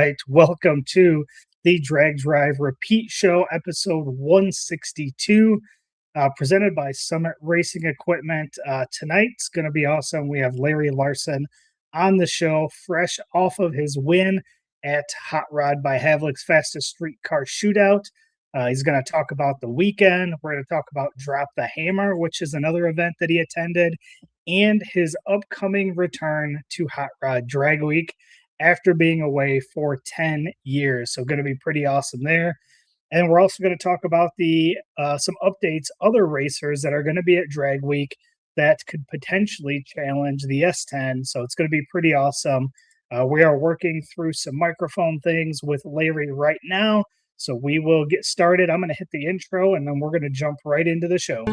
right, welcome to the Drag Drive Repeat Show, episode 162, presented by Summit Racing Equipment. Tonight's going to be awesome. We have Larry Larson on the show, fresh off of his win at Hot Rod by Havlik's Fastest Street Car Shootout. He's going to talk about the weekend. We're going to talk about Drop the Hammer, which is another event that he attended, and his upcoming return to Hot Rod Drag Week after being away for 10 years. So going to be pretty awesome there. And we're also going to talk about the some updates, other racers that are going to be at Drag Week that could potentially challenge the S10. So it's going to be pretty awesome. We are working through some microphone things with Larry right now. So we will get started. I'm going to hit the intro, and then we're going to jump right into the show.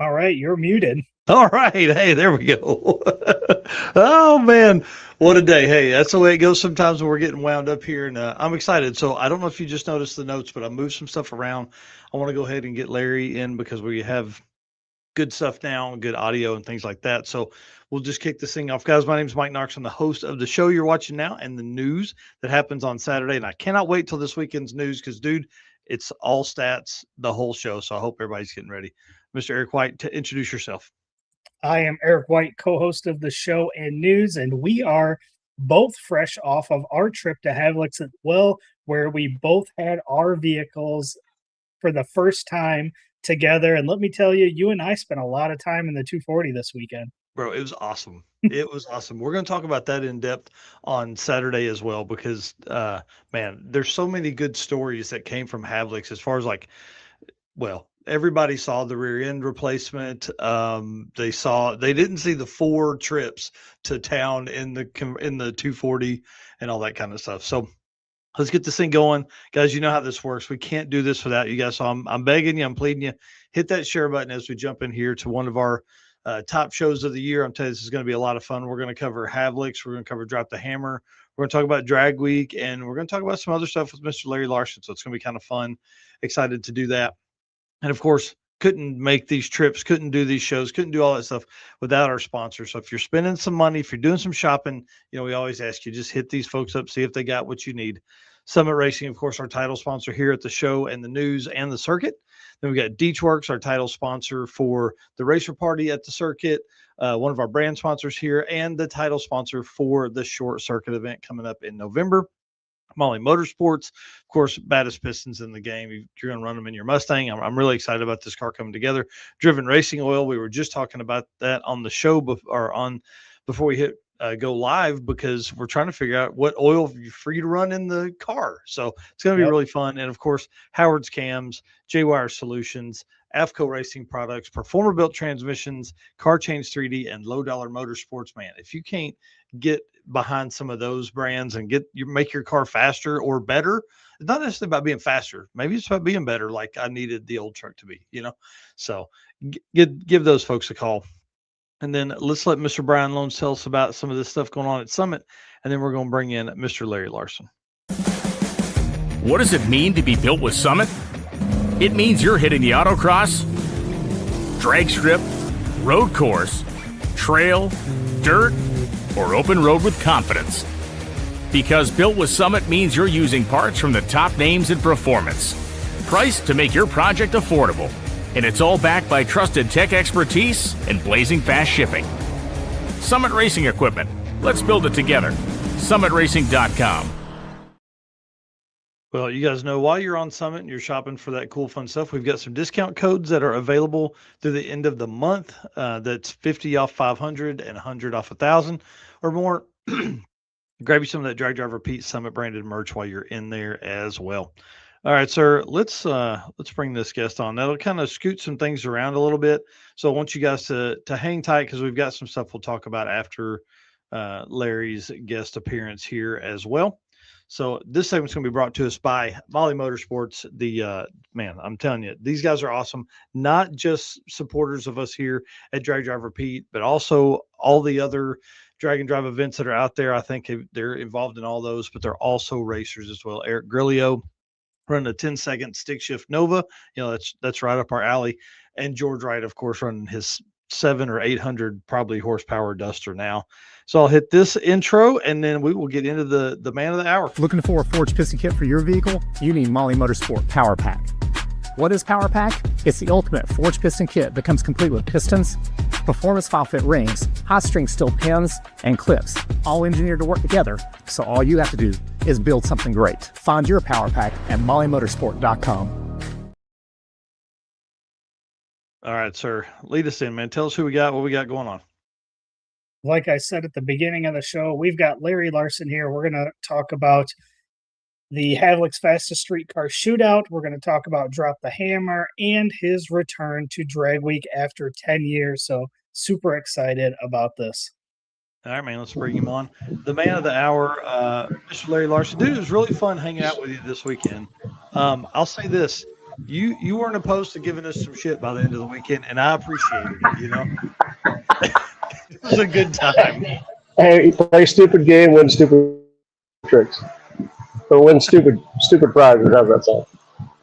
All right, you're muted. All right. Hey, there we go. Oh, man. What a day. Hey, that's the way it goes sometimes when we're getting wound up here. And I'm excited. So I don't know if you just noticed the notes, but I moved some stuff around. I want to go ahead and get Larry in because we have good stuff now, good audio and things like that. So we'll just kick this thing off. Guys, my name is Mike Knox. I'm the host of the show you're watching now and the news that happens on Saturday. And I cannot wait till this weekend's news because, dude, it's all stats, the whole show. So I hope everybody's getting ready. Mr. Eric White, to introduce yourself. I am Eric White, co-host of the show and news, and we are both fresh off of our trip to Havlik's as well, where we both had our vehicles for the first time together. And let me tell you, you and I spent a lot of time in the 240 this weekend. Bro, it was awesome. It was awesome. We're going to talk about that in depth on Saturday as well because, man, there's so many good stories that came from Havlik's as far as everybody saw the rear end replacement. They didn't see the 4 trips to town in the 240 and all that kind of stuff. So let's get this thing going, guys. You know how this works. We can't do this without you guys. So I'm begging you, I'm pleading you, hit that share button as we jump in here to one of our top shows of the year. I'm telling you, this is going to be a lot of fun. We're going to cover Havlik's. We're going to cover Drop the Hammer. We're going to talk about Drag Week, and we're going to talk about some other stuff with Mr. Larry Larson. So it's going to be kind of fun. Excited to do that. And of course, couldn't make these trips, couldn't do these shows, couldn't do all that stuff without our sponsors. So if you're spending some money, if you're doing some shopping, we always ask you, just hit these folks up, see if they got what you need. Summit Racing, of course, our title sponsor here at the show and the news and the circuit. Then we got Deechworks, our title sponsor for the racer party at the circuit, one of our brand sponsors here, and the title sponsor for the short circuit event coming up in November. Molly Motorsports, of course, baddest Pistons in the game. You're going to run them in your Mustang. I'm really excited about this car coming together. Driven Racing Oil, we were just talking about that on the show before we hit go live because we're trying to figure out what oil for you to run in the car. So it's going to be really fun. And of course, Howard's Cams, J-Wire Solutions, AFCO Racing Products, Performer Built Transmissions, Car Change 3D, and Low Dollar Motorsports. Man, if you can't get behind some of those brands and make your car faster or better, it's not necessarily about being faster. Maybe it's about being better, like I needed the old truck to be, So give those folks a call. And then let's let Mr. Brian Lones tell us about some of this stuff going on at Summit. And then we're going to bring in Mr. Larry Larson. What does it mean to be built with Summit? It means you're hitting the autocross, drag strip, road course, trail, dirt, or open road with confidence. Because built with Summit means you're using parts from the top names in performance. Priced to make your project affordable. And it's all backed by trusted tech expertise and blazing fast shipping. Summit Racing Equipment. Let's build it together. SummitRacing.com. Well, you guys know while you're on Summit and you're shopping for that cool, fun stuff, we've got some discount codes that are available through the end of the month. That's 50 off 500 and 100 off 1,000 or more. Grab you some of that Drag Driver Pete Summit branded merch while you're in there as well. All right, sir, let's bring this guest on. That'll kind of scoot some things around a little bit. So I want you guys to hang tight because we've got some stuff we'll talk about after Larry's guest appearance here as well. So this segment's going to be brought to us by Molly Motorsports. Man, I'm telling you, these guys are awesome. Not just supporters of us here at Drag Driver Pete, but also all the other drag and drive events that are out there. I think they're involved in all those, but they're also racers as well. Eric Grillio running a 10-second stick shift Nova. You know, that's right up our alley. And George Wright, of course, running his 700 or 800 probably horsepower Duster now. So I'll hit this intro and then we will get into the man of the hour. Looking for a forged piston kit for your vehicle? You need Molly Motorsport Power Pack. What is Power Pack? It's the ultimate forged piston kit that comes complete with pistons, performance file fit rings, hot string steel pins, and clips, all engineered to work together. So all you have to do is build something great. Find your Power Pack at mollymotorsport.com. All right, sir. Lead us in, man. Tell us who we got, what we got going on. Like I said at the beginning of the show, we've got Larry Larson here. We're going to talk about the Havlik's Fastest Street Car Shootout. We're going to talk about Drop the Hammer and his return to Drag Week after 10 years. So super excited about this. All right, man, let's bring him on. The man of the hour, Mr. Larry Larson. Dude, it was really fun hanging out with you this weekend. I'll say this. You weren't opposed to giving us some shit by the end of the weekend, and I appreciated it, you know. It was a good time. Hey, play stupid game, win stupid tricks. Or win stupid prizes. How's that sound?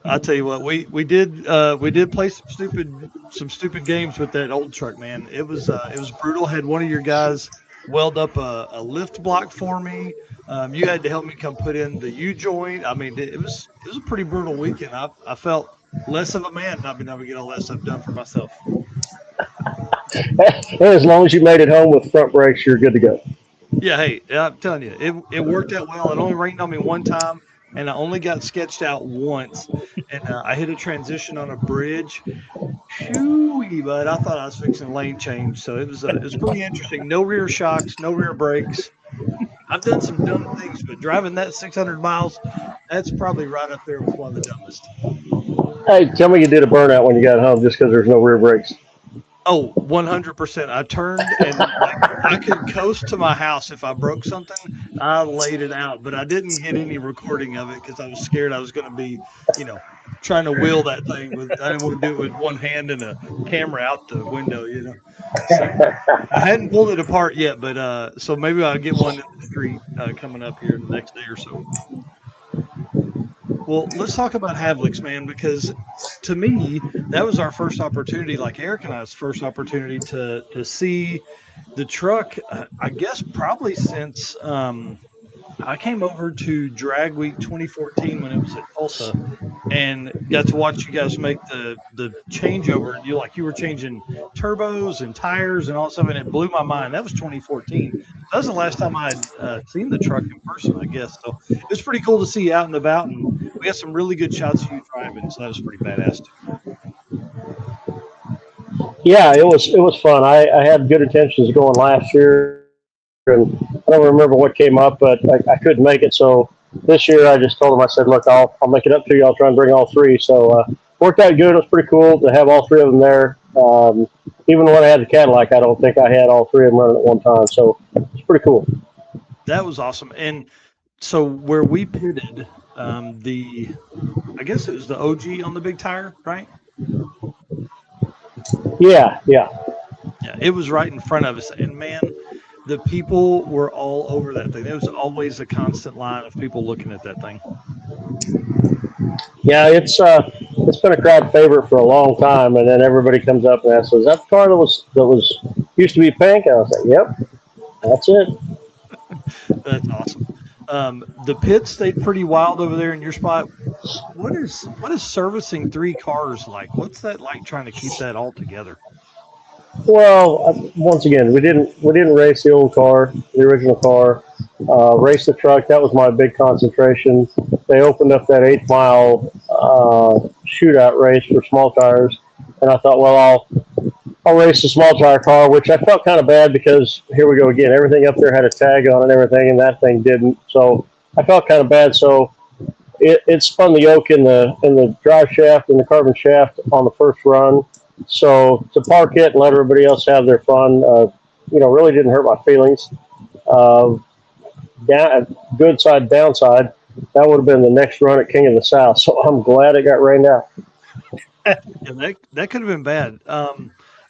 I'll tell you what, we did play some stupid games with that old truck, man. It was brutal. Had one of your guys weld up a lift block for me. You had to help me come put in the U-joint. I mean, it was a pretty brutal weekend. I felt less of a man not being able to get all that stuff done for myself. As long as you made it home with front brakes, you're good to go. Yeah, hey, I'm telling you, it worked out well. It only rained on me one time, and I only got sketched out once. And I hit a transition on a bridge. Shooey, but I thought I was fixing lane change. So it was pretty interesting. No rear shocks, no rear brakes. I've done some dumb things, but driving that 600 miles, that's probably right up there with one of the dumbest. Hey, tell me you did a burnout when you got home just because there's no rear brakes. Oh, 100%. I turned and I could coast to my house if I broke something. I laid it out, but I didn't get any recording of it because I was scared I was going to be, trying to wheel that thing. I didn't want to do it with one hand and a camera out the window, So I hadn't pulled it apart yet, but so maybe I'll get one in the street coming up here the next day or so. Well, let's talk about Havlik's, man, because to me, that was our first opportunity, like Eric and I's first opportunity to see the truck, I guess probably since I came over to Drag Week 2014 when it was at Tulsa and got to watch you guys make the changeover. You were changing turbos and tires and all that stuff, and it blew my mind. That was 2014. That was the last time I had seen the truck in person, I guess. So it was pretty cool to see you out and about, and we got some really good shots of you driving, so that was pretty badass too. Yeah, it was fun. I had good intentions going last year, and I don't remember what came up, but I couldn't make it. So this year I just told them, I said, look, I'll make it up to you. I'll try and bring all three. So worked out good. It was pretty cool to have all three of them there. Even when I had the Cadillac, I don't think I had all three of them running at one time. So it's pretty cool. That was awesome. And so where we pitted, I guess it was the OG on the big tire, right? Yeah. Yeah, it was right in front of us. And, man, the people were all over that thing. There was always a constant line of people looking at that thing. Yeah, it's been a crowd favorite for a long time, and then everybody comes up and asks, "Is that the car that was used to be pink?" And I was like, "Yep, that's it." That's awesome. The pit stayed pretty wild over there in your spot. What is servicing 3 cars like? What's that like trying to keep that all together? Well, once again, we didn't race the old car, the original car. Race the truck. That was my big concentration. They opened up that 8 mile shootout race for small tires, and I thought, well, I'll race the small tire car, which I felt kind of bad because here we go again. Everything up there had a tag on and everything, and that thing didn't. So I felt kind of bad. So it spun the yoke in the drive shaft and the carbon shaft on the first run. So to park it and let everybody else have their fun, really didn't hurt my feelings. Good side, downside, that would have been the next run at King of the South. So I'm glad it got rained out. Yeah, that could have been bad.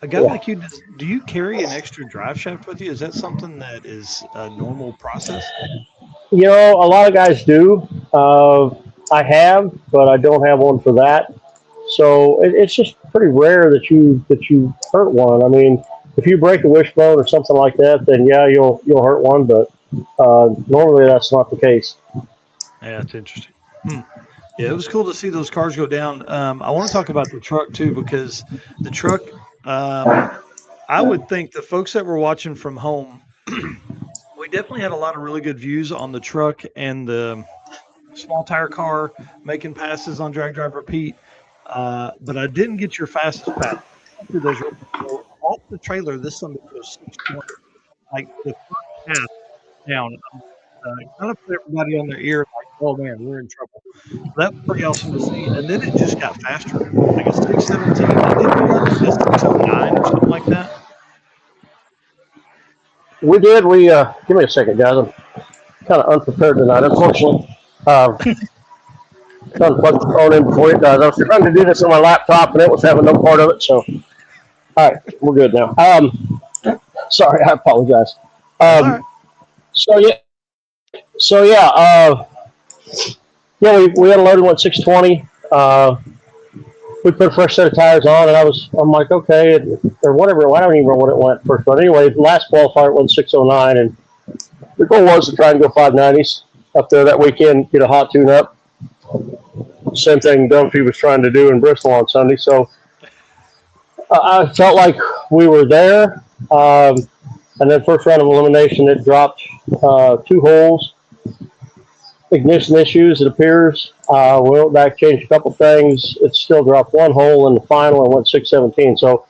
A guy like you, do you carry an extra drive shaft with you? Is that something that is a normal process? A lot of guys do. I have, but I don't have one for that. So it's just pretty rare that you hurt one. I mean, if you break a wishbone or something like that, then yeah, you'll hurt one. But normally that's not the case. Yeah, that's interesting. Yeah, it was cool to see those cars go down. I want to talk about the truck too, because the truck, I would think the folks that were watching from home, we definitely had a lot of really good views on the truck and the small tire car making passes on drag drive repeat. But I didn't get your fastest pass. Those off the trailer, this Sunday goes 620. Like the first half down, kind of put everybody on their ear, like, oh man, we're in trouble. So that was pretty awesome to see. And then it just got faster, like a 617. And didn't you run like a 609 or something like that? We did. Give me a second, guys. I'm kind of unprepared tonight, unfortunately. Trying to plug the phone in before it does. I was trying to do this on my laptop, and it was having no part of it. So, all right, we're good now. Sorry, I apologize. Right. We had a loaded one 620. We put a fresh set of tires on, and I'm like, okay, or whatever. I don't even know what it went first, but anyway, the last qualifier went 609, and the goal was to try and go 590s up there that weekend, get a hot tune up. Same thing Dunphy was trying to do in Bristol on Sunday. So I felt like we were there. And then first round of elimination, it dropped 2 holes. Ignition issues, it appears. We went back, changed a couple things. It still dropped 1 hole in the final and went 617. So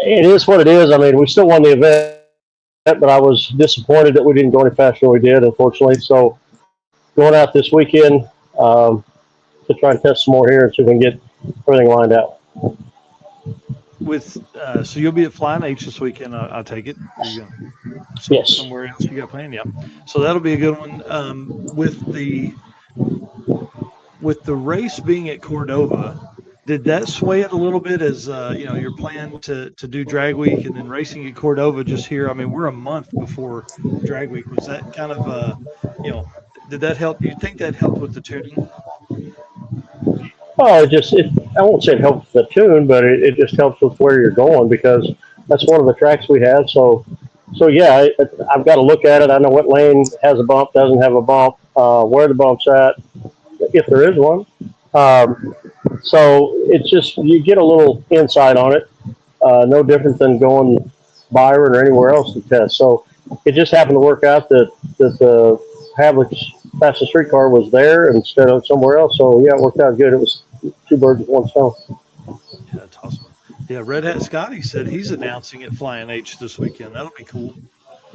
it is what it is. I mean, we still won the event, but I was disappointed that we didn't go any faster than we did, unfortunately. So going out this weekend to try and test some more here and see if we can get everything lined out. So you'll be at Flying H this weekend, I take it? Yes. Somewhere else you got planned, yeah. So that'll be a good one. With the race being at Cordova, did that sway it a little bit as your plan to do drag week and then racing at Cordova just here? I mean, we're a month before drag week. Was that kind of did that help? Do you think that helped with the tuning? Oh, I won't say it helps the tune, but it just helps with where you're going because that's one of the tracks we have. So yeah, I've got to look at it. I know what lane has a bump, doesn't have a bump, where the bump's at, if there is one. So it's just, you get a little insight on it. No different than going Byron or anywhere else to test. So it just happened to work out that the Havlik's fastest street car was there instead of somewhere else. So yeah, it worked out good. It was 2 birds with 1 stone. Yeah, that's awesome. Yeah, Red Hat Scotty said he's announcing at Flying H this weekend. That'll be cool.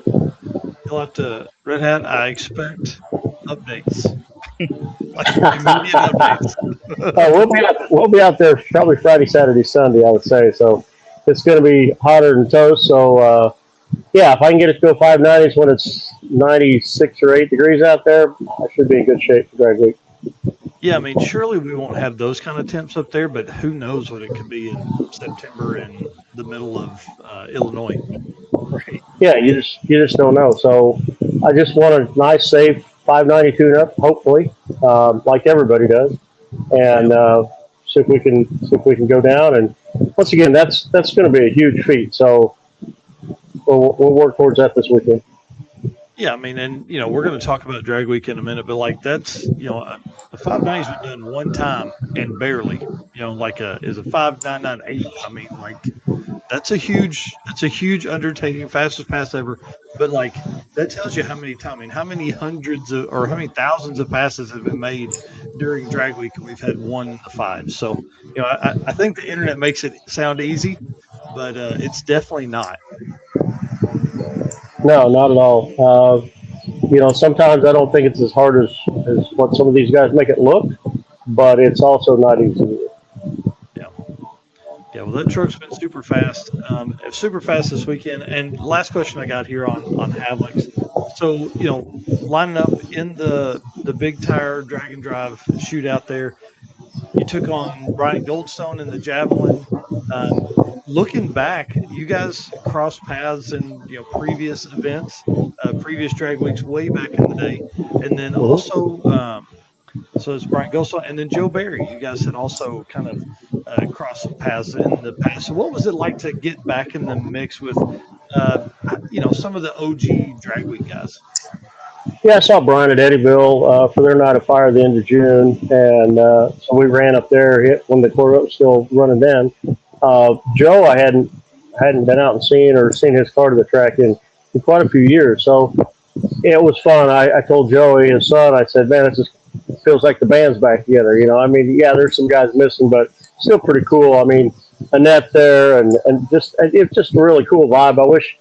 You'll have to, Red Hat, I expect updates. Like immediate updates. We'll be out there probably Friday, Saturday, Sunday, I would say. So it's going to be hotter than toast. So yeah, if I can get it to go 590s when it's 96 or 8 degrees out there, I should be in good shape for drag week. Yeah, I mean, surely we won't have those kind of temps up there, but who knows what it could be in September in the middle of Illinois. Right. Yeah, you just don't know. So I just want a nice, safe 590 tune-up, hopefully, like everybody does, and see if we can go down. And once again, that's going to be a huge feat. So we'll work towards that this weekend. Yeah, I mean, and we're going to talk about drag week in a minute, but like that's a 590's been done one time and barely. Like is a 5.998. I mean, like that's a huge undertaking, fastest pass ever. But like that tells you how many times, I mean, how many hundreds of or how many thousands of passes have been made during drag week, and we've had one in the 5. So I think the internet makes it sound easy, but it's definitely not. No, not at all. Sometimes I don't think it's as hard as what some of these guys make it look, but it's also not easy. Yeah. Yeah, well, that truck's been super fast, super fast this weekend. And last question I got here on Havlik's. So, lining up in the big tire drag and drive shootout there, you took on Brian Goldstone in the javelin. Looking back, you guys crossed paths in previous events, previous drag weeks way back in the day, and then also so it's Brian Goldstone and then Joe Barry. You guys had also kind of crossed some paths in the past. So what was it like to get back in the mix with some of the OG drag week guys? Yeah, I saw Brian at Eddyville for their night of fire at the end of June, and so we ran up there when the Corvette was still running then. Joe, I hadn't been out and seen his car to the track in quite a few years, so it was fun. I told Joey, his son, I said, man, it just feels like the band's back together. I mean, yeah, there's some guys missing, but still pretty cool. I mean, Annette there, and just it's just a really cool vibe. I wish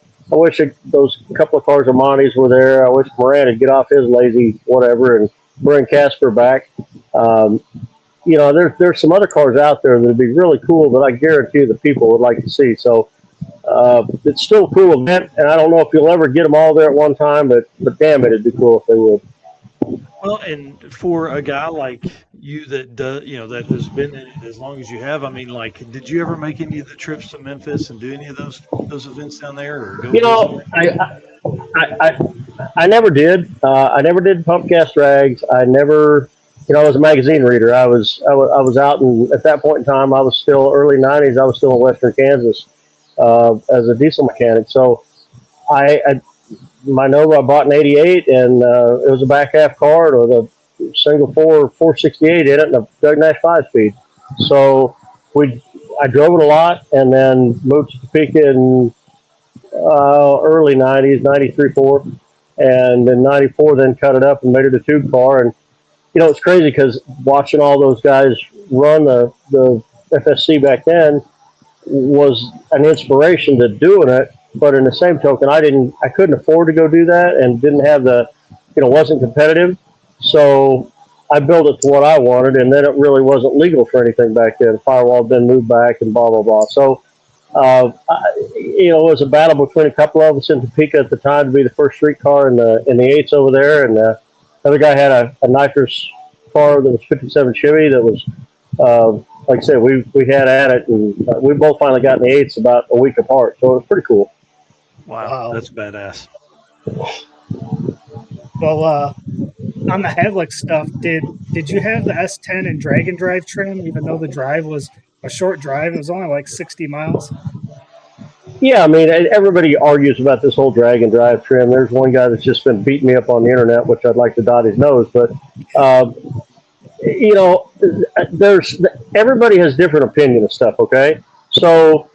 those couple of cars of Monty's were there. I wish Moran would get off his lazy whatever and bring Casper back. There's some other cars out there that would be really cool that I guarantee the people would like to see. So it's still a cool event, and I don't know if you'll ever get them all there at one time, but damn it, it'd be cool if they would. Well, and for a guy like you that does, that has been in it as long as you have, I mean, like, did you ever make any of the trips to Memphis and do any of those events down there? Or I never did. I never did pump gas drags. I never, I was a magazine reader. I was out, and at that point in time, I was still early '90s. I was still in Western Kansas as a diesel mechanic. So my Nova I bought in '88, and it was a back half car with a single 468 in it and a Doug Nash 5-speed. So I drove it a lot, and then moved to Topeka in early '90s, '93, '4, and in '94 then cut it up and made it a tube car. And it's crazy because watching all those guys run the FSC back then was an inspiration to doing it. But in the same token, I couldn't afford to go do that, and didn't have wasn't competitive. So I built it to what I wanted, and then it really wasn't legal for anything back then. Firewall had been moved back and blah, blah, blah. So, it was a battle between a couple of us in Topeka at the time to be the first street car in the 8s over there. And the other guy had a nitrous car that was 57 Chevy that was, like I said, we had at it, and we both finally got in the 8s about a week apart. So it was pretty cool. Wow. That's badass. Well, on the Havlik stuff, did you have the S10 and drag and drive trim, even though the drive was a short drive? It was only like 60 miles. Yeah, I mean, everybody argues about this whole drag and drive trim. There's one guy that's just been beating me up on the internet, which I'd like to dot his nose. But, everybody has different opinion of stuff, okay? So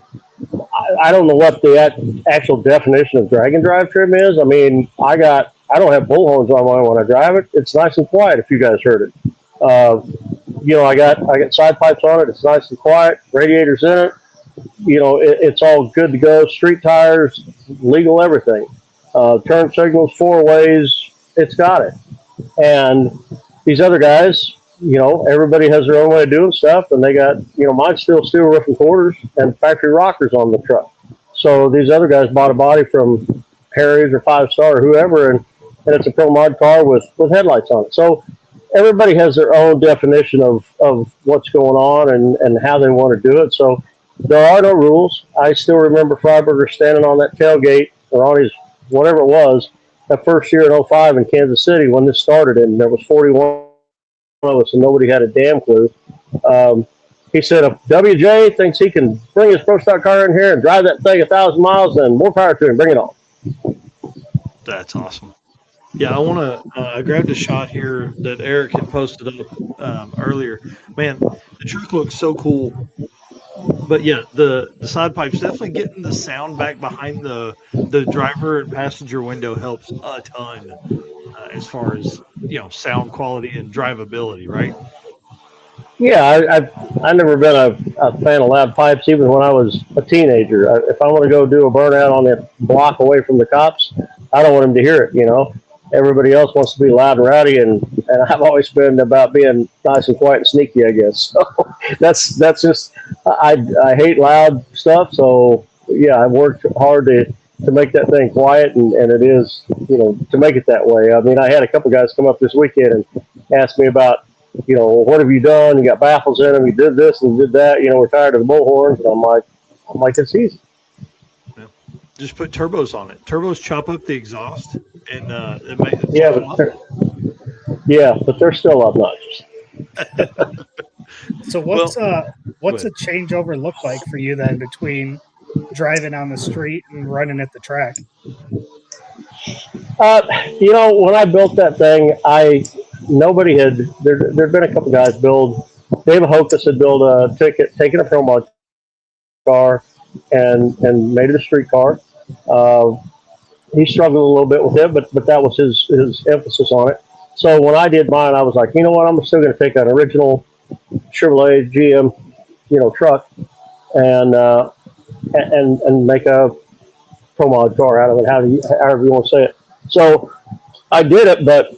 I don't know what the actual definition of drag and drive trim is. I mean, I don't have bullhorns on mine when I drive it. It's nice and quiet, if you guys heard it. I got side pipes on it. It's nice and quiet. Radiators in it. It's all good to go. Street tires, legal, everything. Turn signals, 4 ways. It's got it. And these other guys, everybody has their own way of doing stuff, and they got, mine's still steel roof and quarters and factory rockers on the truck. So these other guys bought a body from Harry's or 5-Star or whoever, and it's a pro mod car with headlights on it. So everybody has their own definition of what's going on and how they want to do it. So there are no rules. I still remember Freiberger standing on that tailgate or on his whatever it was that first year in '05 in Kansas City when this started, and there was 41 of us and nobody had a damn clue. He said, if WJ thinks he can bring his pro stock car in here and drive that thing 1,000 miles, then more power to him. Bring it on. That's awesome. Yeah, I want to. I grabbed a shot here that Eric had posted up earlier. Man, the truck looks so cool. But yeah, the side pipes definitely getting the sound back behind the driver and passenger window helps a ton as far as sound quality and drivability, right? Yeah, I've never been a fan of loud pipes, even when I was a teenager. If I want to go do a burnout on the block away from the cops, I don't want them to hear it. Everybody else wants to be loud and rowdy, and I've always been about being nice and quiet and sneaky, I guess. So that's just I hate loud stuff. So yeah, I've worked hard to make that thing quiet, and it is to make it that way. I mean, I had a couple guys come up this weekend and ask me about what have you done? You got baffles in them. You did this and did that. We're tired of the bullhorns. And I'm like, it's easy. Yeah. Just put turbos on it. Turbos chop up the exhaust, and it makes it Yeah, but they're still obnoxious. So what's a changeover look like for you then between driving on the street and running at the track? When I built that thing, nobody had there'd been a couple guys build. David Hocus had taken a promo car and made it a street car. Uh, he struggled a little bit with it, but that was his emphasis on it. So when I did mine, I was like, you know what, I'm still going to take an original Chevrolet GM, truck, and make a pro mod car out of it, however you want to say it. So I did it, but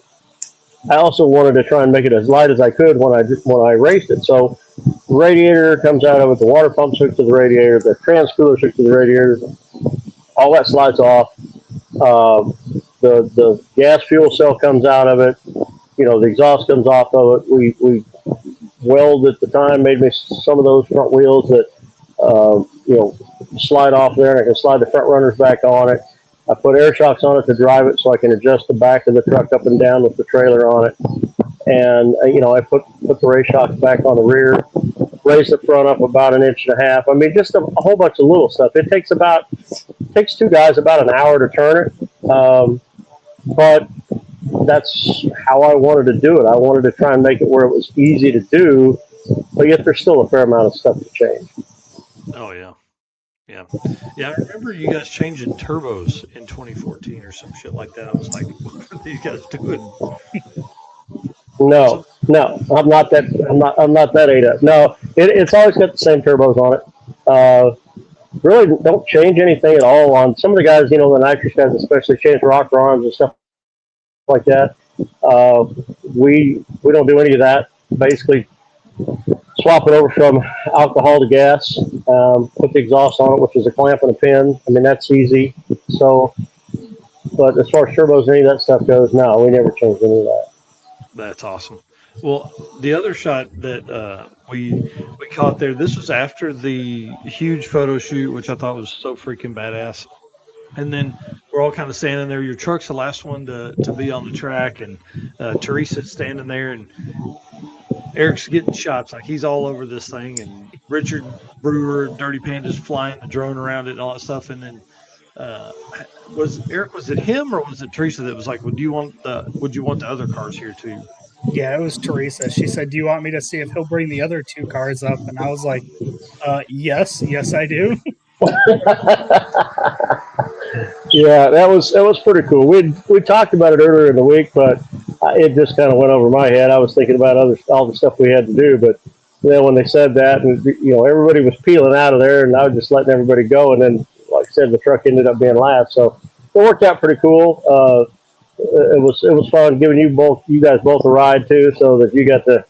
I also wanted to try and make it as light as I could when I raced it. So the radiator comes out of it, the water pump hooks to the radiator, the trans cooler hooks to the radiator, all that slides off. The gas fuel cell comes out of it. The exhaust comes off of it. We weld at the time made me some of those front wheels that slide off there, and I can slide the front runners back on it. I put air shocks on it to drive it so I can adjust the back of the truck up and down with the trailer on it. And, I put the race shocks back on the rear, raise the front up about 1.5 inches. I mean, just a whole bunch of little stuff. It takes two guys about an hour to turn it. But that's how I wanted to do it. I wanted to try and make it where it was easy to do, but yet there's still a fair amount of stuff to change. Oh, yeah. Yeah. Yeah, I remember you guys changing turbos in 2014 or some shit like that. I was like, what are these guys doing? No, I'm not that ate up. No, it's always got the same turbos on it. Really don't change anything at all on some of the guys, the nitrous guys especially change rocker arms and stuff like that. We don't do any of that. Basically swap it over from alcohol to gas, put the exhaust on it, which is a clamp and a pin. I mean, that's easy. So, but as far as turbos and any of that stuff goes, no, we never changed any of that. That's awesome. Well, the other shot that we caught there, this was after the huge photo shoot, which I thought was so freaking badass. And then we're all kind of standing there. Your truck's the last one to be on the track, and Teresa's standing there, and Eric's getting shots. Like, he's all over this thing, and Richard Brewer, Dirty Panda's flying the drone around it and all that stuff. And then was it him or was it Teresa that was like, would you want the other cars here too? Yeah, it was Teresa. She said, do you want me to see if he'll bring the other two cars up? And I was like, yes, I do. Yeah, that was pretty cool. We talked about it earlier in the week, but it just kind of went over my head. I was thinking about all the stuff we had to do, but then when they said that, and everybody was peeling out of there, and I was just letting everybody go, and then, like I said, the truck ended up being last, so it worked out pretty cool. It was fun giving you guys both a ride too, so that you got to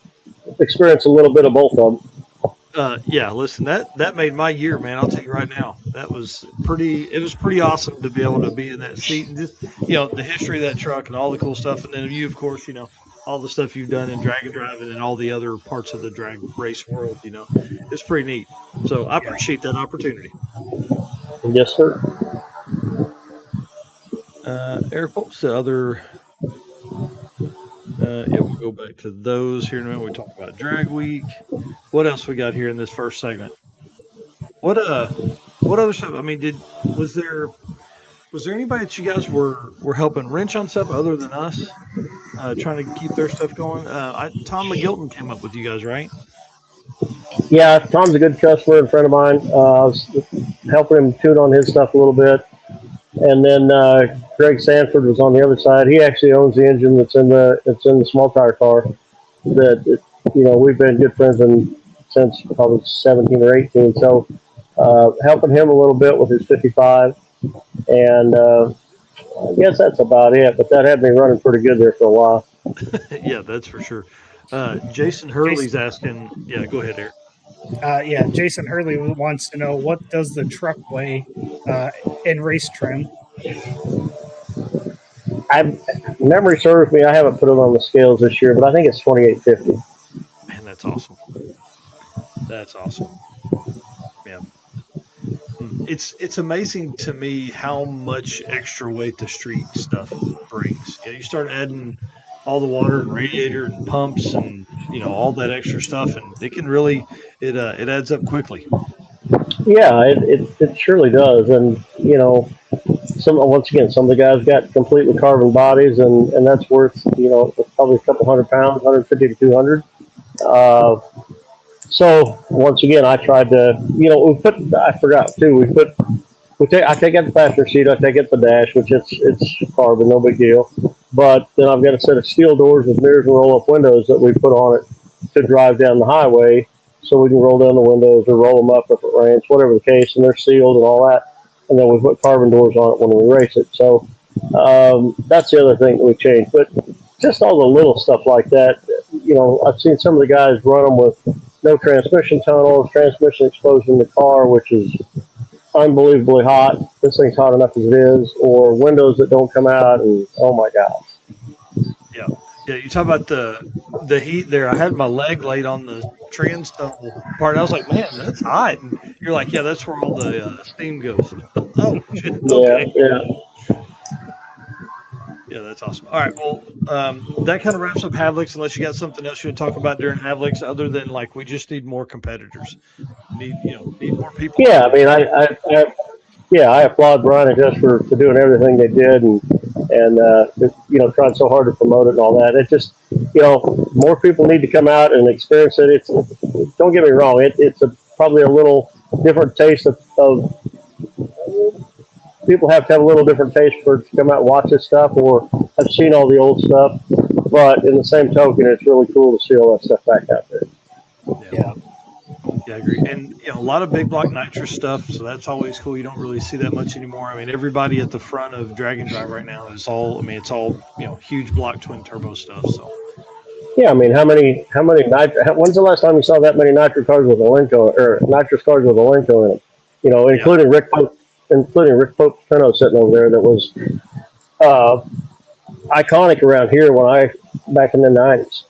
experience a little bit of both of them. Yeah, listen, that made my year, man. I'll tell you right now, it was pretty awesome to be able to be in that seat and just, the history of that truck and all the cool stuff. And then you, of course, all the stuff you've done in drag and driving and all the other parts of the drag race world, it's pretty neat. So I appreciate that opportunity. Yes, sir. Eric, what was the other? We'll go back to those here in a minute. We talked about Drag Week. What else we got here in this first segment? What other stuff? I mean, was there Was there anybody that you guys were helping wrench on stuff other than us, trying to keep their stuff going? Tom McGilton came up with you guys, right? Yeah, Tom's a good customer and friend of mine. I was helping him tune on his stuff a little bit. And then Greg Sanford was on the other side. He actually owns the engine that's in the small tire car. That we've been good friends since probably 17 or 18. So helping him a little bit with his 55, and I guess that's about it. But that had me running pretty good there for a while. Yeah, that's for sure. Jason Hurley's asking. Yeah, go ahead, Eric. Jason Hurley wants to know, what does the truck weigh in race trim? Memory serves me, I haven't put it on the scales this year, but I think it's 2850. Man, that's awesome. That's awesome. Yeah. It's amazing to me how much extra weight the street stuff brings. You start adding all the water and radiator and pumps and all that extra stuff, and it can really it adds up quickly. Yeah, it surely does, and some of the guys got completely carbon bodies, and that's worth probably a couple hundred pounds, 150 to 200. So once again, I tried to I forgot too. I take out the passenger seat, I take out the dash, which it's carbon, no big deal. But then I've got a set of steel doors with mirrors and roll up windows that we put on it to drive down the highway, so we can roll down the windows or roll them up if it rains, whatever the case, and they're sealed and all that. And then we put carbon doors on it when we race it. So that's the other thing that we changed. But just all the little stuff like that. I've seen some of the guys run them with no transmission tunnels, transmission explosion in the car, which is unbelievably hot. This thing's hot enough as it is, or windows that don't come out, and oh my gosh. Yeah. Yeah, you talk about the heat there. I had my leg laid on the trans tunnel part. I was like, man, that's hot. And you're like, yeah, that's where all the steam goes. Oh, shit. Okay. Yeah. Yeah, that's awesome. All right, well, that kind of wraps up Havlik's. Unless you got something else you would talk about during Havlik's, other than we just need more competitors. Need more people. Yeah, I mean, I applaud Brian and Jess for doing everything they did, and trying so hard to promote it and all that. It just, more people need to come out and experience it. Don't get me wrong, it's probably a little different taste of people have to have a little different taste to come out and watch this stuff, or have seen all the old stuff. But in the same token, it's really cool to see all that stuff back out there. Yeah, I agree. And a lot of big block nitrous stuff, so that's always cool. You don't really see that much anymore. I mean, everybody at the front of Dragon Drive right now is all. I mean, it's all huge block twin turbo stuff. So. Yeah, I mean, how many when's the last time you saw that many nitrous cars with a Lenco, or nitrous cars with a Lenco in them? Including Rick Pope's Pinto sitting over there, that was iconic around here back in the 90s.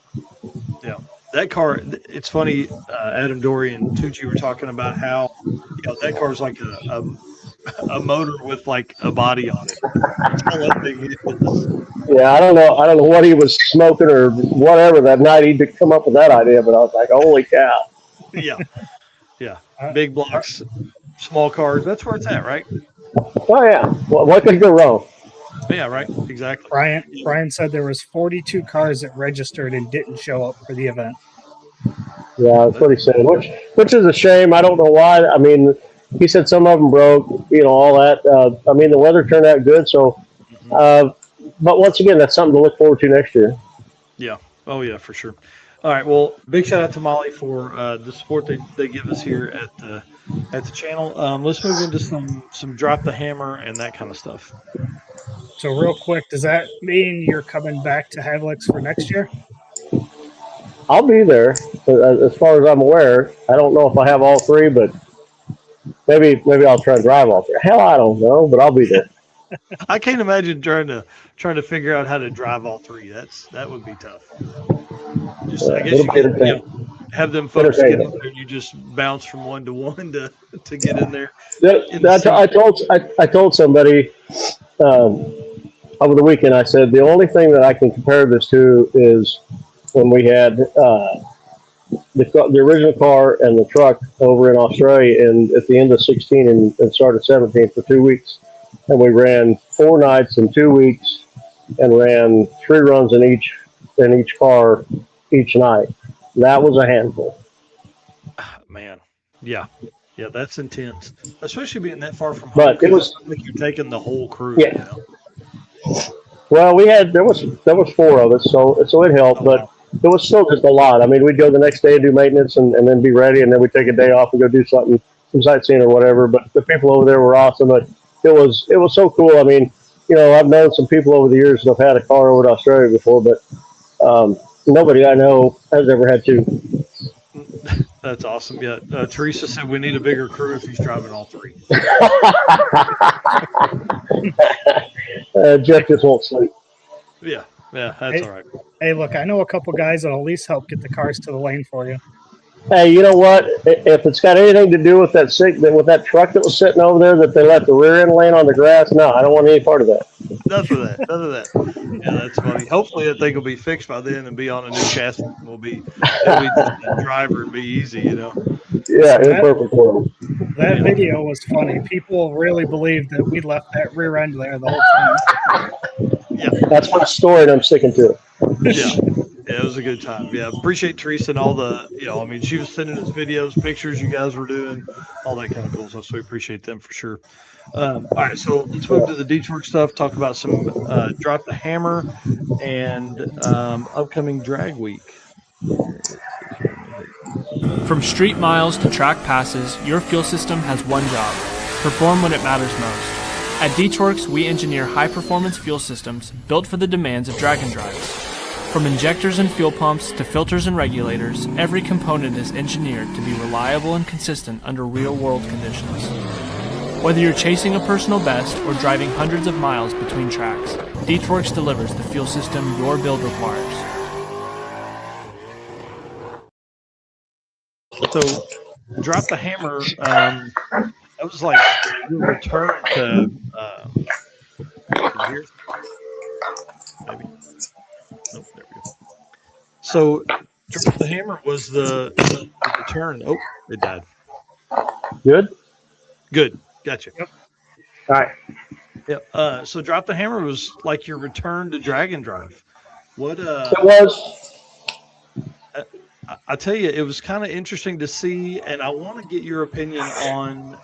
Yeah, that car. It's funny. Adam Dory and Tucci were talking about how that car is like a motor with a body on it. That's all that thing is. Yeah, I don't know what he was smoking or whatever that night he'd come up with that idea, but I was like, holy cow. Yeah. Big blocks, small cars. That's where it's at, right? Oh yeah. What could go wrong? Yeah, right. Exactly. Brian said there was 42 cars that registered and didn't show up for the event. Yeah, that's what he said, which is a shame. I don't know why. I mean, he said some of them broke, all that. I mean, the weather turned out good, so. But once again, that's something to look forward to next year. Yeah. Oh yeah, for sure. All right. Well, big shout out to Molly for the support they give us here at the channel. Let's move into some drop the hammer and that kind of stuff. So real quick, does that mean you're coming back to Havlik's for next year? I'll be there, as far as I'm aware. I don't know if I have all three, but maybe I'll try and drive all three. Hell, I don't know, but I'll be there. I can't imagine trying to figure out how to drive all three. That would be tough. I guess you can have them folks get in there and you just bounce from one to one to get in there. I told somebody over the weekend, I said, the only thing that I can compare this to is when we had the original car and the truck over in Australia, and at the end of 16 and start of 17 for 2 weeks. and we ran 4 nights in 2 weeks, and ran 3 runs in each car each night. That was a handful. Man, yeah, that's intense, especially being that far from home. But it was like you're taking the whole crew. yeah. You know? Well, there was 4 of us, so it helped, Oh, but wow. it was still just a lot. I mean, we'd go the next day and do maintenance, and then be ready, and then we'd take a day off and go do something, some sightseeing or whatever. But the people over there were awesome. But it was so cool. I mean, I've known some people over the years that have had a car over to Australia before, but nobody I know has ever had 2. That's awesome. Yeah, Teresa said we need a bigger crew if he's driving all 3. Jeff just won't sleep. Yeah, that's all right. Hey, look, I know a couple guys that'll at least help get the cars to the lane for you. Hey, you know what? If it's got anything to do with that truck that was sitting over there that they left the rear end laying on the grass, no, I don't want any part of that. None of that. Yeah, that's funny. Hopefully that thing will be fixed by then and be on a new chassis. It'll be that driver and be easy, Yeah, in perfect world. That video was funny. People really believed that we left that rear end there the whole time. Yeah, that's my story, and I'm sticking to it. Yeah, it was a good time. Yeah, appreciate Teresa and all the, I mean, she was sending us videos, pictures you guys were doing, all that kind of cool stuff. So we appreciate them for sure. All right, so let's move to the D-Torque stuff. Talk about some Drop the Hammer and upcoming drag week. From street miles to track passes, your fuel system has one job: perform when it matters most. At D-Torques, we engineer high-performance fuel systems built for the demands of drag and drives. From injectors and fuel pumps to filters and regulators, every component is engineered to be reliable and consistent under real-world conditions. Whether you're chasing a personal best or driving hundreds of miles between tracks, D-Torques delivers the fuel system your build requires. So, Drop the Hammer, that was like your return to, here? Maybe. Nope, there we go. So, Drop the Hammer was the return. Oh, it died. Good? Good. Gotcha. Yep. All right. Yep. So, Drop the Hammer was like your return to drag and drive. What? It was. I tell you, it was kind of interesting to see, and I want to get your opinion on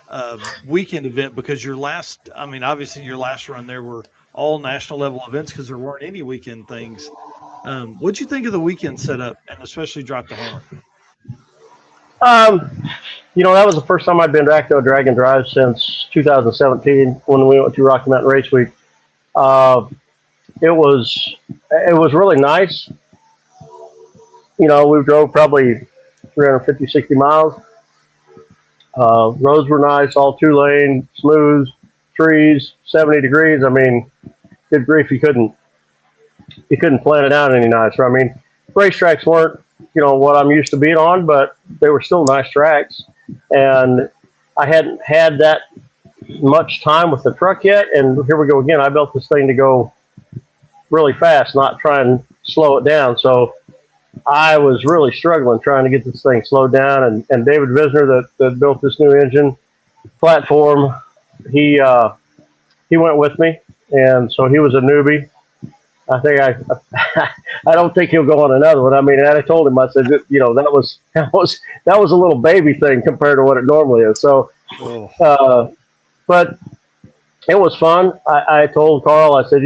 weekend event, because obviously your last run there were all national level events because there weren't any weekend things. What'd you think of the weekend setup, and especially Drop the Hammer? That was the first time I'd been back to a drag and drive since 2017 when we went to Rocky Mountain Race Week. It was really nice. We drove probably 350, 60 miles. Roads were nice, all 2-lane, smooth, trees, 70 degrees. I mean, good grief, you couldn't plan it out any nicer. I mean, racetracks weren't, what I'm used to being on, but they were still nice tracks. And I hadn't had that much time with the truck yet. And here we go again. I built this thing to go really fast, not try and slow it down. So I was really struggling trying to get this thing slowed down. And David Visner that built this new engine platform, he went with me. And so he was a newbie. I think I don't think he'll go on another one. I mean, and I told him, I said, that was a little baby thing compared to what it normally is. So, but it was fun. I told Carl, I said,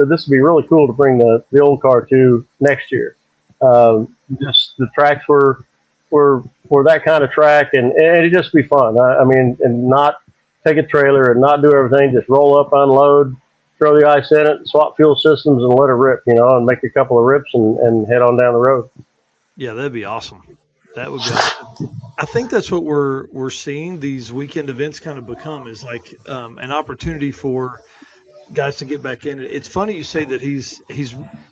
this would be really cool to bring the old car to next year. Just the tracks were that kind of track, and it'd just be fun. I mean, and not take a trailer and not do everything, just roll up, unload, throw the ice in it, swap fuel systems, and let it rip, and make a couple of rips and head on down the road. Yeah, that'd be awesome. That would be awesome. I think that's what we're seeing these weekend events kind of become, is like an opportunity for guys to get back in it. It's funny you say that he's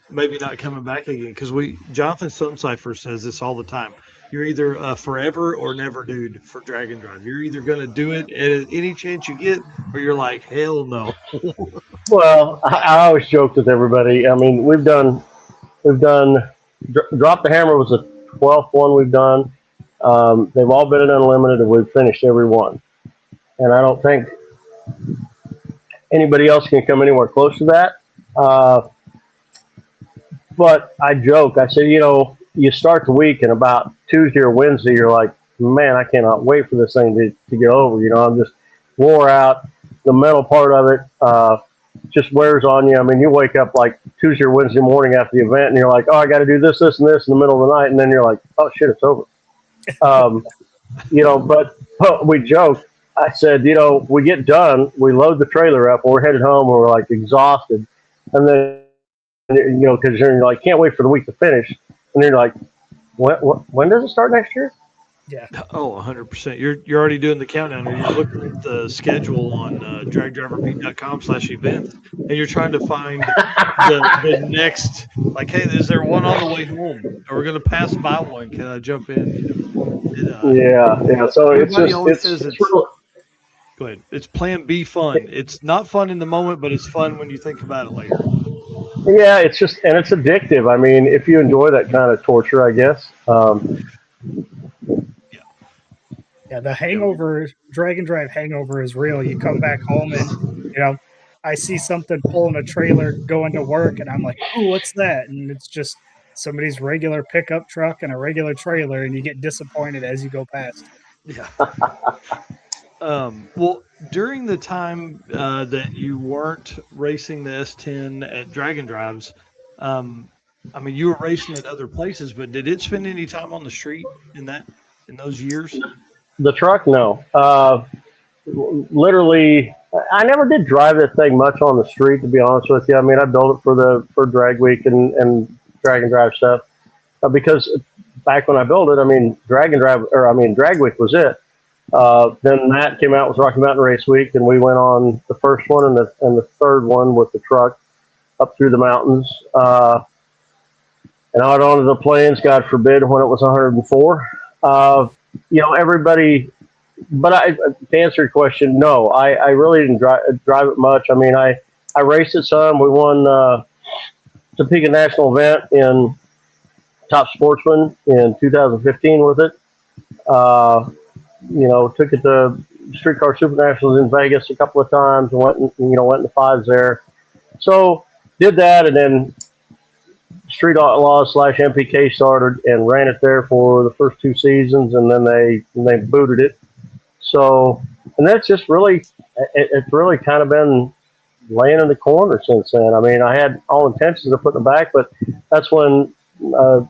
maybe not coming back again, because Jonathan Stonecipher says this all the time. You're either a forever or never dude for drag and drive. You're either going to do it at any chance you get, or you're like, hell no. Well, I always joke with everybody. I mean, we've done Drop the Hammer was the 12th one we've done. They've all been at Unlimited, and we've finished every one. And I don't think anybody else can come anywhere close to that. But I joke. I said, you start the week and about Tuesday or Wednesday, you're like, man, I cannot wait for this thing to get over. I'm just wore out. The mental part of it just wears on you. I mean, you wake up like Tuesday or Wednesday morning after the event, and you're like, oh, I got to do this, this, and this in the middle of the night, and then you're like, oh shit, it's over. But we joke. I said, we get done, we load the trailer up, and we're headed home, and we're like exhausted, and then because you're like, can't wait for the week to finish, and then you're like, when does it start next year? Yeah. Oh, 100%. You're already doing the countdown. You're looking at the schedule on dragdriverbeat.com/events, and you're trying to find the next. Like, hey, is there one on the way home? Or we're gonna pass by one. Can I jump in? Yeah. So everybody always says it's real. Go ahead. It's Plan B fun. It's not fun in the moment, but it's fun when you think about it later. Yeah, it's addictive. I mean, if you enjoy that kind of torture, I guess. Yeah, the hangover, drag and drive hangover is real. You come back home and, I see something pulling a trailer going to work and I'm like, oh, what's that? And it's just somebody's regular pickup truck and a regular trailer, and you get disappointed as you go past. Yeah. Well, during the time that you weren't racing the S10 at Dragon Drives, you were racing at other places, but did it spend any time on the street in those years? The truck, no. Literally, I never did drive that thing much on the street, to be honest with you. I mean, I built it for Drag Week and Drag and Drive stuff because back when I built it, Drag Week was it. Then Matt came out with Rocky Mountain Race Week, and we went on the first one and the third one with the truck up through the mountains and out onto the plains. God forbid when it was 104. Everybody. But to answer your question, no, I really didn't drive it much. I mean, I raced it some. We won Topeka National Event in Top Sportsman in 2015 with it. Took it to Streetcar Super Nationals in Vegas a couple of times and went in the fives there. So did that, and then Street Outlaws / MPK started and ran it there for the first 2 seasons, and then they booted it. So, and that's just really, it's really kind of been laying in the corner since then. I mean, I had all intentions of putting it back, but that's when Dave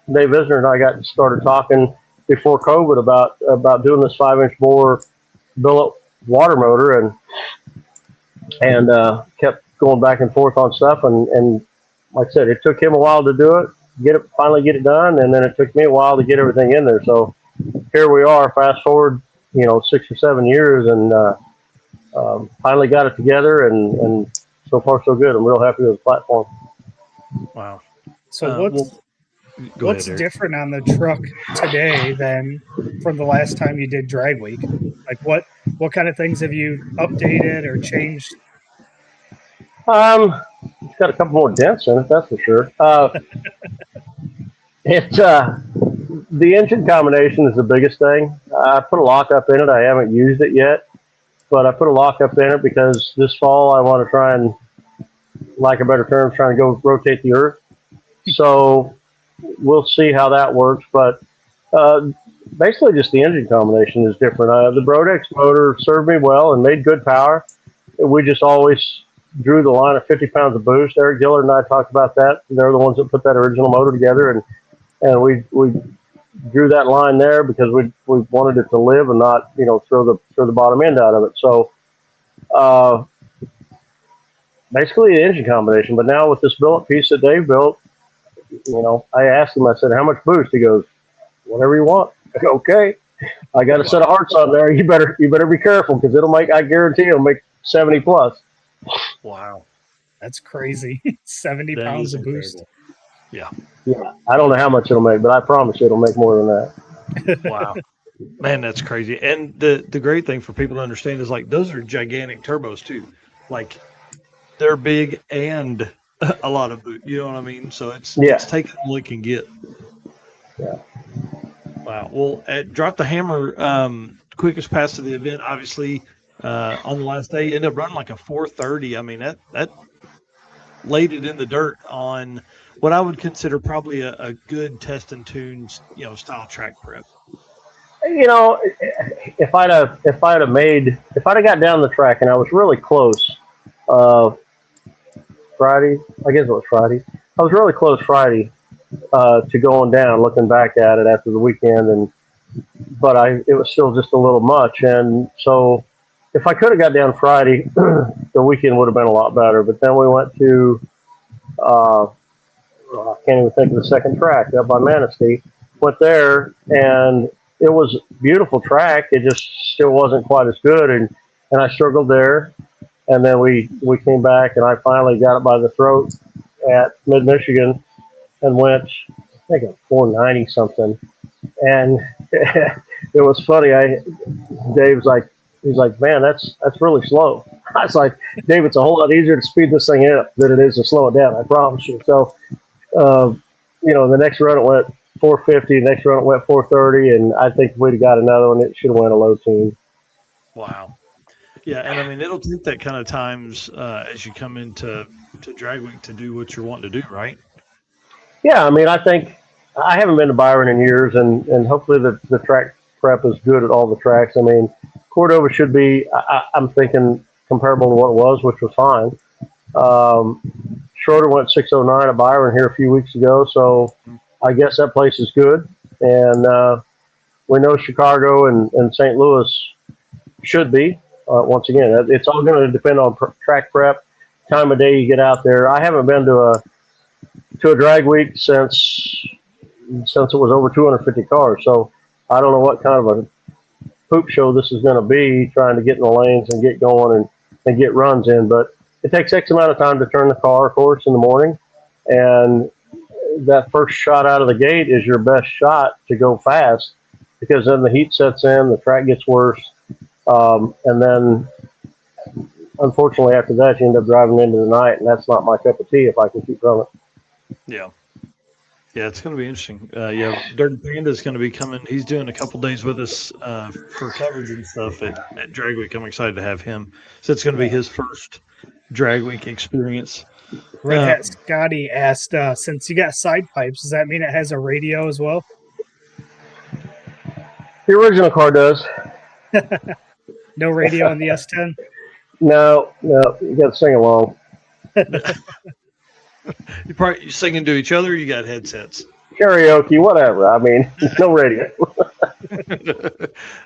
Visner and I started talking before COVID about doing this 5-inch bore billet water motor, and kept going back and forth on stuff. And like I said, it took him a while to do it, finally get it done, and then it took me a while to get everything in there. So here we are, fast forward, 6 or 7 years, and finally got it together, and so far so good. I'm real happy with the platform. Wow. So what's different on the truck today than from the last time you did Drag Week? Like what kind of things have you updated or changed? It's got a couple more dents in it, that's for sure. The engine combination is the biggest thing. I put a lockup in it. I haven't used it yet, but I put a lockup in it because this fall I want to try and, like a better term, trying to go rotate the earth. So we'll see how that works. But basically just the engine combination is different. The Brodex motor served me well and made good power. We just always drew the line of 50 pounds of boost. Eric Gillard and I talked about that. They're the ones that put that original motor together, and we drew that line there because we wanted it to live and not throw the bottom end out of it. So basically the engine combination. But now with this billet piece that Dave built, I asked him, I said, how much boost? He goes, whatever you want. I go, okay. I got a set of hearts on there. You better be careful because I guarantee it'll make 70 plus. Wow. That's crazy. 70 pounds of boost. Yeah. I don't know how much it'll make, but I promise you it'll make more than that. Wow. Man, that's crazy. And the great thing for people to understand is like those are gigantic turbos too. Like they're big and a lot of boot. You know what I mean? So it's taking all it can get. Yeah. Wow. Well, at Drop the Hammer, quickest pass to the event, obviously, on the last day. Ended up running like a 4:30. I mean, that laid it in the dirt on what I would consider probably a good test and tunes, style track prep. If I'd have got down the track and I was really close, Friday, I guess it was Friday. I was really close Friday to going down. Looking back at it after the weekend, but it was still just a little much. And so, if I could have got down Friday, the weekend would have been a lot better. But then we went to I can't even think of the second track up by Manistee. Went there, and it was a beautiful track. It just still wasn't quite as good, and I struggled there. And then we came back, and I finally got it by the throat at Mid Michigan, and went, I think, 490 something. And it was funny. Dave's like, he's like, man, that's really slow. I was like, Dave, it's a whole lot easier to speed this thing up than it is to slow it down. I promise you. So, the next run it went 450. The next run it went 430, and I think if we'd have got another one, it should have went a low team. Wow. Yeah, and I mean, it'll take that kind of times as you come into drag week to do what you're wanting to do, right? Yeah, I mean, I think I haven't been to Byron in years, and hopefully the track prep is good at all the tracks. I mean, Cordova should be, I'm thinking, comparable to what it was, which was fine. Schroeder went 609 at Byron here a few weeks ago, so I guess that place is good. And we know Chicago and St. Louis should be. Once again, it's all going to depend on track prep, time of day you get out there. I haven't been to a drag week since it was over 250 cars, so I don't know what kind of a poop show this is going to be, trying to get in the lanes and get going and get runs in. But it takes X amount of time to turn the car, of course, in the morning, and that first shot out of the gate is your best shot to go fast, because then the heat sets in, the track gets worse. And then, unfortunately, after that, you end up driving into the night, and that's not my cup of tea if I can keep running. Yeah. Yeah, it's going to be interesting. Dirty Panda is going to be coming. He's doing a couple days with us for coverage and stuff at Drag Week. I'm excited to have him. So it's going to be his first Drag Week experience. Red Hat Scotty asked, since you got side pipes, does that mean it has a radio as well? The original car does. No radio in the S10? No, you got to sing along. You singing to each other, or you got headsets? Karaoke, whatever. I mean, no radio.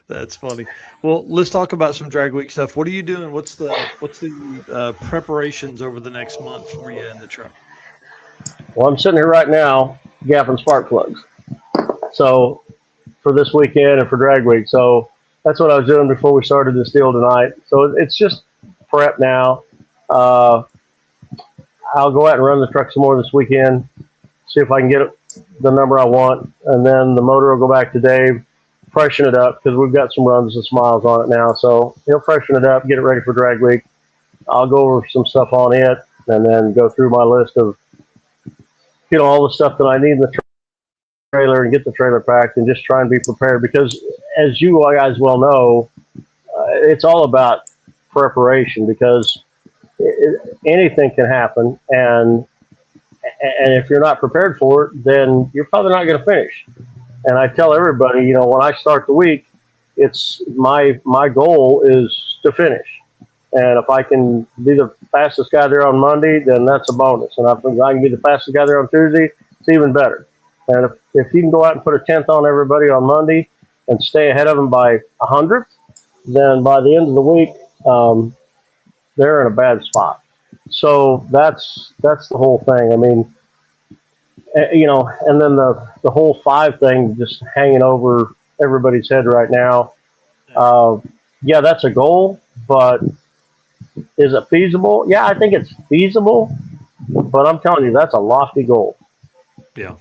That's funny. Well, let's talk about some drag week stuff. What are you doing? What's the preparations over the next month for you in the truck? Well, I'm sitting here right now gapping spark plugs. So for this weekend and for drag week. So that's what I was doing before we started this deal tonight. So it's just prep now. I'll go out and run the truck some more this weekend, see if I can get the number I want, and then the motor will go back to Dave, freshen it up, because we've got some runs and smiles on it now. So he'll freshen it up, get it ready for drag week. I'll go over some stuff on it, and then go through my list of, all the stuff that I need in the trailer, and get the trailer packed, and just try and be prepared, because as you guys well know, it's all about preparation, because anything can happen, and if you're not prepared for it, then you're probably not going to finish. And I tell everybody, when I start the week, it's my goal is to finish. And if I can be the fastest guy there on Monday, then that's a bonus. And if I can be the fastest guy there on Tuesday, it's even better. And if you can go out and put a 10th on everybody on Monday and stay ahead of them by 100th, then by the end of the week, they're in a bad spot. So that's the whole thing. I mean, and then the whole 5 thing just hanging over everybody's head right now. Yeah, that's a goal, but is it feasible? Yeah, I think it's feasible, but I'm telling you, that's a lofty goal. Yeah.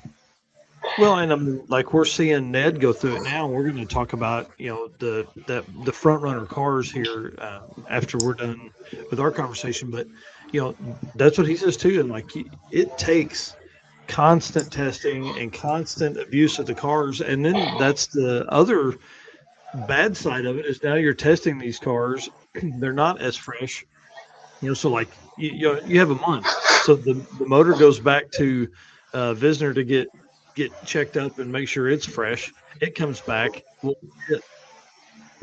Well, and like we're seeing Ned go through it now. We're going to talk about the front runner cars here after we're done with our conversation. But that's what he says too. And like it takes constant testing and constant abuse of the cars, and then that's the other bad side of it is now you're testing these cars. They're not as fresh. So like you have a month. So the motor goes back to Visner to get checked up and make sure it's fresh. It comes back. Well,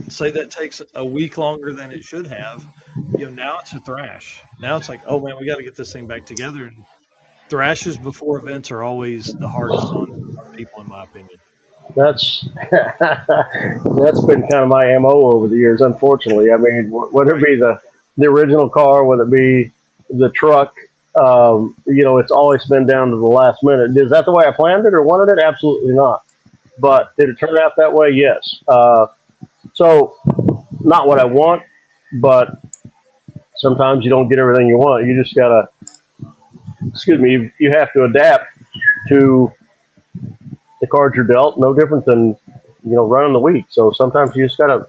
say that takes a week longer than it should have. Now it's a thrash. Now it's like, oh man, we got to get this thing back together. And thrashes before events are always the hardest on people, in my opinion. That's that's been kind of my MO over the years, unfortunately. I mean, whether it be the original car, whether it be the truck, it's always been down to the last minute. Is that the way I planned it or wanted it? Absolutely not. But did it turn out that way? Yes. So not what I want, but sometimes you don't get everything you want. You just gotta, you have to adapt to the cards you're dealt. No different than running the week. So sometimes you just gotta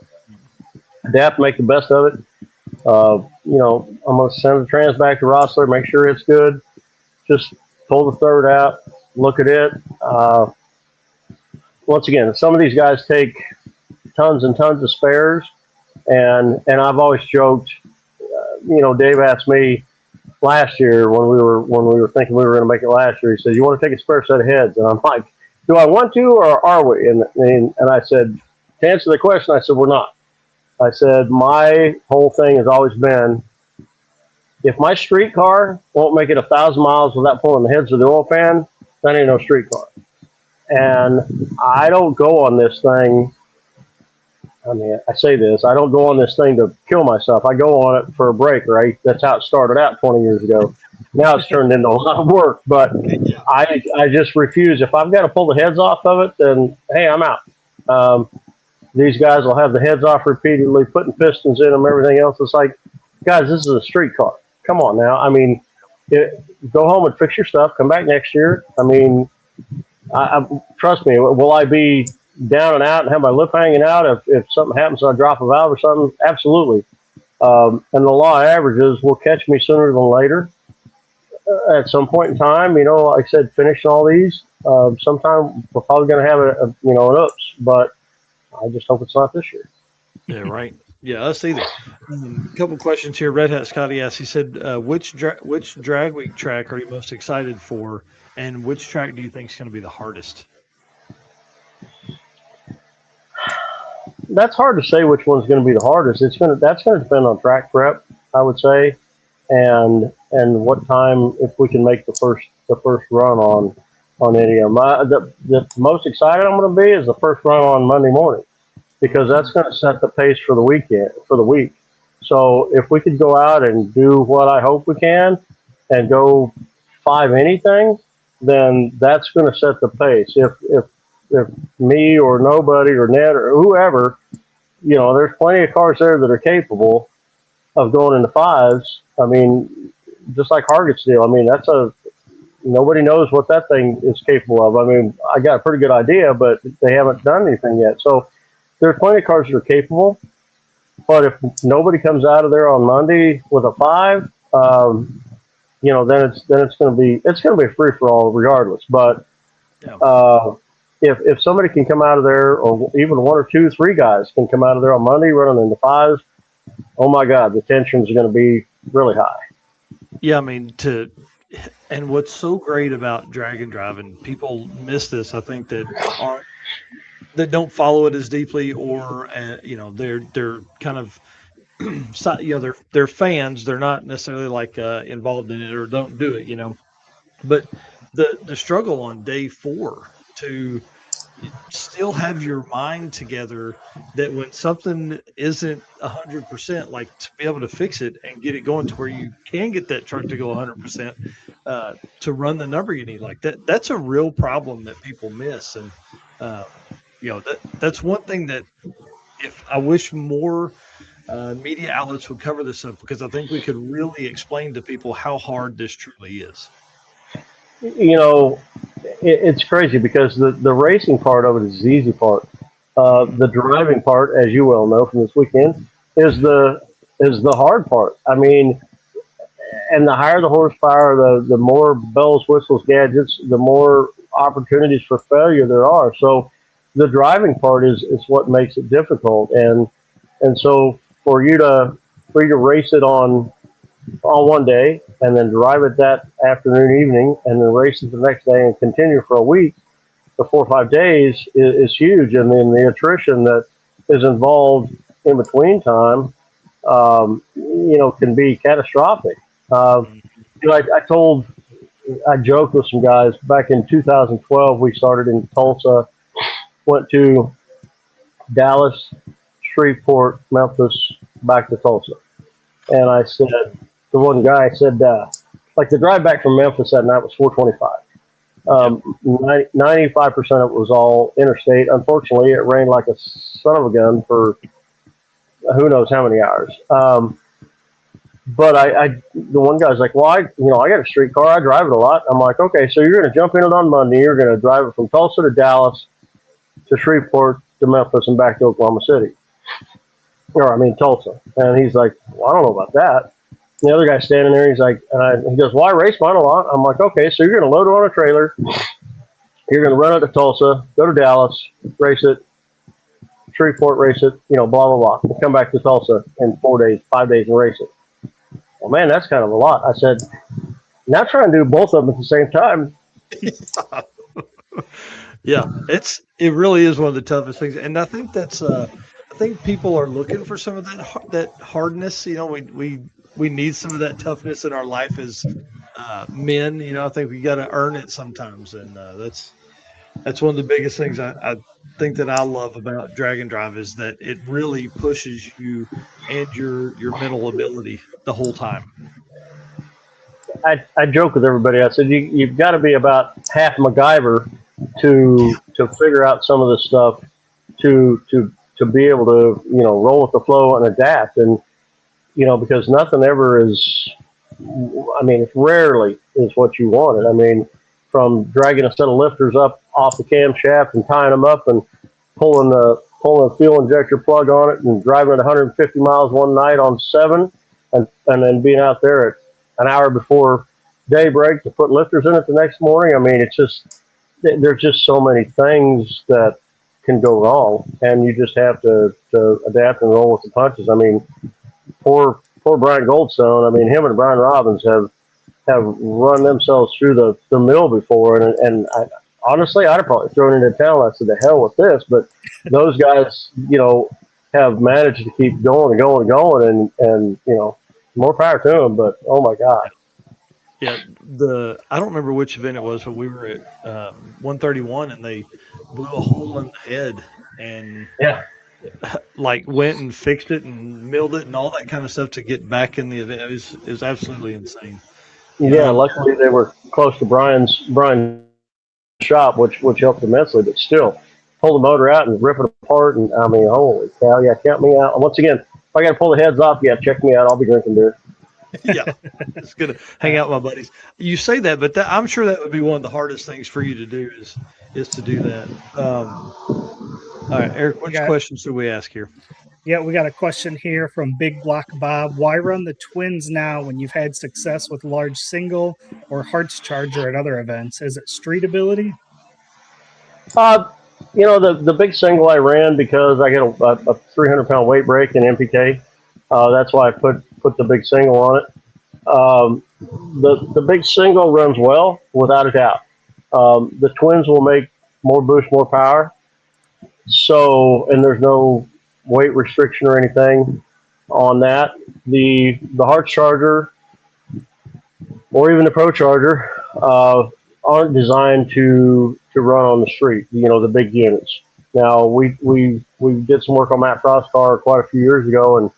adapt, make the best of it. I'm gonna send the trans back to Rossler, make sure it's good. Just pull the third out, look at it. Once again, some of these guys take tons and tons of spares, and I've always joked. Dave asked me last year when we were thinking we were going to make it last year. He said, "You want to take a spare set of heads?" And I'm like, "Do I want to, or are we?" And I said, to answer the question, I said, "We're not." I said, my whole thing has always been, if my street car won't make it 1,000 miles without pulling the heads of the oil pan, that ain't no street car. And I don't go on this thing. I mean, I say this, I don't go on this thing to kill myself. I go on it for a break, right? That's how it started out 20 years ago. Now it's turned into a lot of work, but I just refuse. If I've got to pull the heads off of it, then hey, I'm out. These guys will have the heads off repeatedly, putting pistons in them, everything else. It's like, guys, this is a street car. Come on now. I mean, go home and fix your stuff. Come back next year. I mean, trust me, will I be down and out and have my lip hanging out if something happens, I drop a valve or something? Absolutely. And the law of averages will catch me sooner than later. At some point in time, like I said, finishing all these, sometime we're probably going to have an oops, but I just hope it's not this year. Yeah, right. Yeah, us either. A couple questions here. Red Hat Scotty asked, he said, which drag week track are you most excited for, and which track do you think is going to be the hardest? That's hard to say which one's going to be the hardest. That's going to depend on track prep, I would say, and what time, if we can make the first run on any of them. The most excited I'm going to be is the first run on Monday morning, because that's going to set the pace for the week. So if we could go out and do what I hope we can and go 5 anything, then that's going to set the pace. If me or nobody or Ned or whoever, there's plenty of cars there that are capable of going into 5s. I mean, just like Hargett's deal. I mean, nobody knows what that thing is capable of. I mean, I got a pretty good idea, but they haven't done anything yet. So there's plenty of cars that are capable. But if nobody comes out of there on Monday with a 5, then it's going to be a free for all regardless. But if somebody can come out of there, or even 1 or 2, 3 guys can come out of there on Monday running into 5s, oh my God, the tensions are going to be really high. Yeah, I mean, and what's so great about drag and drive, and people miss this, I think, that don't follow it as deeply, or they're kind of they're fans. They're not necessarily like involved in it or don't do it, But the struggle on day 4 to still have your mind together, that when something isn't 100%, like to be able to fix it and get it going to where you can get that truck to go 100%, to run the number you need, like that's a real problem that people miss. And that's one thing that if I wish more media outlets would cover this up, because I think we could really explain to people how hard this truly is. It's crazy because the racing part of it is the easy part. The driving part, as you well know from this weekend, is the hard part. I mean, and the higher the horsepower, the more bells, whistles, gadgets, the more opportunities for failure there are. So the driving part is what makes it difficult. And so for you to race it on one day and then drive it that afternoon, evening, and then race it the next day and continue for a week, for 4 or 5 days is huge. And then the attrition that is involved in between time, can be catastrophic. I joked with some guys back in 2012. We started in Tulsa, went to Dallas, Shreveport, Memphis, back to Tulsa. And I said, the one guy said, like the drive back from Memphis that night was 425. 95% of it was all interstate. Unfortunately, it rained like a son of a gun for who knows how many hours. But the one guy's like, well, I got a street car. I drive it a lot. I'm like, okay, so you're going to jump in it on Monday. You're going to drive it from Tulsa to Dallas to Shreveport to Memphis and back to Oklahoma City. Tulsa. And he's like, well, I don't know about that. And the other guy's standing there. He's like, he goes, well, I race mine a lot. I'm like, okay, so you're going to load it on a trailer. You're going to run it to Tulsa, go to Dallas, race it, Shreveport, race it, blah, blah, blah. And come back to Tulsa in 4 days, 5 days and race it. Well, man, that's kind of a lot. I said, now try and do both of them at the same time. Yeah, it really is one of the toughest things. And I think I think people are looking for some of that hardness. We need some of that toughness in our life as men. I think we got to earn it sometimes, and that's one of the biggest things I think that I love about Drag and Drive is that it really pushes you and your mental ability the whole time. I joke with everybody. I said you've got to be about half MacGyver to figure out some of this stuff to be able to roll with the flow and adapt. And because nothing ever is, it rarely is what you wanted. From dragging a set of lifters up off the camshaft and tying them up and pulling a fuel injector plug on it and driving at 150 miles one night on 7 and then being out there at an hour before daybreak to put lifters in it the next morning. It's just, there's just so many things that can go wrong, and you just have to adapt and roll with the punches. Poor Brian Goldstone. Him and Brian Robbins have run themselves through the mill before, and honestly, I'd have probably thrown it in town. I said, the hell with this. But those guys, have managed to keep going and going and going, and more power to them. But oh my God. Yeah, I don't remember which event it was, but we were at 131 and they blew a hole in the head and went and fixed it and milled it and all that kind of stuff to get back in the event. It was absolutely insane. Yeah, luckily they were close to Brian's shop, which helped immensely. But still, pull the motor out and rip it apart, and holy cow! Yeah, count me out. Once again, if I got to pull the heads off, check me out. I'll be drinking beer. Yeah, it's good to hang out with my buddies. You say that, but I'm sure that would be one of the hardest things for you to do is to do that. All right, Eric, which questions do we ask here? Yeah, we got a question here from Big Block Bob. Why run the twins now when you've had success with large single or Hearts Charger at other events? Is it street ability? The big single I ran because I get a 300-pound weight break in MPK. That's why I put the big single on it. The big single runs well, without a doubt. The twins will make more boost, more power. So, and there's no weight restriction or anything on that. The Hearts Charger or even the Pro Charger aren't designed to run on the street. The big units. Now we did some work on Matt Frost's car quite a few years ago,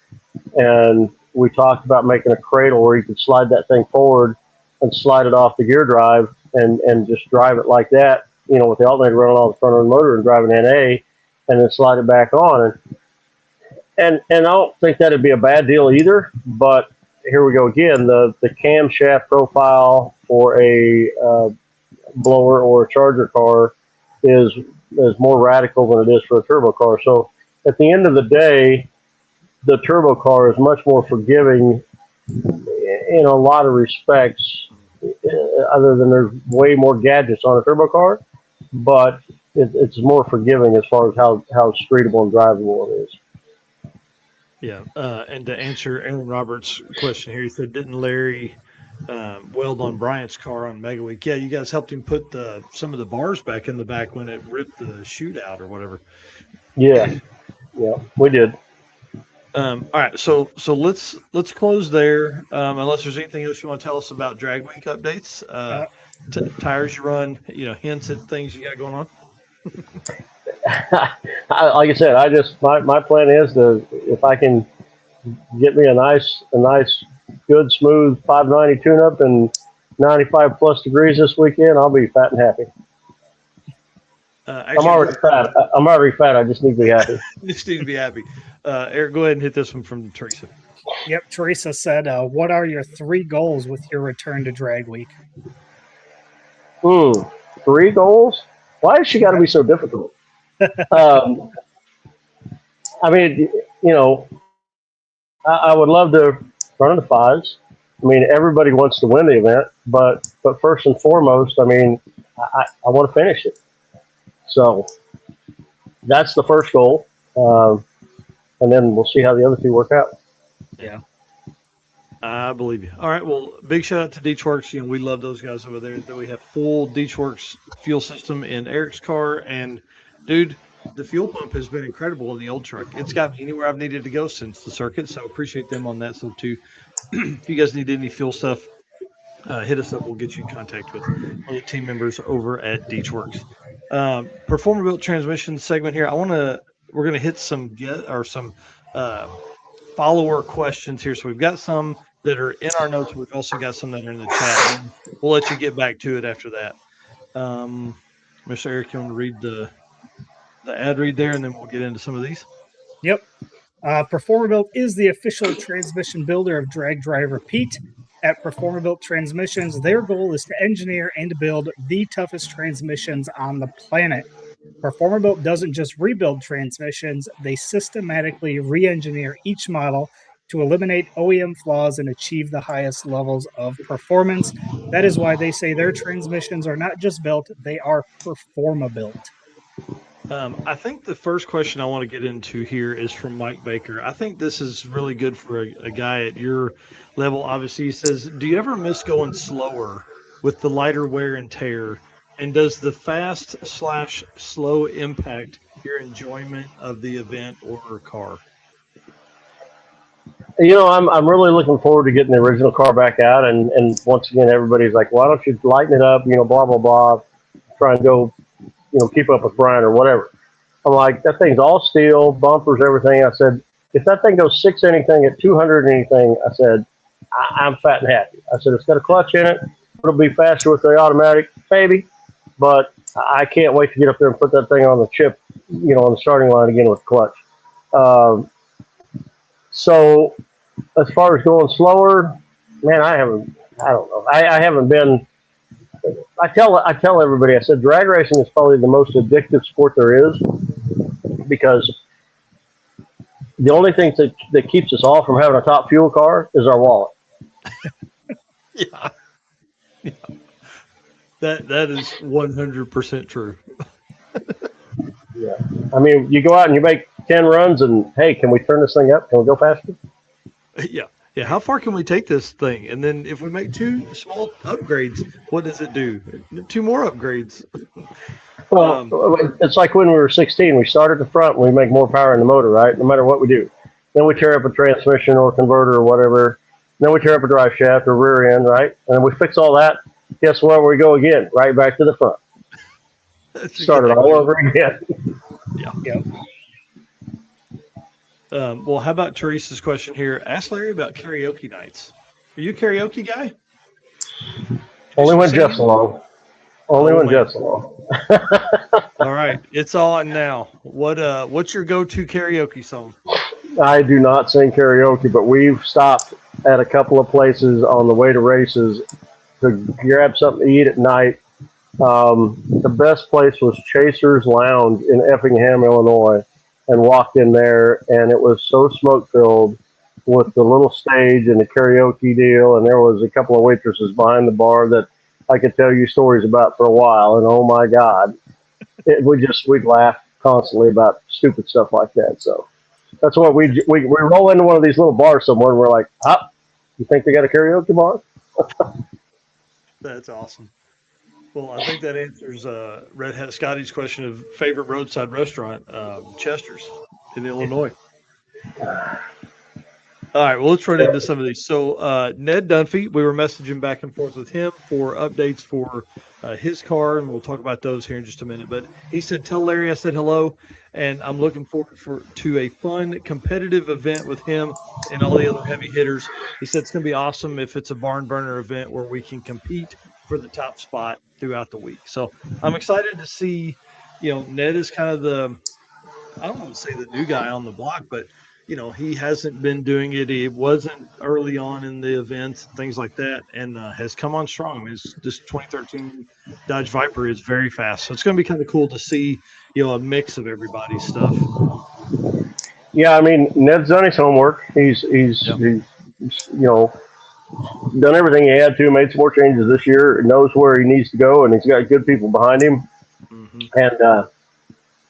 and we talked about making a cradle where you could slide that thing forward and slide it off the gear drive and just drive it like that, with the alternator running on the front of the motor and driving NA and then slide it back on. And I don't think that'd be a bad deal either, but here we go again. The camshaft profile for a blower or a charger car is more radical than it is for a turbo car. So at the end of the day, the turbo car is much more forgiving in a lot of respects, other than there's way more gadgets on a turbo car. But it's more forgiving as far as how streetable and drivable it is. Yeah, and to answer Aaron Roberts' question here, he said, "Didn't Larry weld on Bryant's car on Mega Week?" Yeah, you guys helped him put some of the bars back in the back when it ripped the shootout or whatever. Yeah, we did. All right, so let's close there. Unless there's anything else you want to tell us about Drag Week updates, tires you run, hints at things you got going on. Like I said, my plan is if I can get me a nice good smooth 590 tune up and 95 plus degrees this weekend, I'll be fat and happy. I'm already fat. I just need to be happy. Just need to be happy. Eric, go ahead and hit this one from Teresa. Yep, Teresa said, "What are your 3 goals with your return to Drag Week?" 3 goals? Why has she got to be so difficult? I mean, I would love to run in the 5s. I mean, everybody wants to win the event, but first and foremost, I mean, I want to finish it. So that's the first goal, and then we'll see how the other 2 work out. Yeah, I believe you. All right, well, big shout out to Deechworks. We love those guys over there. That we have full Deechworks fuel system in Eric's car, and dude, the fuel pump has been incredible in the old truck. It's got me anywhere I've needed to go since the circuit, so appreciate them on that. So too, if you guys need any fuel stuff, hit us up. We'll get you in contact with one of the team members over at Deechworks. Performer Built Transmission segment here. We're gonna hit some follower questions here. So we've got some that are in our notes. We've also got some that are in the chat. We'll let you get back to it after that. Mr. Eric, you want to read the ad read there, and then we'll get into some of these? Yep. Performer Built is the official transmission builder of Drag Drive Repeat. At Performer Built Transmissions, their goal is to engineer and build the toughest transmissions on the planet. Performer Built doesn't just rebuild transmissions, they systematically re-engineer each model to eliminate OEM flaws and achieve the highest levels of performance. That is why they say their transmissions are not just built, they are Performa-Built. I think the first question I want to get into here is from Mike Baker. I think this is really good for a guy at your level. Obviously, he says, "Do you ever miss going slower with the lighter wear and tear? And does the fast/slow impact your enjoyment of the event or car?" I'm really looking forward to getting the original car back out. And once again, everybody's like, "Why don't you lighten it up? Blah, blah, blah. Try and go, keep up with Brian or whatever." I'm like, that thing's all steel, bumpers, everything. I said, if that thing goes 6 anything at 200 anything, I said, I'm fat and happy. I said, it's got a clutch in it. It'll be faster with the automatic, maybe. But I can't wait to get up there and put that thing on the chip, on the starting line again with the clutch. So as far as going slower, man, I don't know. I haven't been. I tell everybody, I said, drag racing is probably the most addictive sport there is, because the only thing that keeps us all from having a top fuel car is our wallet. Yeah. That is 100% true. Yeah. I mean, you go out and you make 10 runs and, hey, can we turn this thing up? Can we go faster? Yeah. Yeah. How far can we take this thing? And then if we make 2 small upgrades, what does it do? 2 more upgrades. Well, it's like when we were 16, we start at the front and we make more power in the motor, right? No matter what we do. Then we tear up a transmission or converter or whatever. Then we tear up a drive shaft or rear end, right? And then we fix all that. Guess where we go again? Right back to the front. Start it all over again. Yeah. Yep. Well, how about Teresa's question here? Ask Larry about karaoke nights. Are you a karaoke guy? Only when Jeff's along. Only when Jeff's along. All right, it's on now. What's your go-to karaoke song? I do not sing karaoke, but we've stopped at a couple of places on the way to races to grab something to eat at night. The best place was Chaser's Lounge in Effingham, Illinois, and walked in there, and it was so smoke-filled with the little stage and the karaoke deal, and there was a couple of waitresses behind the bar that I could tell you stories about for a while, and oh my God, we'd laugh constantly about stupid stuff like that. So that's what we roll into one of these little bars somewhere, and we're like, you think they got a karaoke bar? That's awesome. Well, I think that answers Red Hat Scotty's question of favorite roadside restaurant, Chester's in Illinois. All right, well, let's run into some of these. So Ned Dunphy, we were messaging back and forth with him for updates for his car, and we'll talk about those here in just a minute. But he said, tell Larry I said hello, and I'm looking forward to a fun, competitive event with him and all the other heavy hitters. He said it's going to be awesome if it's a barn burner event where we can compete for the top spot throughout the week. So I'm excited to see, Ned is kind of I don't want to say the new guy on the block, but he hasn't been doing it. He wasn't early on in the events, things like that, and has come on strong. This 2013 Dodge Viper is very fast, so it's going to be kind of cool to see, a mix of everybody's stuff. Yeah, I mean, Ned's done his homework. He's done everything he had to, made some more changes this year, knows where he needs to go, and he's got good people behind him. Mm-hmm. And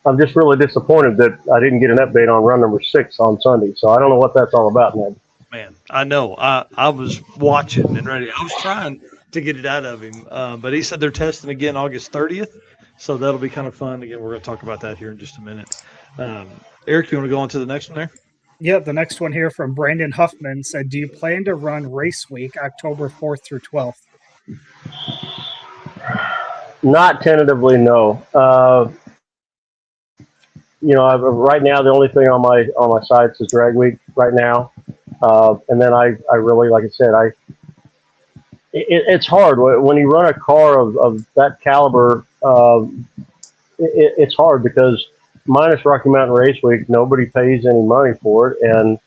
I'm just really disappointed that I didn't get an update on run number 6 on Sunday. So I don't know what that's all about, Ned. Man, I know. I was watching and ready. I was trying to get it out of him, but he said they're testing again August 30th. So that'll be kind of fun. Again, we're going to talk about that here in just a minute. Eric, you want to go on to the next one there? Yeah, the next one here from Brandon Huffman said, do you plan to run race week October 4th through 12th? Not tentatively, no. Right now the only thing on my sites is drag week right now, and then I really, like I said, it's hard when you run a car of that caliber. It's hard because minus Rocky Mountain Race Week, nobody pays any money for it, and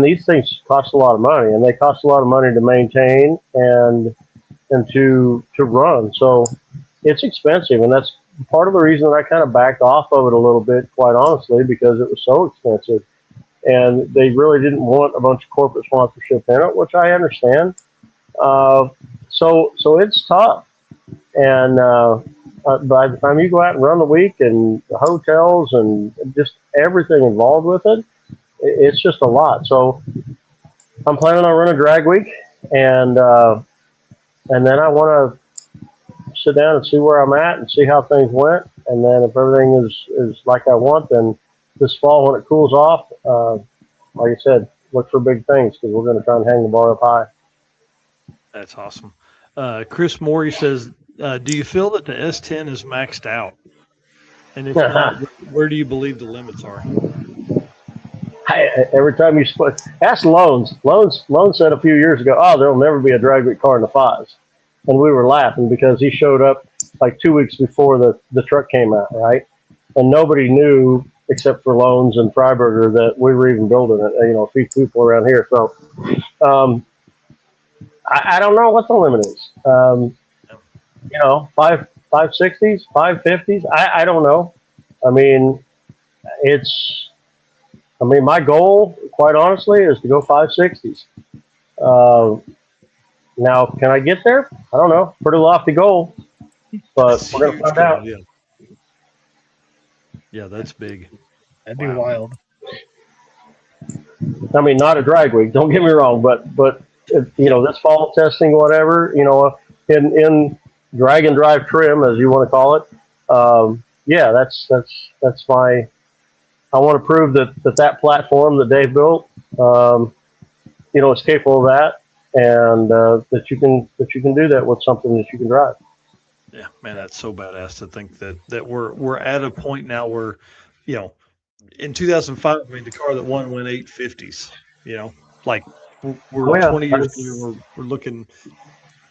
these things cost a lot of money, and they cost a lot of money to maintain and to run. So it's expensive, and that's part of the reason that I kind of backed off of it a little bit, quite honestly, because it was so expensive, and they really didn't want a bunch of corporate sponsorship in it, which I understand. So it's tough, and by the time you go out and run the week and the hotels and just everything involved with it, it's just a lot. So I'm planning on running drag week, and then I want to sit down and see where I'm at and see how things went. And then if everything is like I want, then this fall when it cools off, like I said, look for big things because we're going to try and hang the bar up high. That's awesome. Chris Morey says, do you feel that the S10 is maxed out? And if not, where do you believe the limits are? Every time you split, ask Loans. Loans said a few years ago, there'll never be a drag week car in the 5s. And we were laughing because he showed up like 2 weeks before the truck came out, right? And nobody knew except for Loans and Freiberger that we were even building it, a few people around here. So I don't know what the limit is. 560s, 550s. I don't know. I mean, my goal, quite honestly, is to go 560s. Now, can I get there? I don't know. Pretty lofty goal, but we're going to find out. Yeah, that's big. That'd be wild. I mean, not a drag week. Don't get me wrong, but this fall testing, whatever, in drag and drive trim, as you want to call it. Yeah, that's my. I want to prove that platform that Dave built, is capable of that, and that you can do that with something that you can drive. Yeah, man, that's so badass to think that we're at a point now where, in 2005, I mean, the car that won went 850s. Like we're 20 years later, we're looking,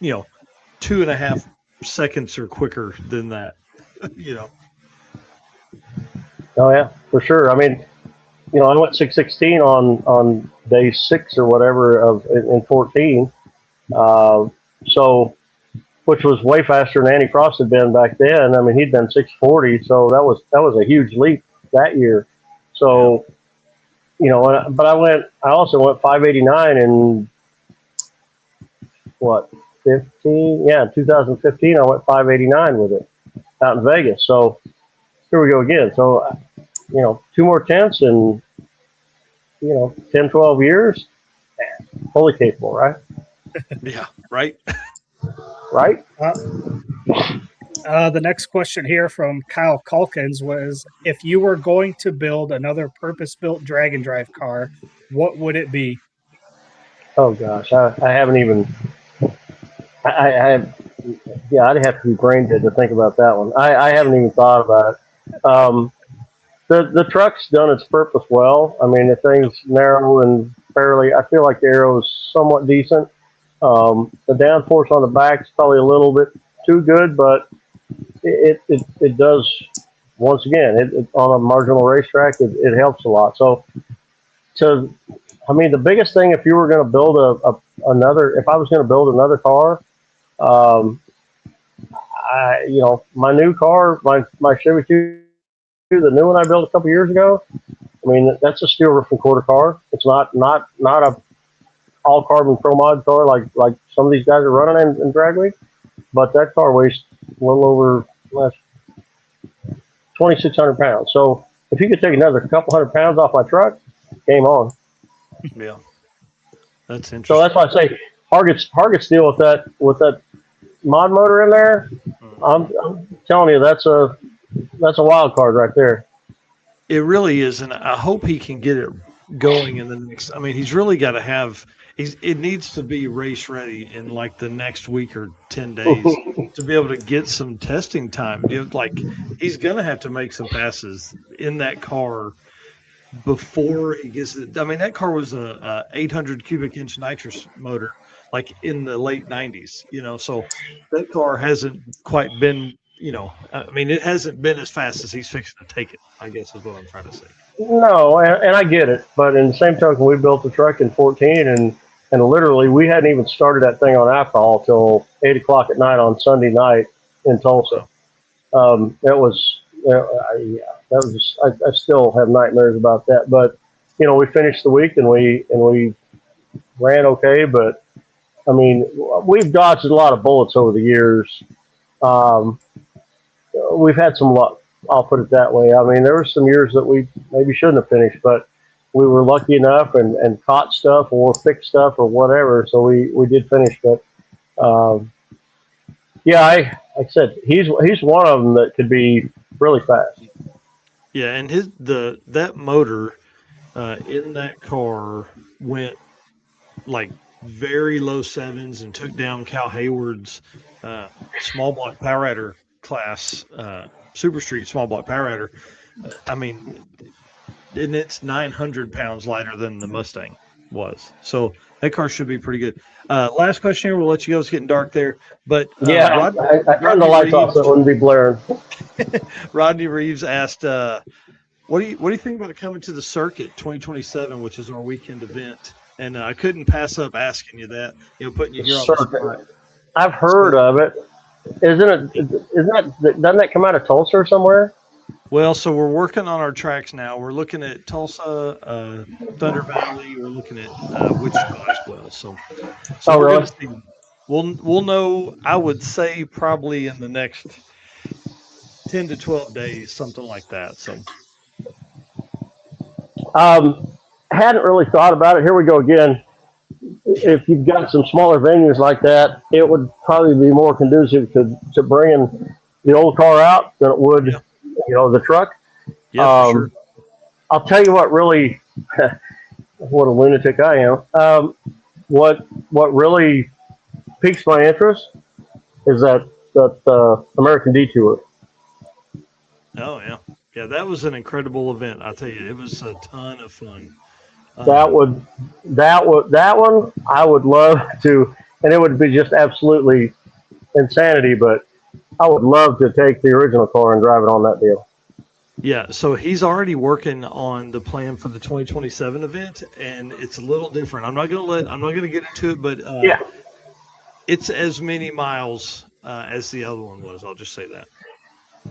2.5 seconds or quicker than that. Oh yeah, for sure. I mean, I went 616 on day 6 or whatever in 14. So, which was way faster than Andy Frost had been back then. I mean, he'd been 640, so that was a huge leap that year. So, but I also went 589 in what, 15? Yeah, 2015 I went 589 with it. out in Vegas. So here we go again. So, 2 more tents in, 10, 12 years, fully capable, right? Yeah, right. Right? The next question here from Kyle Calkins was, if you were going to build another purpose-built drag and drive car, what would it be? Oh gosh, I haven't even. I'd have to be brain dead to think about that one. I haven't even thought about it. The truck's done its purpose well. I mean, the thing's narrow and fairly. I feel like the aero is somewhat decent. The downforce on the back is probably a little bit too good, but it does. Once again, on a marginal racetrack, it helps a lot. So, the biggest thing, if you were going to build if I was going to build another car, my new car, my Chevy 2, the new one I built a couple years ago. I mean, that's a steel roof and quarter car. It's not a all carbon pro mod car like some of these guys are running in drag week, but that car weighs a little over 2,600 pounds. So if you could take another couple hundred pounds off my truck, game on. Yeah, that's interesting. So that's why I say Hargett steel with that mod motor in there. I'm telling you, that's a wild card right there. It really is, and I hope he can get it going in the next. I mean, he's really got to have. It needs to be race ready in like the next week or 10 days to be able to get some testing time. He's going to have to make some passes in that car before he gets it. I mean, that car was a 800 cubic inch nitrous motor, like in the late 90s. So that car hasn't quite been. I mean, it hasn't been as fast as he's fixing to take it, I guess is what I'm trying to say. No, and I get it. But in the same token, we built the truck in 14, and literally we hadn't even started that thing on alcohol till 8 o'clock at night on Sunday night in Tulsa. That was just, I still have nightmares about that. But, we finished the week and we ran okay. But, I mean, we've dodged a lot of bullets over the years. We've had some luck. I'll put it that way. I mean, there were some years that we maybe shouldn't have finished, but we were lucky enough and caught stuff or fixed stuff or whatever. So we did finish. But like I said, he's one of them that could be really fast. Yeah, and that motor in that car went like very low sevens and took down Cal Hayward's small block power adder class Super Street small block power adder. I mean, and it's 900 pounds lighter than the Mustang was. So that car should be pretty good. Last question here. We'll let you go. It's getting dark there. But I turned the lights off so it wouldn't be blaring. Rodney Reeves asked, what do you think about coming to the circuit 2027, which is our weekend event? And I couldn't pass up asking you that, putting you here on the spot. I've heard of it. Doesn't that come out of Tulsa or somewhere? Well, so we're working on our tracks now. We're looking at Tulsa, Thunder Valley. We're looking at Wichita as well. So we're going to see. We'll know. I would say probably in the next 10 to 12 days, something like that. So, hadn't really thought about it. Here we go again. If you've got some smaller venues like that, it would probably be more conducive to bringing the old car out than it would, the truck. Yeah, for sure. I'll tell you what really, what a lunatic I am. What really piques my interest is that American Detour. Oh yeah, that was an incredible event. I'll tell you, it was a ton of fun. That one I would love to, and it would be just absolutely insanity. But I would love to take the original car and drive it on that deal. Yeah, so he's already working on the plan for the 2027 event, and it's a little different. I'm not gonna get into it, but it's as many miles as the other one was. I'll just say that.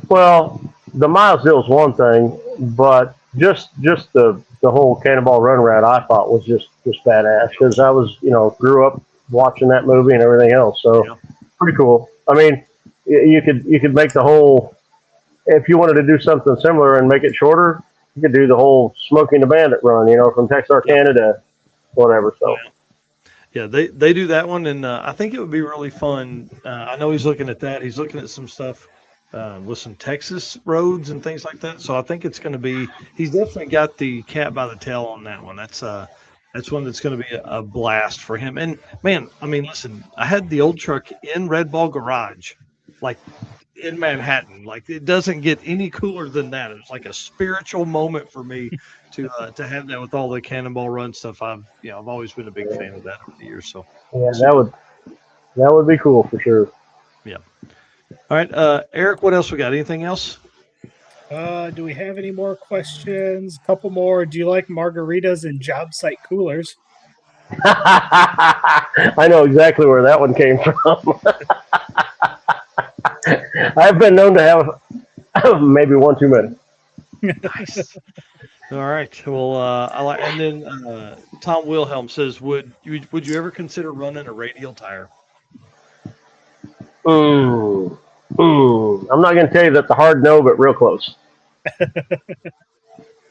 Well, the miles deal is one thing, but just the whole Cannonball Run route I thought was just badass because I was grew up watching that movie and everything else. So pretty cool. I mean, you could make the whole, if you wanted to do something similar and make it shorter, you could do the whole Smoking the Bandit run, from Texarkana to whatever. So. Yeah, they do that one, and I think it would be really fun. I know he's looking at that. He's looking at some stuff with some Texas roads and things like that. So I think it's going to be. He's definitely got the cat by the tail on that one. That's one that's going to be a blast for him. And man, I mean, listen, I had the old truck in Red Ball Garage, like in Manhattan. Like it doesn't get any cooler than that. It's like a spiritual moment for me to have that with all the Cannonball Run stuff. I've always been a big fan of that over the years. So yeah, that would be cool for sure. Yeah. All right, Eric, what else we got? Anything else? Do we have any more questions? A couple more. Do you like margaritas and job site coolers? I know exactly where that one came from. I've been known to have maybe one too many. Nice. All right. Well, I like. And then Tom Wilhelm says, would you ever consider running a radial tire? I'm not going to tell you that's a hard no, but real close.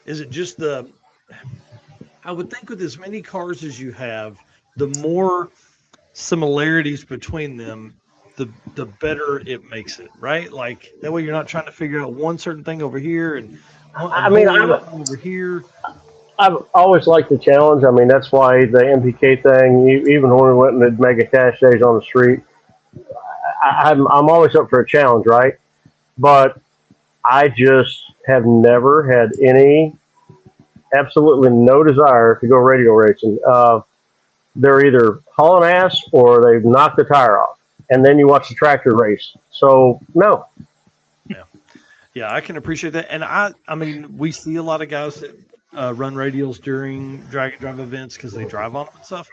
Is it just I would think with as many cars as you have, the more similarities between them, the better it makes it, right? Like that way you're not trying to figure out one certain thing over here and over here. I've always liked the challenge. I mean, that's why the MPK thing, even when we went and did mega cash days on the street, I'm always up for a challenge, right? But I just have never had absolutely no desire to go radial racing. They're either hauling ass or they've knocked the tire off, and then you watch the tractor race. So no. Yeah, I can appreciate that, and I mean, we see a lot of guys that run radials during drag and drive events because they drive on them and stuff.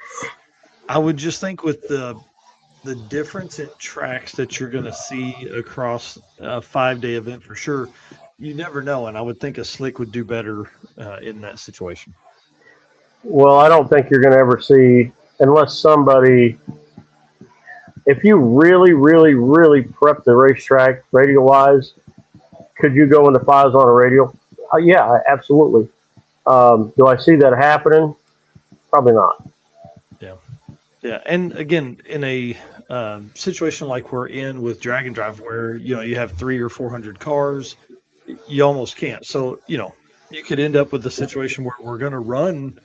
I would just think with the difference in tracks that you're going to see across a 5-day event for sure, you never know, and I would think a slick would do better in that situation. Well, I don't think you're going to ever see, unless somebody, if you really, really, really prep the racetrack radial-wise, could you go into fives on a radial? Yeah, absolutely. Do I see that happening? Probably not. Yeah, and again, in a situation like we're in with drag and drive, where you have 300 or 400 cars, you almost can't. So you could end up with a situation where we're going to run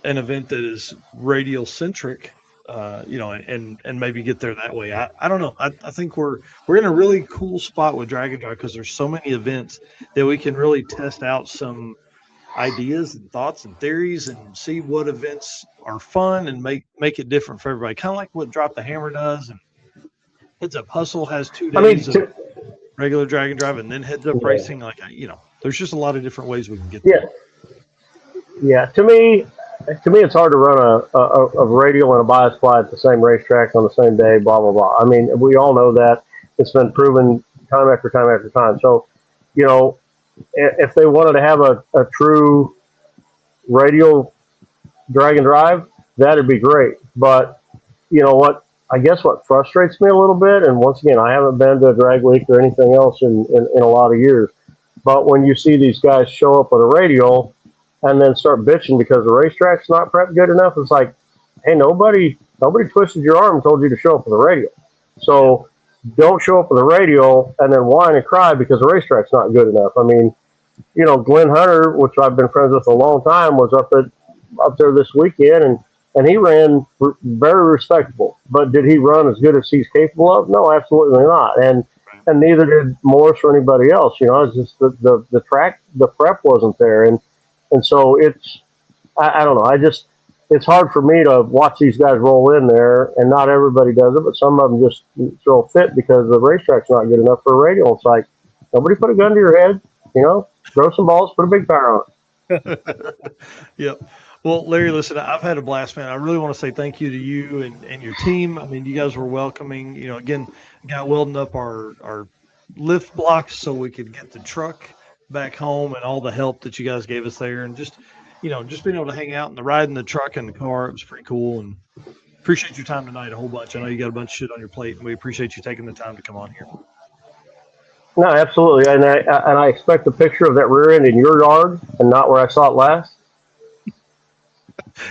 an event that is radial centric, and maybe get there that way. I don't know. I think we're in a really cool spot with drag and drive because there's so many events that we can really test out some ideas and thoughts and theories and see what events are fun and make it different for everybody. Kind of like what Drop the Hammer does, and Heads Up Hustle has 2 days of regular drag and drive and then Heads Up racing. Like there's just a lot of different ways we can get there. Yeah. To me, it's hard to run a radial and a bias fly at the same racetrack on the same day. Blah blah blah. I mean, we all know that it's been proven time after time after time. So, if they wanted to have a true radial drag and drive, that'd be great. But you know what? I guess what frustrates me a little bit, and once again, I haven't been to a drag week or anything else in a lot of years. But when you see these guys show up with a radial and then start bitching because the racetrack's not prepped good enough, it's like, hey, nobody twisted your arm and told you to show up with a radial. So don't show up with a radial and then whine and cry because the racetrack's not good enough. I mean, Glenn Hunter, which I've been friends with a long time, was up there this weekend, and he ran very respectable. But did he run as good as he's capable of? No, absolutely not. And neither did Morris or anybody else. It's just the track, the prep wasn't there, and so it's I don't know. It's hard for me to watch these guys roll in there, and not everybody does it, but some of them just throw a fit because the racetrack's not good enough for a radial. It's like, nobody put a gun to your head, throw some balls, put a big tire on it. Yep. Well, Larry, listen, I've had a blast, man. I really want to say thank you to you and your team. I mean, you guys were welcoming. Again, got welding up our lift blocks so we could get the truck back home, and all the help that you guys gave us there, and just being able to hang out and the ride in the truck and the car, it was pretty cool. And appreciate your time tonight a whole bunch. I know you got a bunch of shit on your plate, and we appreciate you taking the time to come on here. No, absolutely, and I expect a picture of that rear end in your yard and not where I saw it last.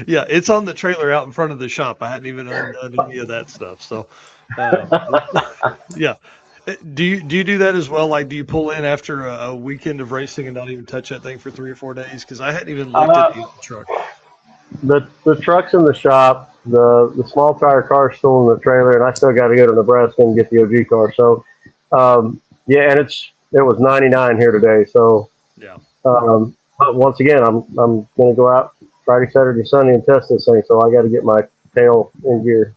Yeah, it's on the trailer out in front of the shop. I hadn't even undone any of that stuff. So, yeah. Do you do that as well? Like, do you pull in after a weekend of racing and not even touch that thing for 3 or 4 days? Because I hadn't even looked at the truck. The truck's in the shop. The small tire car's still in the trailer, and I still got to go to Nebraska and get the OG car. So, yeah, and it was 99 here today. So, Yeah. But once again, I'm going to go out Friday, Saturday, Sunday and test this thing. So I got to get my tail in gear.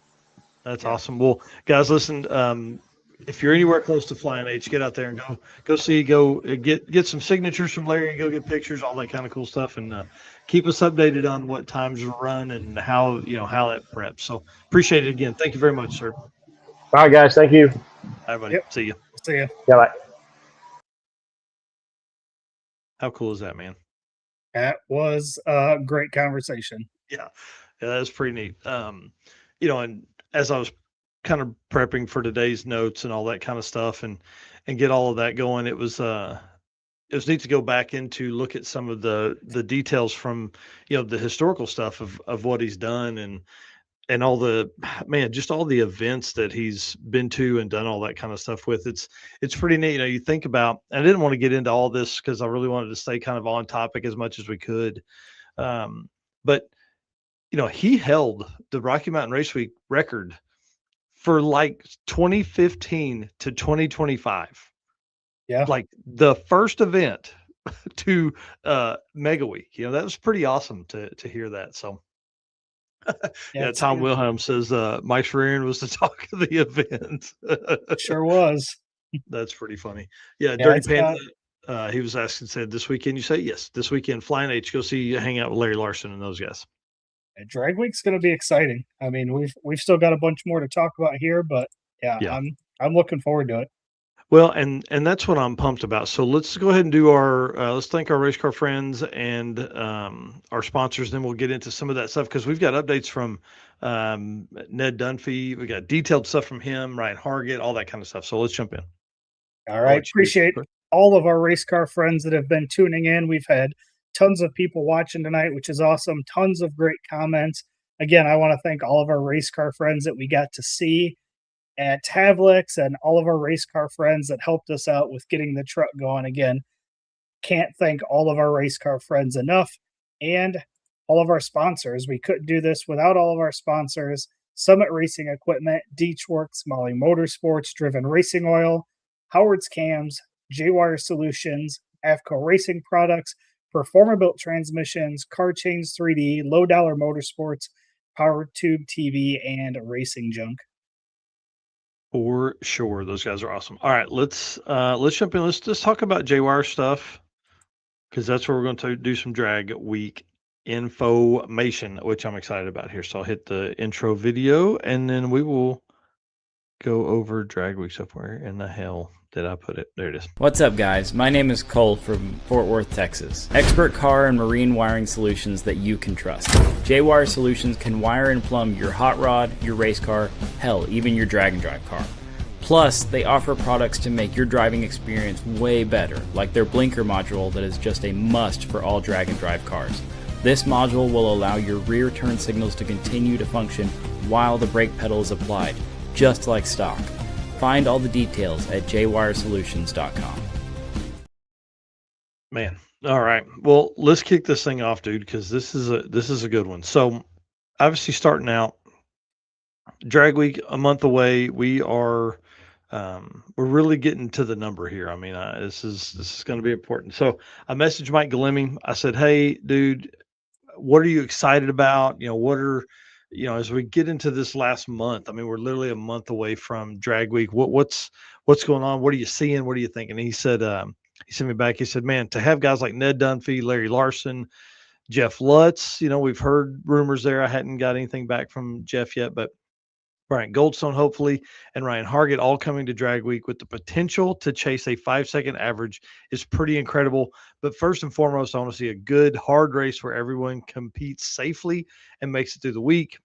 That's awesome. Well, guys, listen. If you're anywhere close to Flying H, get out there and go get some signatures from Larry and go get pictures, all that kind of cool stuff, and keep us updated on what times you run and how that preps. So appreciate it again. Thank you very much, sir. All right, guys. Thank you. All right, buddy. Yep. See you. See ya. Yeah, bye. How cool is that, man? That was a great conversation. Yeah, that's pretty neat. And as I was kind of prepping for today's notes and all that kind of stuff, and get all of that going, it was neat to go back into look at some of the details from the historical stuff of what he's done and all the just all the events that he's been to and done all that kind of stuff with. It's pretty neat. You think about, and I didn't want to get into all this because I really wanted to stay kind of on topic as much as we could. But he held the Rocky Mountain Race Week record for like 2015 to 2025. Yeah. Like the first event to Mega Week. That was pretty awesome to hear that. So yeah, Tom Wilhelm says Mike Ferrarian was the talk of the event. Sure was. That's pretty funny. Yeah, Dirty Panda, he was asking, said this weekend, you say yes, this weekend, Flying H, go hang out with Larry Larson and those guys. Drag Week's going to be exciting. I mean, we've still got a bunch more to talk about here, but yeah. I'm looking forward to it. Well, and that's what I'm pumped about. So let's go ahead and do let's thank our race car friends and our sponsors. Then we'll get into some of that stuff because we've got updates from Ned Dunphy. We got detailed stuff from him, Ryan Hargett, all that kind of stuff. So let's jump in. All right. Appreciate all of our race car friends that have been tuning in. We've had tons of people watching tonight, which is awesome. Tons of great comments. Again, I want to thank all of our race car friends that we got to see at Havlik's and all of our race car friends that helped us out with getting the truck going. Again, can't thank all of our race car friends enough, and all of our sponsors. We couldn't do this without all of our sponsors: Summit Racing Equipment, Deechworks, Molly Motorsports, Driven Racing Oil, Howard's Cams, J-Wire Solutions, AFCO Racing Products, Performer Built Transmissions, Car Chains 3D, Low Dollar Motorsports, Power Tube TV, and Racing Junk. For sure, those guys are awesome. All right, let's jump in. Let's just talk about J-Wire stuff because that's where we're going to do some Drag Week information, which I'm excited about here. So I'll hit the intro video, and then we will go over Drag Week stuff. Where in the hell did I put it? There it is. What's up, guys? My name is Cole from Fort Worth, Texas. Expert car and marine wiring solutions that you can trust. J-Wire Solutions can wire and plumb your hot rod, your race car, hell, even your drag and drive car. Plus, they offer products to make your driving experience way better, like their blinker module that is just a must for all drag and drive cars. This module will allow your rear turn signals to continue to function while the brake pedal is applied, just like stock. Find all the details at jwiresolutions.com. Man, all right. Well, let's kick this thing off, dude, because this is a good one. So, obviously, starting out, Drag Week a month away. We are we're really getting to the number here. I mean, this is going to be important. So, I messaged Mike Galemi. I said, "Hey, dude, what are you excited about? What are as we get into this last month, I mean, we're literally a month away from Drag Week. What's going on? What are you seeing? What are you thinking?" He said, he sent me back. He said, "Man, to have guys like Ned Dunphy, Larry Larson, Jeff Lutz, we've heard rumors there. I hadn't got anything back from Jeff yet, but Brian Goldstone, hopefully, and Ryan Hargett all coming to Drag Week with the potential to chase a 5-second average is pretty incredible. But first and foremost, I want to see a good, hard race where everyone competes safely and makes it through the week.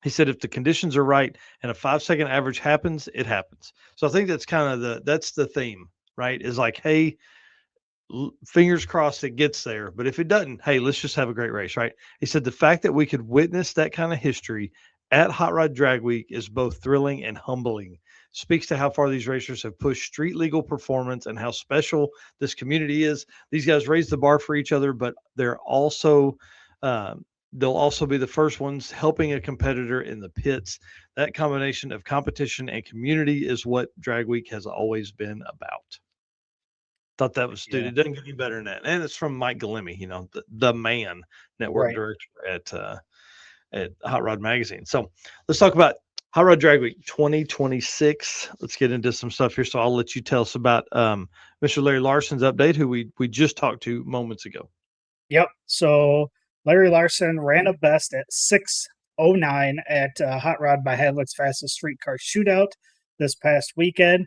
He said if the conditions are right and a 5-second average happens, it happens. So I think that's kind of that's the theme, right? Is like, hey, fingers crossed it gets there. But if it doesn't, hey, let's just have a great race, right? He said the fact that we could witness that kind of history at Hot Rod Drag Week is both thrilling and humbling. Speaks to how far these racers have pushed street legal performance and how special this community is. These guys raise the bar for each other, but they're also they'll also be the first ones helping a competitor in the pits. That combination of competition and community is what Drag Week has always been about. Thought that was, dude, Yeah. it doesn't get any better than that. And it's from Mike Galemi, the man, network Right. director at Hot Rod Magazine. So let's talk about Hot Rod Drag Week 2026. Let's get into some stuff here. So I'll let you tell us about Mr. Larry Larson's update, who we just talked to moments ago. Yep. So Larry Larson ran a best at 6:09 at Hot Rod by Havlik's fastest streetcar shootout this past weekend.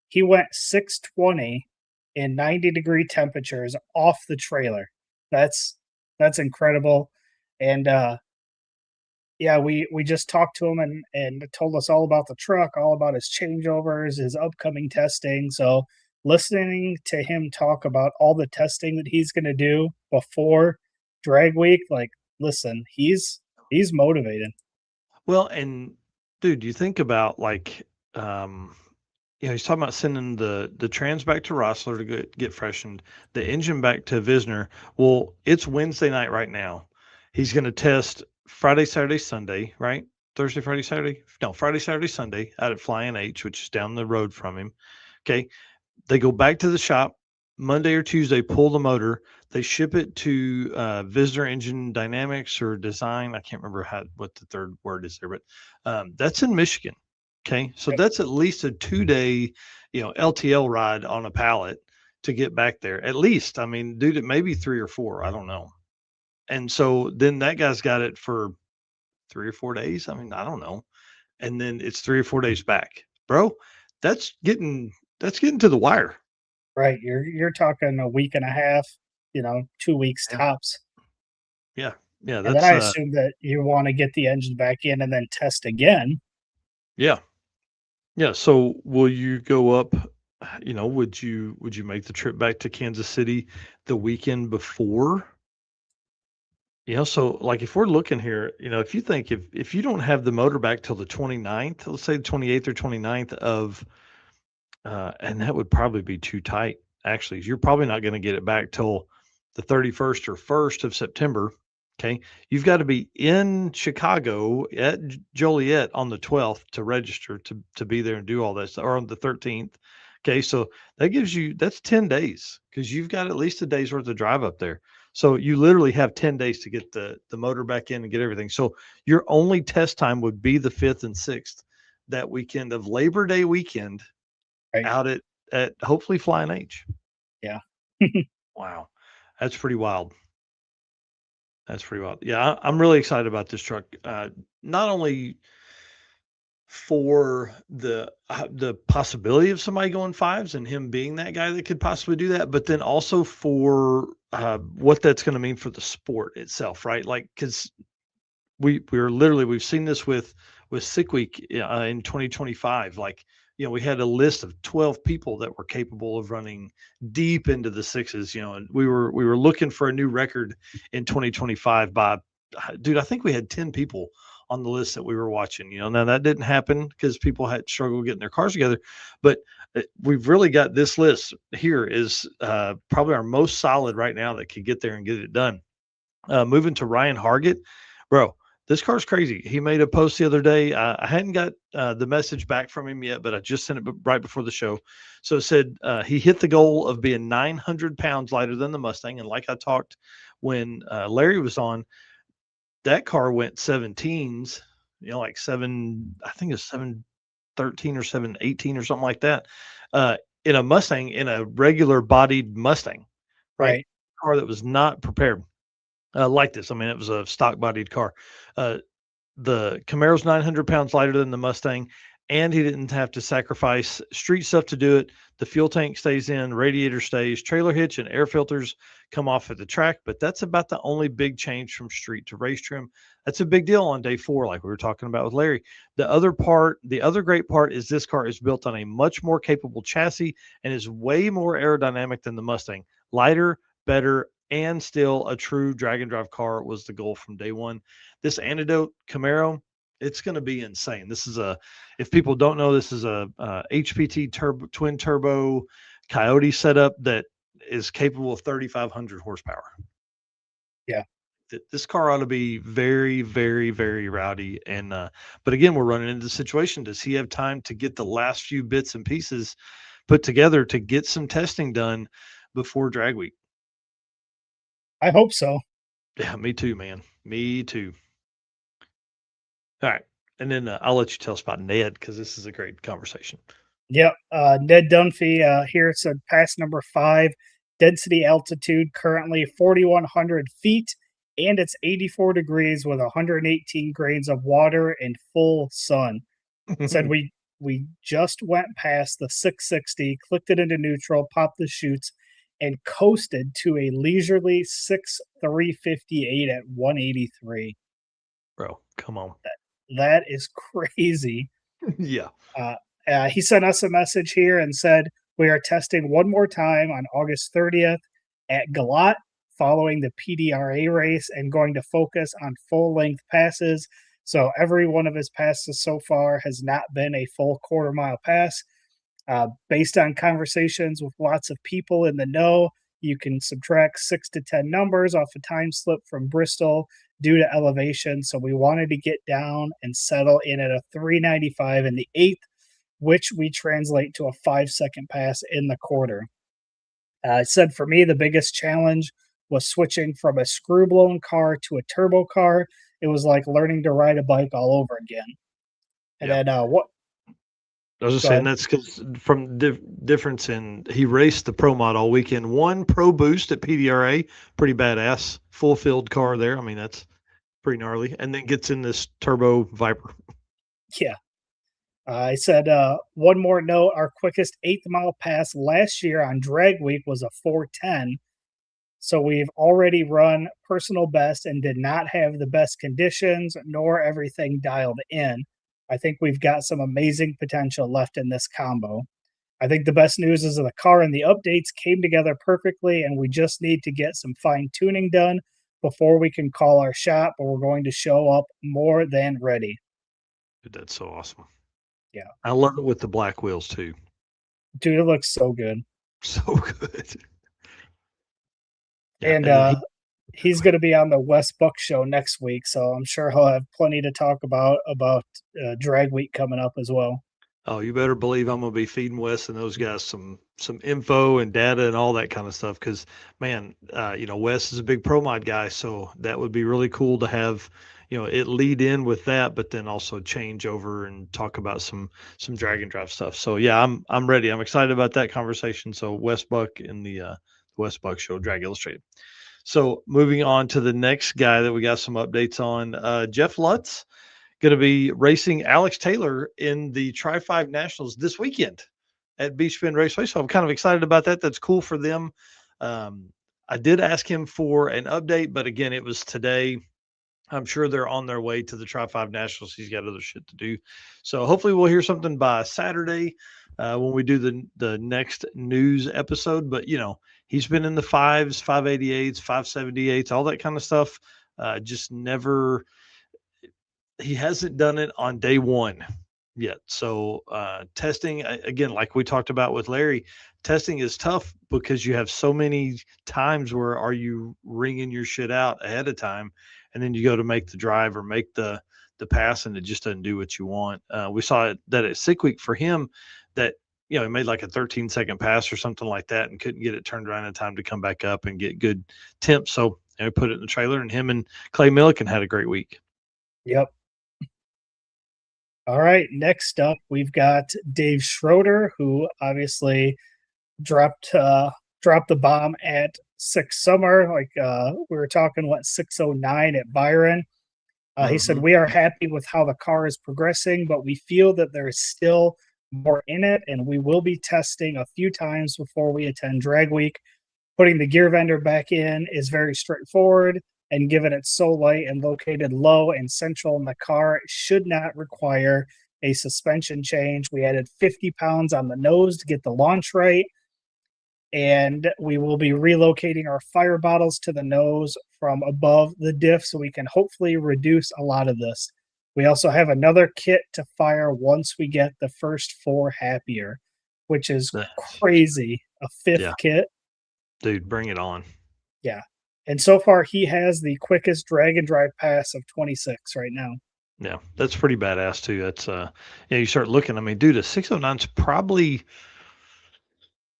He went 6:20 in 90-degree temperatures off the trailer. That's incredible. And yeah, we just talked to him and told us all about the truck, all about his changeovers, his upcoming testing. So listening to him talk about all the testing that he's going to do before Drag Week, like, listen, he's motivated. Well, and dude, you think about like, he's talking about sending the trans back to Rossler to get freshened, the engine back to Visner. Well, it's Wednesday night right now. He's going to test Friday, Saturday, Sunday, right? Thursday, Friday, Saturday? No, Friday, Saturday, Sunday out at Flying H, which is down the road from him. Okay. They go back to the shop Monday or Tuesday, pull the motor. They ship it to Visner Engine Dynamics or Design. I can't remember what the third word is there, but that's in Michigan. Okay. So that's at least a 2-day, LTL ride on a pallet to get back there. At least, I mean, dude, it may be 3 or 4. I don't know. And so then that guy's got it for 3 or 4 days. I mean, I don't know. And then it's 3 or 4 days back, bro. That's getting to the wire. Right. You're talking a week and a half, 2 weeks tops. Yeah. And then I assume that you want to get the engine back in and then test again. Yeah. Yeah. So will you go up, would you make the trip back to Kansas City the weekend before? So like if we're looking here, if you think if you don't have the motor back till the 29th, let's say the 28th or 29th of and that would probably be too tight. Actually, you're probably not going to get it back till the 31st or 1st of September. Okay. You've got to be in Chicago at Joliet on the 12th to register to be there and do all this, or on the 13th. Okay. So that's 10 days because you've got at least a day's worth of drive up there. So you literally have 10 days to get the motor back in and get everything. So your only test time would be the 5th and 6th, that weekend of Labor Day weekend, right, out at hopefully Flying H. Yeah. Wow. That's pretty wild. Yeah, I'm really excited about this truck. Not only for the possibility of somebody going 5s and him being that guy that could possibly do that, but then also for what that's going to mean for the sport itself, right? Like, because we've seen this with Sick Week in 2025. Like, we had a list of 12 people that were capable of running deep into the 6s, and we were looking for a new record in 2025 by, dude, I think we had 10 people on the list that we were watching. Now that didn't happen because people had struggled getting their cars together, but we've really got this list here is probably our most solid right now that could get there and get it done. Moving to Ryan Hargett, bro. This car's crazy. He made a post the other day. I hadn't got the message back from him yet, but I just sent it right before the show. So it said he hit the goal of being 900 pounds lighter than the Mustang. And like I talked when Larry was on, that car went 17s, like I think it was 713 or 718 or something like that, in a Mustang, in a regular bodied Mustang, right? Car that was not prepared. Like this. I mean, it was a stock bodied car. The Camaro's 900 pounds lighter than the Mustang, and he didn't have to sacrifice street stuff to do it. The fuel tank stays in, radiator stays, trailer hitch and air filters come off at the track, but that's about the only big change from street to race trim. That's a big deal on day 4, like we were talking about with Larry. The other great part is this car is built on a much more capable chassis and is way more aerodynamic than the Mustang. Lighter, better, and still a true drag and drive car was the goal from day 1. This Antidote Camaro, it's going to be insane. This is if people don't know, this is a HPT twin turbo Coyote setup that is capable of 3,500 horsepower. Yeah. This car ought to be very, very, very rowdy. And, but again, we're running into the situation. Does he have time to get the last few bits and pieces put together to get some testing done before drag week? I hope so. Yeah, me too, man. Me too. All right. And then I'll let you tell us about Ned, because this is a great conversation. Yep. Ned Dunphy here said pass number 5, density altitude currently 4,100 feet, and it's 84 degrees with 118 grains of water and full sun. Said we just went past the 660, clicked it into neutral, popped the chutes, and coasted to a leisurely 6,358 at 183. Bro, come on. That is crazy. Yeah. He sent us a message here and said, we are testing one more time on August 30th at Galat following the PDRA race and going to focus on full-length passes. So every one of his passes so far has not been a full quarter-mile pass. Based on conversations with lots of people in the know, you can subtract 6 to 10 numbers off a time slip from Bristol due to elevation. So we wanted to get down and settle in at a 395 in the 8th, which we translate to a 5-second pass in the quarter. I said for me, the biggest challenge was switching from a screw-blown car to a turbo car. It was like learning to ride a bike all over again. And then what? I was just saying that's because from difference in he raced the Pro Mod all weekend. 1 Pro Boost at PDRA, pretty badass, full field car there. I mean, that's pretty gnarly. And then gets in this turbo Viper. Yeah. I said one more note, our quickest 8th mile pass last year on drag week was a 410. So we've already run personal best and did not have the best conditions nor everything dialed in. I think we've got some amazing potential left in this combo. I think the best news is that the car and the updates came together perfectly, and we just need to get some fine tuning done before we can call our shot, but we're going to show up more than ready. Dude, that's so awesome. Yeah. I love it with the black wheels too. Dude, it looks so good. So good. Yeah, and he's going to be on the Wes Buck show next week, so I'm sure he'll have plenty to talk about drag week coming up as well. Oh, you better believe I'm going to be feeding Wes and those guys some info and data and all that kind of stuff. Because, man, Wes is a big Pro Mod guy, so that would be really cool to have, it lead in with that, but then also change over and talk about some drag and drive stuff. So yeah, I'm ready. I'm excited about that conversation. So Wes Buck in the Wes Buck Show, Drag Illustrated. So moving on to the next guy that we got some updates on, Jeff Lutz. Going to be racing Alex Taylor in the Tri-5 Nationals this weekend at Beach Bend Raceway. So I'm kind of excited about that. That's cool for them. I did ask him for an update, but again, it was today. I'm sure they're on their way to the Tri-5 Nationals. He's got other shit to do. So hopefully we'll hear something by Saturday when we do the next news episode. But, he's been in the 5s, 588s, 578s, all that kind of stuff. Just never – he hasn't done it on day 1 yet. So testing, again, like we talked about with Larry, testing is tough because you have so many times where are you ringing your shit out ahead of time, and then you go to make the drive or make the pass, and it just doesn't do what you want. We saw that at Sick Week for him that, he made like a 13-second pass or something like that and couldn't get it turned around in time to come back up and get good temps. So put it in the trailer, and him and Clay Milliken had a great week. Yep. All right, next up, we've got Dave Schroeder, who obviously dropped the bomb at 6 Summer. Like we were talking, 609 at Byron. He said, "We are happy with how the car is progressing, but we feel that there is still more in it, and we will be testing a few times before we attend Drag Week. Putting the gear vendor back in is very straightforward, and given it's so light and located low and central in the car, it should not require a suspension change. We added 50 pounds on the nose to get the launch right, and we will be relocating our fire bottles to the nose from above the diff so we can hopefully reduce a lot of this. We also have another kit to fire once we get the first 4 happier, which is crazy. A 5th kit. Dude, bring it on. Yeah. And so far, he has the quickest drag and drive pass of 26 right now. Yeah, that's pretty badass too. That's you start looking. I mean, dude, a 609's probably,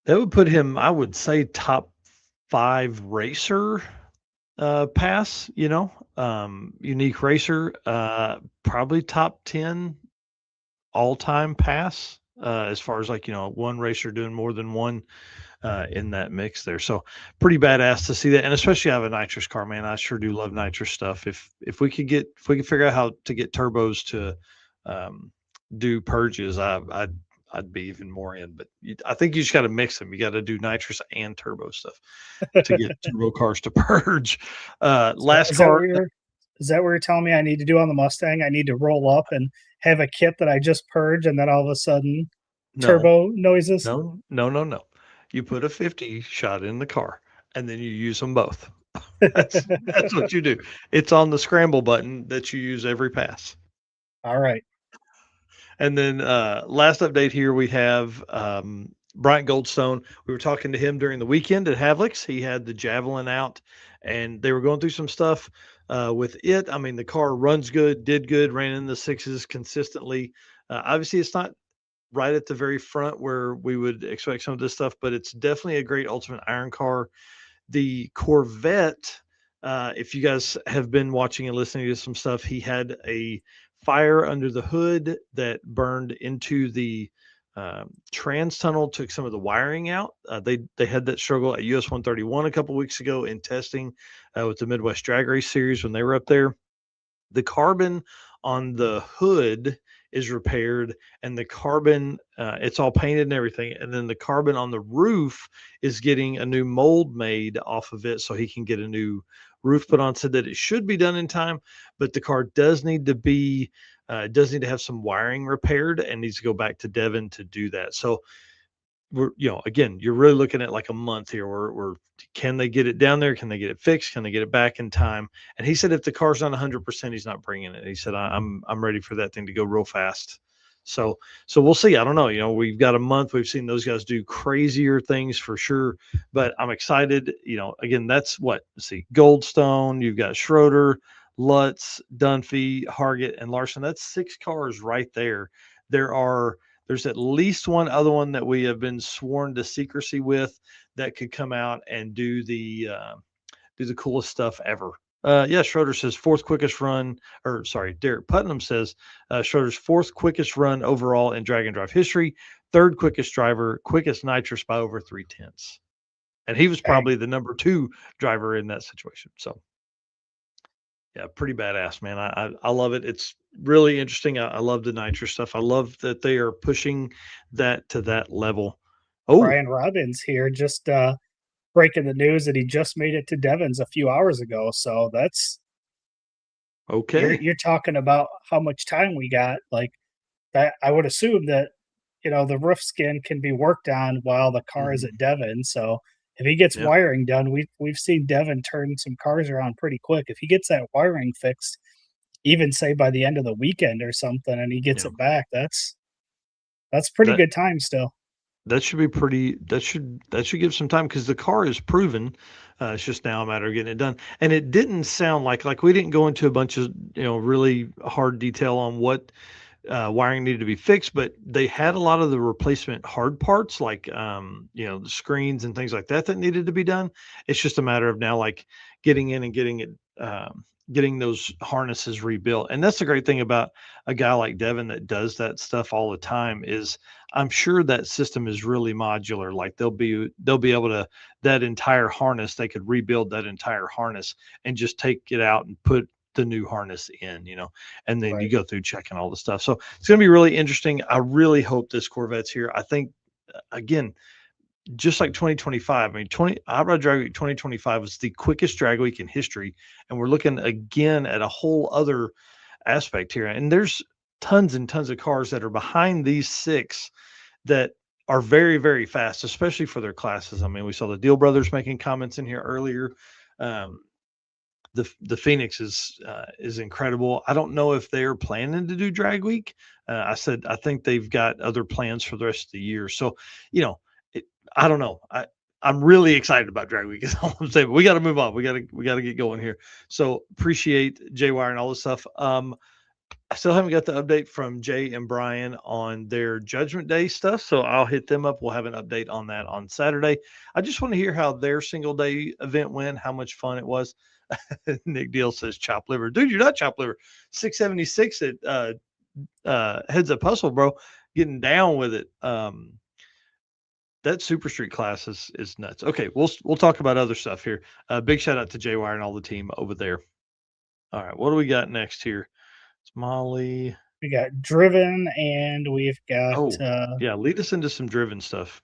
that would put him, I would say, top 5 racer pass. Unique racer, probably top 10 all time pass as far as one racer doing more than one in that mix there. So pretty badass to see that, and especially I have a nitrous car, man. I sure do love nitrous stuff. If we could figure out how to get turbos to do purges, I'd be even more in. But I think you just got to mix them. You got to do nitrous and turbo stuff to get turbo cars to purge. Last car. Is that what you're telling me I need to do on the Mustang? I need to roll up and have a kit that I just purge, and then all of a sudden, turbo noises? No. You put a 50 shot in the car, and then you use them both. That's what you do. It's on the scramble button that you use every pass. All right. And then last update here, we have Bryant Goldstone. We were talking to him during the weekend at Havlik's. He had the Javelin out, and they were going through some stuff with it. I mean, the car runs good, did good, ran in the 6s consistently. Obviously, it's not right at the very front where we would expect some of this stuff, but it's definitely a great ultimate iron car. The Corvette, if you guys have been watching and listening to some stuff, he had a fire under the hood that burned into the trans tunnel, took some of the wiring out. They had that struggle at US 131 a couple weeks ago in testing with the Midwest Drag Race Series when they were up there. The carbon on the hood is repaired, and the carbon, it's all painted and everything. And then the carbon on the roof is getting a new mold made off of it so he can get a new roof put on. Said that it should be done in time, but the car does need to have some wiring repaired and needs to go back to Devon to do that. So we're, again, you're really looking at like a month here where can they get it down there? Can they get it fixed? Can they get it back in time? And he said, if the car's not 100%, he's not bringing it. He said, I'm ready for that thing to go real fast. So we'll see. I don't know. We've got a month. We've seen those guys do crazier things for sure, but I'm excited. Again, that's let's see, Goldstone, you've got Schroeder, Lutz, Dunphy, Hargett, and Larson. That's 6 cars right there. There's at least one other one that we have been sworn to secrecy with that could come out and do the coolest stuff ever. Schroeder says 4th quickest run, or sorry, Derek Putnam says Schroeder's 4th quickest run overall in drag and drive history, 3rd quickest driver, quickest nitrous by over 3/10. And he was probably the number 2 driver in that situation. So yeah, pretty badass, man. I love it. It's really interesting. I love the nitrous stuff. I love that they are pushing that to that level. Brian Robbins here just breaking the news that he just made it to Devon's a few hours ago. So that's okay. You're talking about how much time we got. Like that, I would assume that the roof skin can be worked on while the car is at Devon. So if he gets wiring done, we've seen Devon turn some cars around pretty quick. If he gets that wiring fixed, even say by the end of the weekend or something, and he gets it back, that's pretty good time still. That should be pretty. That should give some time because the car is proven. It's just now a matter of getting it done. And it didn't sound like we didn't go into a bunch of really hard detail on what wiring needed to be fixed, but they had a lot of the replacement hard parts like the screens and things like that needed to be done. It's just a matter of now getting in and getting it getting those harnesses rebuilt. And that's the great thing about a guy like Devon that does that stuff all the time is I'm sure that system is really modular. Like they'll be able to, that entire harness, they could rebuild that entire harness and just take it out and put the new harness in, and then Right. you go through checking all the stuff. So it's going to be really interesting. I really hope this Corvette's here. I think, again, just like 2025, I mean, Hot Rod Drag Week 2025 was the quickest drag week in history. And we're looking again at a whole other aspect here. And there's tons and tons of cars that are behind these 6 that are very, very fast, especially for their classes. I mean, we saw the Deal Brothers making comments in here earlier. The Phoenix is incredible. I don't know if they're planning to do drag week. I said I think they've got other plans for the rest of the year. So, I don't know. I'm really excited about drag week. Is all I'm saying. But we got to move on. We got to get going here. So appreciate J-Wire and all this stuff. I still haven't got the update from Jay and Brian on their Judgment Day stuff, so I'll hit them up. We'll have an update on that on Saturday. I just want to hear how their single day event went, how much fun it was. Nick Deal says chop liver. Dude, you're not chop liver. 676 at Heads Up Hustle, bro. Getting down with it. That Super Street class is nuts. Okay, we'll talk about other stuff here. Big shout out to J-Wire and all the team over there. All right, what do we got next here? It's Molly. We got Driven, and we've got yeah, lead us into some Driven stuff.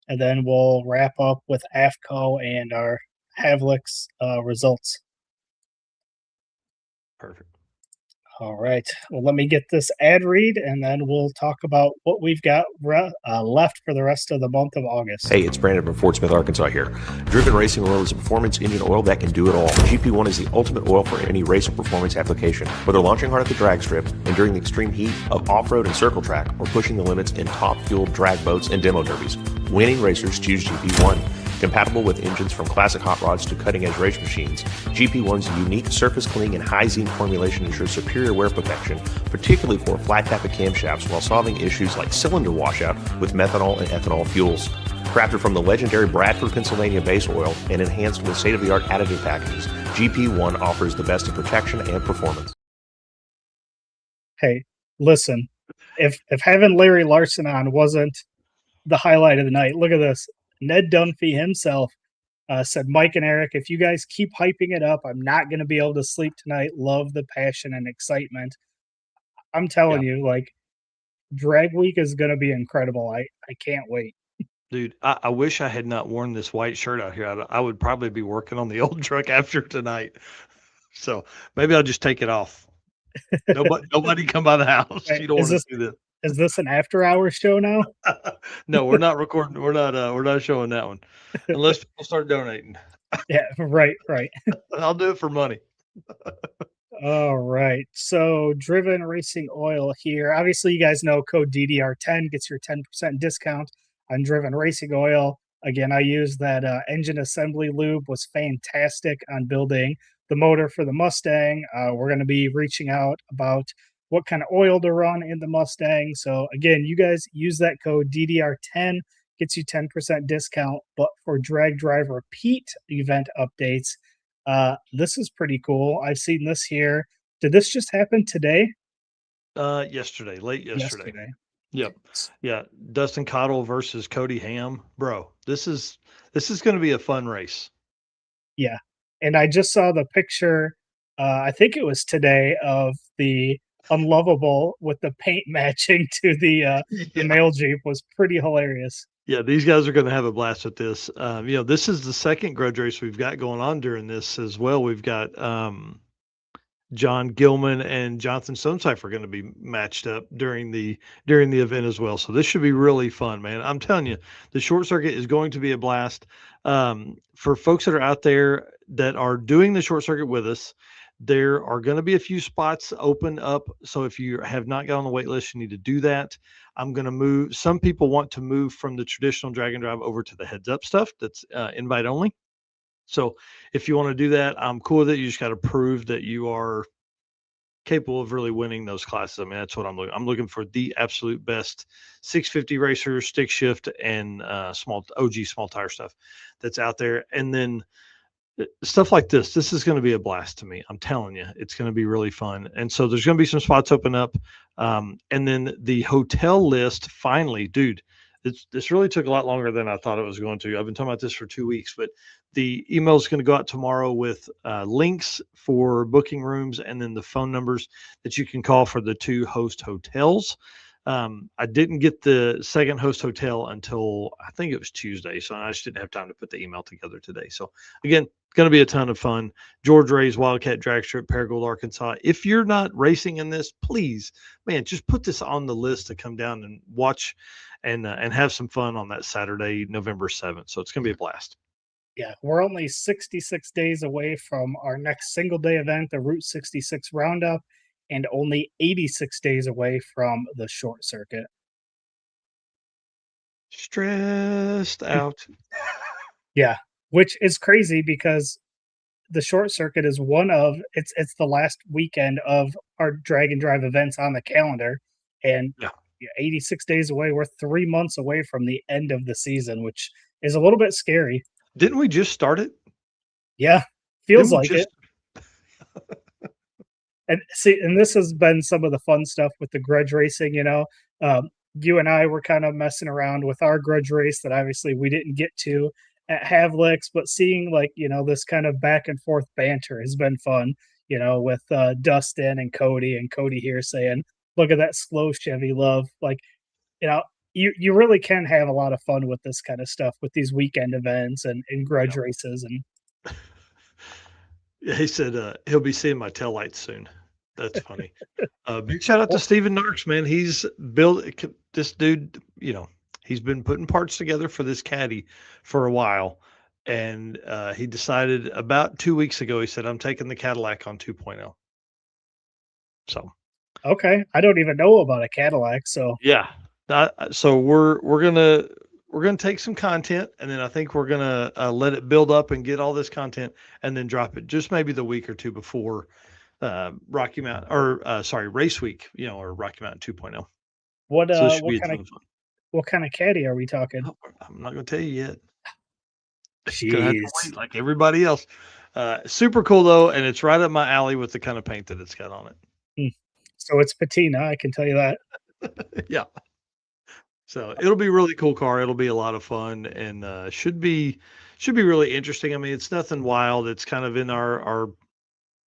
And then we'll wrap up with AFCO and our Havlik's results. Perfect. All right. Well, let me get this ad read, and then we'll talk about what we've got left for the rest of the month of August. Hey, it's Brandon from Fort Smith, Arkansas here. Driven Racing Oil is a performance engine oil that can do it all. GP1 is the ultimate oil for any race or performance application. Whether launching hard at the drag strip, enduring the extreme heat of off-road and circle track, or pushing the limits in top-fueled drag boats and demo derbies, winning racers choose GP1. Compatible with engines from classic hot rods to cutting-edge race machines, GP1's unique surface cleaning and high zinc formulation ensures superior wear protection, particularly for flat tappet camshafts, while solving issues like cylinder washout with methanol and ethanol fuels. Crafted from the legendary Bradford, Pennsylvania base oil and enhanced with state-of-the-art additive packages, GP1 offers the best in protection and performance. Hey, listen, if having Larry Larson on wasn't the highlight of the night, look at this. Ned Dunphy himself said, Mike and Eric, if you guys keep hyping it up, I'm not going to be able to sleep tonight. Love the passion and excitement. I'm telling you, like, drag week is going to be incredible. I can't wait. Dude, I wish I had not worn this white shirt out here. I would probably be working on the old truck after tonight. So maybe I'll just take it off. Nobody come by the house. You don't want to do this. Is this an after-hours show now? No, we're not recording. We're not showing that one unless people start donating. Yeah, right. I'll do it for money. All right. So, Driven Racing Oil here. Obviously, you guys know code DDR10 gets your 10% discount on Driven Racing Oil. Again, I used that engine assembly lube. Was fantastic on building the motor for the Mustang. We're going to be reaching out about what kind of oil to run in the Mustang. So again, you guys use that code DDR10, gets you 10% discount. But for Drag Drive Repeat event updates, this is pretty cool. I've seen this here. Did this just happen today? Yesterday, late yesterday. Yep. Yeah. Dustin Cottle versus Cody Ham. Bro, this is going to be a fun race. Yeah. And I just saw the picture, I think it was today, of the Unlovable with the paint matching to the male Jeep. Was pretty hilarious. Yeah, these guys are going to have a blast with this. This is the second grudge race we've got going on during this as well. We've got John Gilman and Jonathan Stonecipher are going to be matched up during the event as well. So this should be really fun, man. I'm telling you, the short circuit is going to be a blast. For folks that are out there that are doing the short circuit with us, there are going to be a few spots open up. So if you have not got on the wait list, you need to do that. I'm going to move. Some people want to move from the traditional drag and drive over to the heads up stuff. That's invite only. So if you want to do that, I'm cool with it. You just got to prove that you are capable of really winning those classes. I mean, that's what I'm looking. I'm looking for the absolute best 650 racer, stick shift, and small tire stuff that's out there. And then stuff like this is going to be a blast to me. I'm telling you, it's going to be really fun. And so there's going to be some spots open up. And then the hotel list, finally, dude, This really took a lot longer than I thought it was going to. I've been talking about this for 2 weeks, but the email is going to go out tomorrow with links for booking rooms and then the phone numbers that you can call for the 2 host hotels. I didn't get the second host hotel until I think it was Tuesday, so I just didn't have time to put the email together today. So again, going to be a ton of fun. George Ray's Wildcat Drag Strip, Paragould, Arkansas. If you're not racing in this, please, man, just put this on the list to come down and watch and have some fun on that Saturday, November 7th. So it's going to be a blast. Yeah, we're only 66 days away from our next single day event, the Route 66 Roundup, and only 86 days away from the short circuit. Stressed out. Yeah, which is crazy because the short circuit is one of it's the last weekend of our drag and drive events on the calendar, and Yeah. 86 days away. We're 3 months away from the end of the season, which is a little bit scary. Didn't we just start it? Yeah, feels Didn't we like just- it. And see, and this has been some of the fun stuff with the grudge racing. You and I were kind of messing around with our grudge race that obviously we didn't get to at Havlik's, but seeing this kind of back and forth banter has been fun. With Dustin and Cody here saying, "Look at that slow Chevy love." You really can have a lot of fun with this kind of stuff with these weekend events and grudge races and. He said he'll be seeing my taillights soon. That's funny. Big shout out to Steven Narks, man. He's built this dude, he's been putting parts together for this caddy for a while. And he decided about 2 weeks ago, he said, I'm taking the Cadillac on 2.0. So, Okay. I don't even know about a Cadillac. So, yeah. So we're gonna take some content, and then I think we're gonna let it build up and get all this content, and then drop it just maybe the week or two before Rocky Mountain Race Week, or Rocky Mountain 2.0. what So this should be what a ton kind of of fun. what kind of caddy are we talking? Oh, I'm not gonna tell you yet. Gonna have to Jeez. wait like everybody else. Super cool though, and it's right up my alley with the kind of paint that it's got on it. So it's patina, I can tell you that. Yeah. So it'll be a really cool car. It'll be a lot of fun, and should be really interesting. I mean, it's nothing wild. It's kind of in our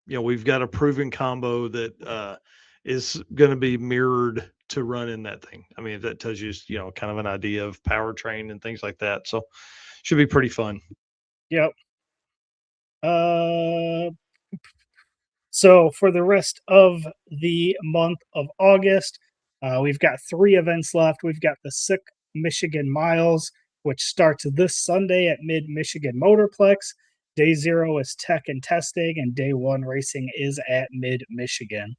we've got a proven combo that is going to be mirrored to run in that thing. I mean, if that tells you, kind of an idea of powertrain and things like that. So should be pretty fun. Yep. So for the rest of the month of August, we've got 3 events left. We've got the Sick Michigan Miles, which starts this Sunday at Mid-Michigan Motorplex. Day 0 is tech and testing, and day 1 racing is at Mid-Michigan.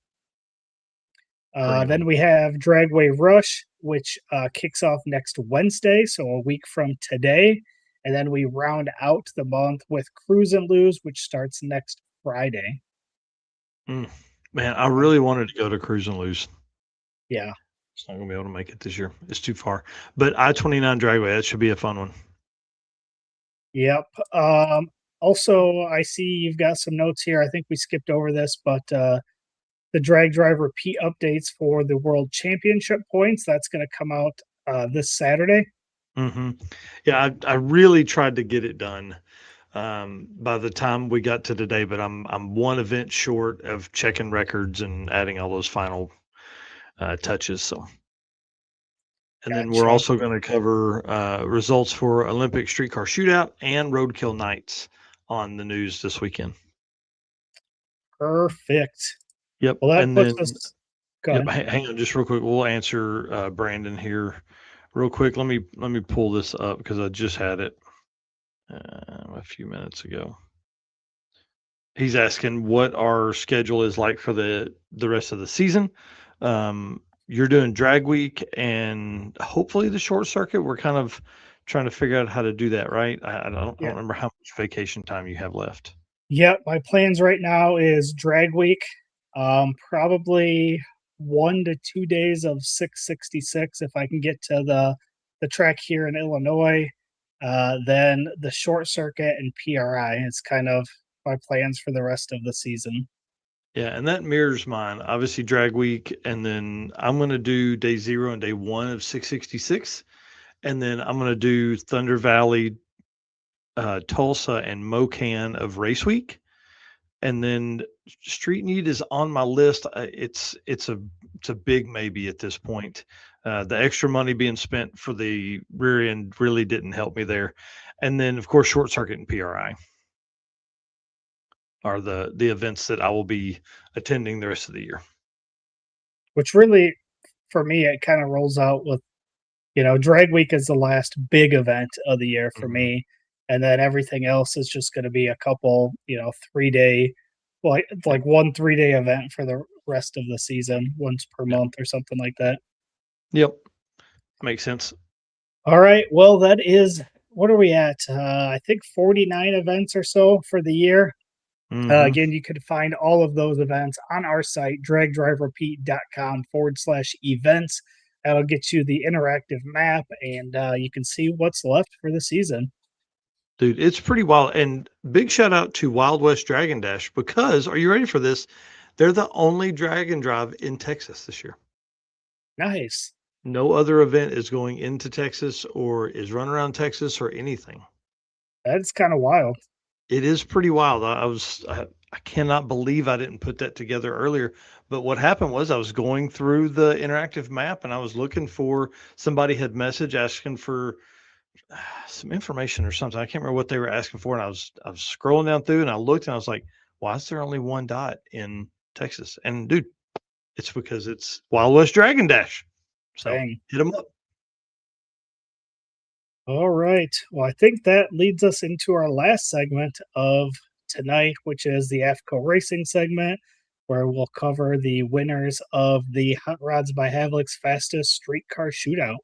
Then we have Dragway Rush, which kicks off next Wednesday, so a week from today. And then we round out the month with Cruise and Lose, which starts next Friday. Man, I really wanted to go to Cruise and Lose. Yeah. It's not going to be able to make it this year. It's too far. But I-29 Dragway, that should be a fun one. Yep. Also, I see you've got some notes here. I think we skipped over this, but the drag drive repeat updates for the World Championship points, that's going to come out this Saturday. Mm-hmm. Yeah, I really tried to get it done by the time we got to today, but I'm one event short of checking records and adding all those final touches. So, and then we're also going to cover results for Olympic Streetcar Shootout and Roadkill Nights on the news this weekend. Perfect. Yep. Well, that and puts then, us. Go ahead. hang on just real quick. We'll answer Brandon here real quick. Let me pull this up because I just had it a few minutes ago. He's asking what our schedule is like for the rest of the season. You're doing drag week and hopefully the short circuit. We're kind of trying to figure out how to do that, right? I don't remember how much vacation time you have left. Yep, my plans right now is drag week. Probably 1 to 2 days of 666 if I can get to the track here in Illinois. Then the short circuit and PRI is kind of my plans for the rest of the season. Yeah, and that mirrors mine. Obviously, drag week, and then I'm going to do day 0 and day 1 of 666, and then I'm going to do Thunder Valley, Tulsa, and Mocan of Race Week, and then Street Need is on my list. It's a big maybe at this point. The extra money being spent for the rear end really didn't help me there, and then of course Short Circuit and PRI are the events that I will be attending the rest of the year. Which really, for me, it kind of rolls out with, Drag Week is the last big event of the year for Mhm. me. And then everything else is just going to be a couple, 3-day, like 1 3-day event for the rest of the season, once per Yeah. month or something like that. Yep, makes sense. All right. Well, that is, what are we at? I think 49 events or so for the year. Mhm. Again, you can find all of those events on our site, dragdriverepeat.com/events. That'll get you the interactive map, and you can see what's left for the season. Dude, it's pretty wild. And big shout out to Wild West Dragon Dash because, are you ready for this? They're the only Dragon Drive in Texas this year. Nice. No other event is going into Texas or is run around Texas or anything. That's kind of wild. It is pretty wild. I cannot believe I didn't put that together earlier. But what happened was I was going through the interactive map and I was looking for somebody had messaged asking for some information or something. I can't remember what they were asking for. And I was scrolling down through and I looked and I was like, why is there only one dot in Texas? And dude, it's because it's Wild West Dragon Dash. So Dang. hit them up. All right. Well, I think that leads us into our last segment of tonight, which is the AFCO Racing segment, where we'll cover the winners of the Hot Rods by Havlik's Fastest Streetcar Shootout.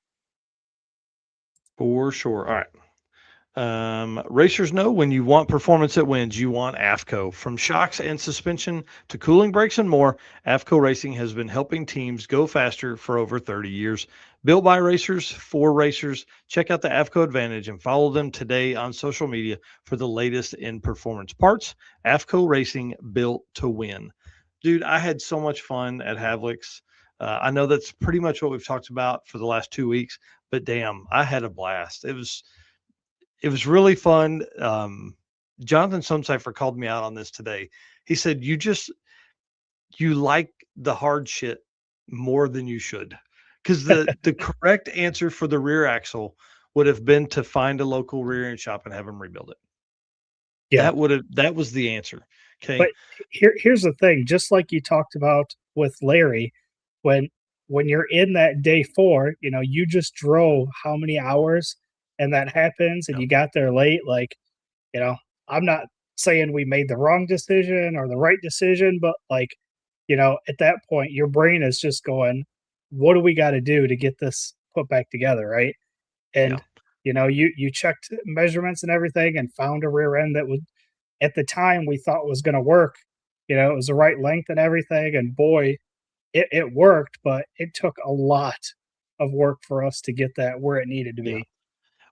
For sure. All right. Racers know when you want performance that wins, you want AFCO. From shocks and suspension to cooling brakes and more, AFCO Racing has been helping teams go faster for over 30 years. Built by racers for racers, check out the AFCO Advantage and follow them today on social media for the latest in performance parts. AFCO Racing, built to win. Dude, I had so much fun at Havlik's. I know that's pretty much what we've talked about for the last 2 weeks, but damn, I had a blast. It was really fun. Jonathan Sumcipher called me out on this today. He said, you like the hard shit more than you should. Because the correct answer for the rear axle would have been to find a local rear end shop and have them rebuild it. Yeah. That was the answer. Okay. But here's the thing, just like you talked about with Larry, when you're in that day 4, you just drove how many hours and that happens and Yep. you got there late, like, I'm not saying we made the wrong decision or the right decision, but like, at that point your brain is just going, what do we got to do to get this put back together, right? Yeah. And you checked measurements and everything and found a rear end that would, at the time, we thought was going to work. It was the right length and everything, and boy, it worked, but it took a lot of work for us to get that where it needed to Yeah. be.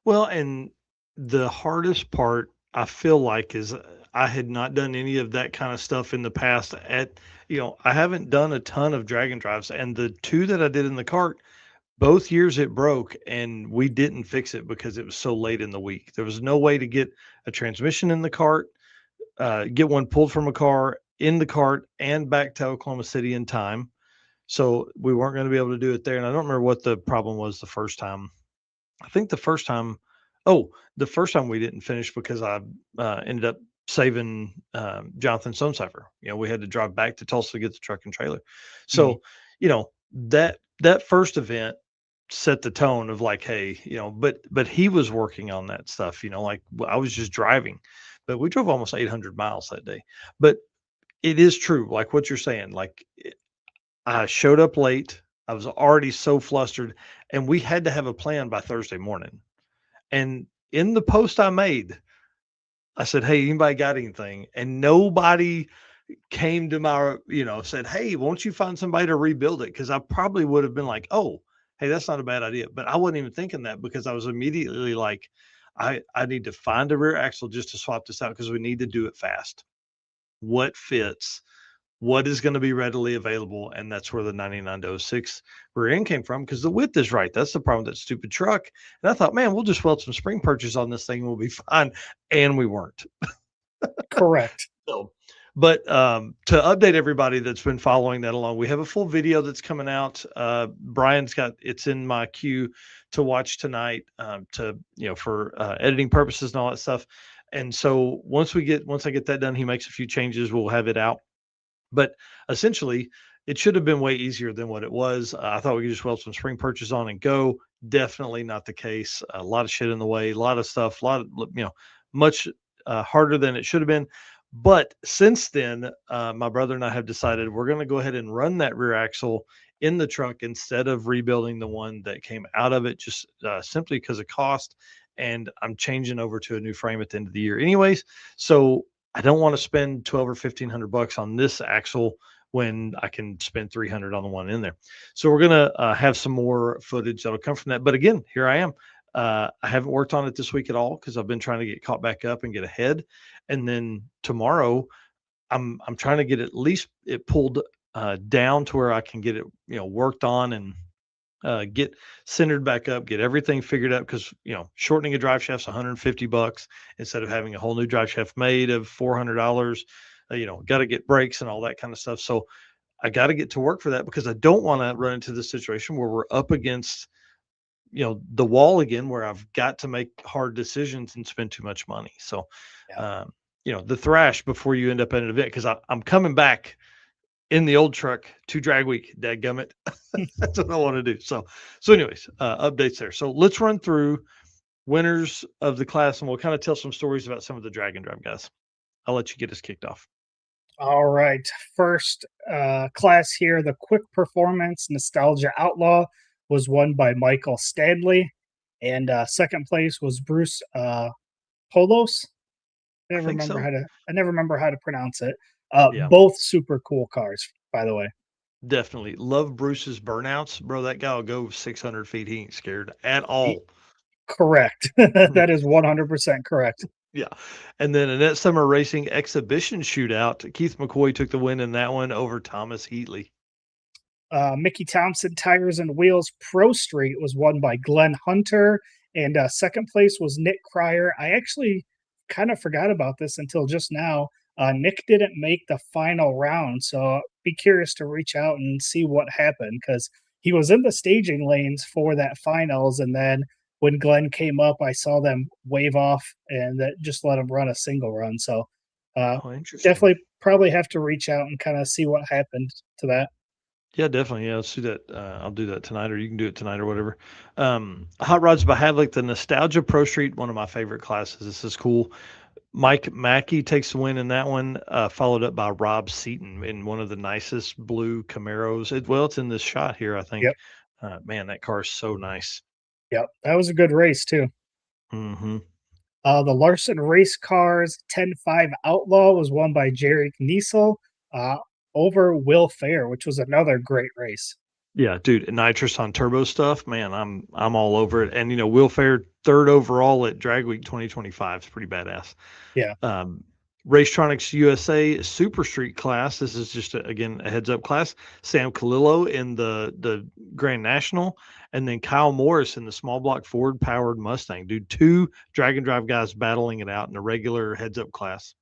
Well, and the hardest part I feel like is I had not done any of that kind of stuff in the past. I haven't done a ton of Dragon Drives, and the two that I did in the cart, both years it broke, and we didn't fix it because it was so late in the week. There was no way to get a transmission in the cart, get one pulled from a car in the cart, and back to Oklahoma City in time. So we weren't going to be able to do it there. And I don't remember what the problem was the first time. I think the first time we didn't finish because I ended up saving Jonathan Sumcipher. We had to drive back to Tulsa to get the truck and trailer. So, that first event set the tone of like, hey, but he was working on that stuff, like I was just driving, but we drove almost 800 miles that day. But it is true, like what you're saying, like I showed up late. I was already so flustered, and we had to have a plan by Thursday morning. And in the post I made, I said, "Hey, anybody got anything?" And nobody came to my, said, "Hey, won't you find somebody to rebuild it?" Because I probably would have been like, "Oh, hey, that's not a bad idea." But I wasn't even thinking that because I was immediately like, I need to find a rear axle just to swap this out because we need to do it fast. What fits? what is going to be readily available, and that's where the 99 to 06 rear end came from, because the width is right. That's the problem with that stupid truck. And I thought, man, we'll just weld some spring purchase on this thing and we'll be fine. And we weren't. Correct. So, but to update everybody that's been following that along, we have a full video that's coming out. Brian's got it's in my queue to watch tonight, to for editing purposes and all that stuff. And so once I get that done, he makes a few changes. We'll have it out. But essentially, it should have been way easier than what it was. I thought we could just weld some spring purchase on and go. Definitely not the case. A lot of shit in the way, a lot of stuff, a lot of much harder than it should have been. But since then, my brother and I have decided we're going to go ahead and run that rear axle in the truck instead of rebuilding the one that came out of it, just simply because of cost. And I'm changing over to a new frame at the end of the year, anyways. So I don't want to spend 12 or $1,500 on this axle when I can spend 300 on the one in there. So we're going to have some more footage that'll come from that. But again, here I am. I haven't worked on it this week at all because I've been trying to get caught back up and get ahead. And then tomorrow, I'm trying to get at least it pulled down to where I can get it worked on and get centered back up, get everything figured out, because shortening a drive shaft's $150 instead of having a whole new drive shaft made of $400. Got to get brakes and all that kind of stuff. So I got to get to work for that, because I don't want to run into the situation where we're up against the wall again, where I've got to make hard decisions and spend too much money. So the thrash before you end up at an event, because I'm coming back in the old truck to drag week, dadgummit. That's what I want to do. So anyways, updates there. So let's run through winners of the class, and we'll kind of tell some stories about some of the drag and drive guys. I'll let you get us kicked off. All right. First class here, the Quick Performance Nostalgia Outlaw was won by Michael Stanley. And second place was Bruce Polos. I never remember how to pronounce it. Both super cool cars, by the way. Definitely love Bruce's burnouts, bro. That guy will go 600 feet. He ain't scared at all. Correct. That is 100% correct. Yeah. And then Annette Summer Racing Exhibition Shootout. Keith McCoy took the win in that one over Thomas Heatley. Mickey Thompson Tires and Wheels Pro Street was won by Glenn Hunter. And second place was Nick Cryer. I actually kind of forgot about this until just now. Nick didn't make the final round, so be curious to reach out and see what happened, because he was in the staging lanes for that finals, and then when Glenn came up, I saw them wave off and that just let him run a single run. So definitely probably have to reach out and kind of see what happened to that. Yeah, definitely. Yeah, let's do that. I'll do that tonight, or you can do it tonight or whatever. Hot Rods by Havlik, the Nostalgia Pro Street, one of my favorite classes. This is cool. Mike Mackey takes the win in that one, followed up by Rob Seaton in one of the nicest blue Camaros. It's in this shot here, I think. Yep. Man, that car is so nice. Yep, that was a good race, too. Mm-hmm. The Larson Race Cars 10-5 Outlaw was won by Jerry Kniesel over Will Fair, which was another great race. Yeah, dude, nitrous on turbo stuff, man, I'm all over it. And Will Fair, third overall at Drag Week 2025 is pretty badass. Yeah. Racetronics USA Super Street class. This is just again a heads up class. Sam Calillo in the Grand National, and then Kyle Morris in the small block Ford powered Mustang. Dude, two drag and drive guys battling it out in a regular heads up class.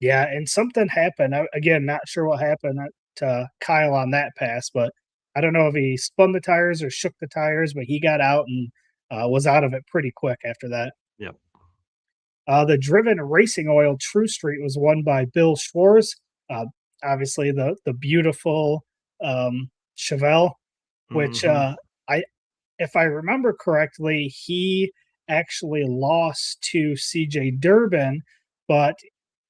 Yeah, and something happened. Again, not sure what happened to Kyle on that pass, but I don't know if he spun the tires or shook the tires, but he got out and was out of it pretty quick after that. Yep. The Driven Racing Oil True Street was won by Bill Schwartz. Obviously, the beautiful Chevelle, which if I remember correctly, he actually lost to CJ Durbin, but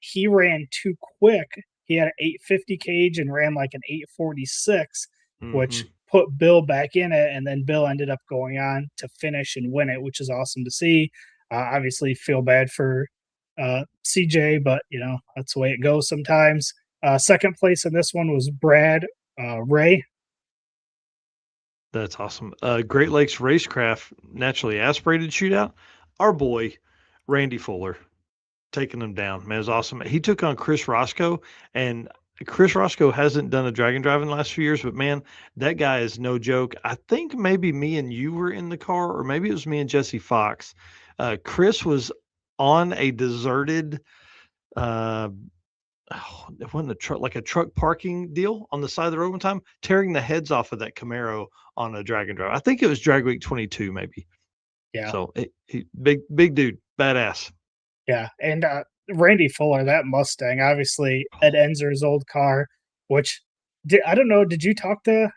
he ran too quick. He had an 850 cage and ran like an 846, which put Bill back in it. And then Bill ended up going on to finish and win it, which is awesome to see. Obviously feel bad for CJ, but that's the way it goes sometimes. Second place in this one was Brad Ray. That's awesome. Great Lakes Racecraft Naturally Aspirated Shootout. Our boy, Randy Fuller, taking them down. Man, it was awesome. He took on Chris Roscoe, and Chris Roscoe hasn't done a drag and drive in the last few years, but man, that guy is no joke. I think maybe me and you were in the car, or maybe it was me and Jesse Fox. Chris was on a deserted, uh, it wasn't a truck, like a truck parking deal on the side of the road one time, tearing the heads off of that Camaro on a drag and drive. I think it was Drag Week 22, maybe. Yeah. So big dude, badass. Yeah. And Randy Fuller, that Mustang, obviously Ed Enzer's old car, which I don't know. Did you talk to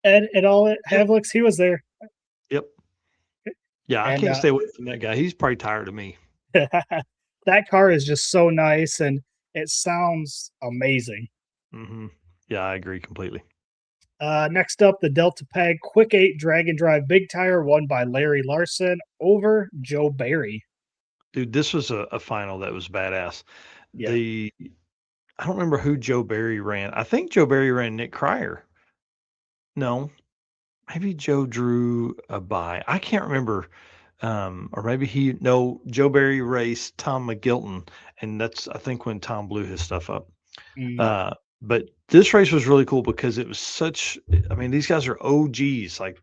Ed at all at Havlik's? He was there. Yep. Yeah, I And, can't stay away from that guy. He's probably tired of me. that car is just so nice and it sounds amazing. Yeah, I agree completely. Next up, the Delta Pag Quick 8 Drag and Drive Big Tire, won by Larry Larson over Joe Barry. Dude, this was a final that was badass. Yeah. I don't remember who Joe Barry ran. I think Joe Barry ran Nick Cryer. No, maybe Joe drew a bye. I can't remember. Or maybe Joe Barry raced Tom McGilton, and that's I think when Tom blew his stuff up. But this race was really cool because it was I mean, these guys are OGs. Like,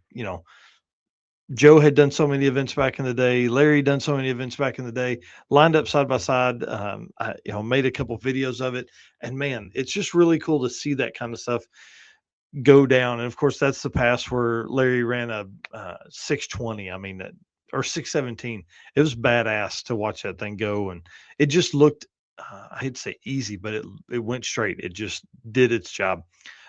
Joe had done so many events back in the day. Larry done so many events back in the day, lined up side by side. I made a couple videos of it, and man, it's just really cool to see that kind of stuff go down. And of course, that's the pass where Larry ran a 620. I mean, or 617. It was badass to watch that thing go, and it just looked. I hate to say easy, but it went straight. It just did its job.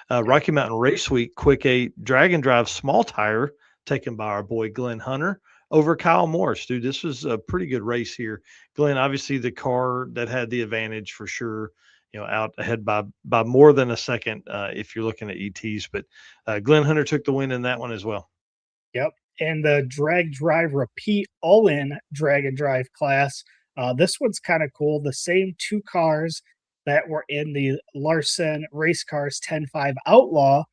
Rocky Mountain Race Week Quick 8 Drag and Drive Small Tire, taken by our boy Glenn Hunter over Kyle Morris. Dude, this was a pretty good race here. Glenn, obviously the car that had the advantage for sure, out ahead by more than a second if you're looking at ETs. But Glenn Hunter took the win in that one as well. Yep. And the Drag Drive Repeat All-In Drag and Drive class. This one's kind of cool. The same two cars that were in the Larson Race Cars 10.5 Outlaw,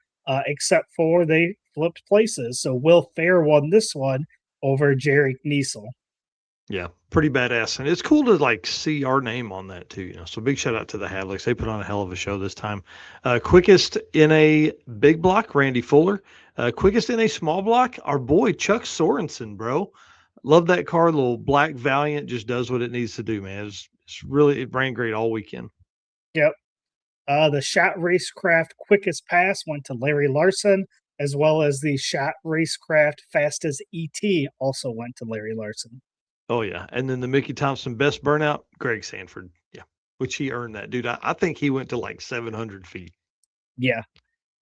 except for they flipped places. So Will Fair won this one over Jerry Kniesel. Yeah, pretty badass. And it's cool to see our name on that too. So big shout out to the Havliks. They put on a hell of a show this time. Quickest in a big block, Randy Fuller. Quickest in a small block, our boy Chuck Sorensen, bro. Love that car. Little black Valiant, just does what it needs to do, man. It ran great all weekend. Yep. The Shot Racecraft Quickest Pass went to Larry Larson, as well as the Shot Racecraft Fastest ET also went to Larry Larson. Oh, yeah. And then the Mickey Thompson Best Burnout, Greg Sanford. Yeah, which he earned that, dude. I think he went to 700 feet. Yeah.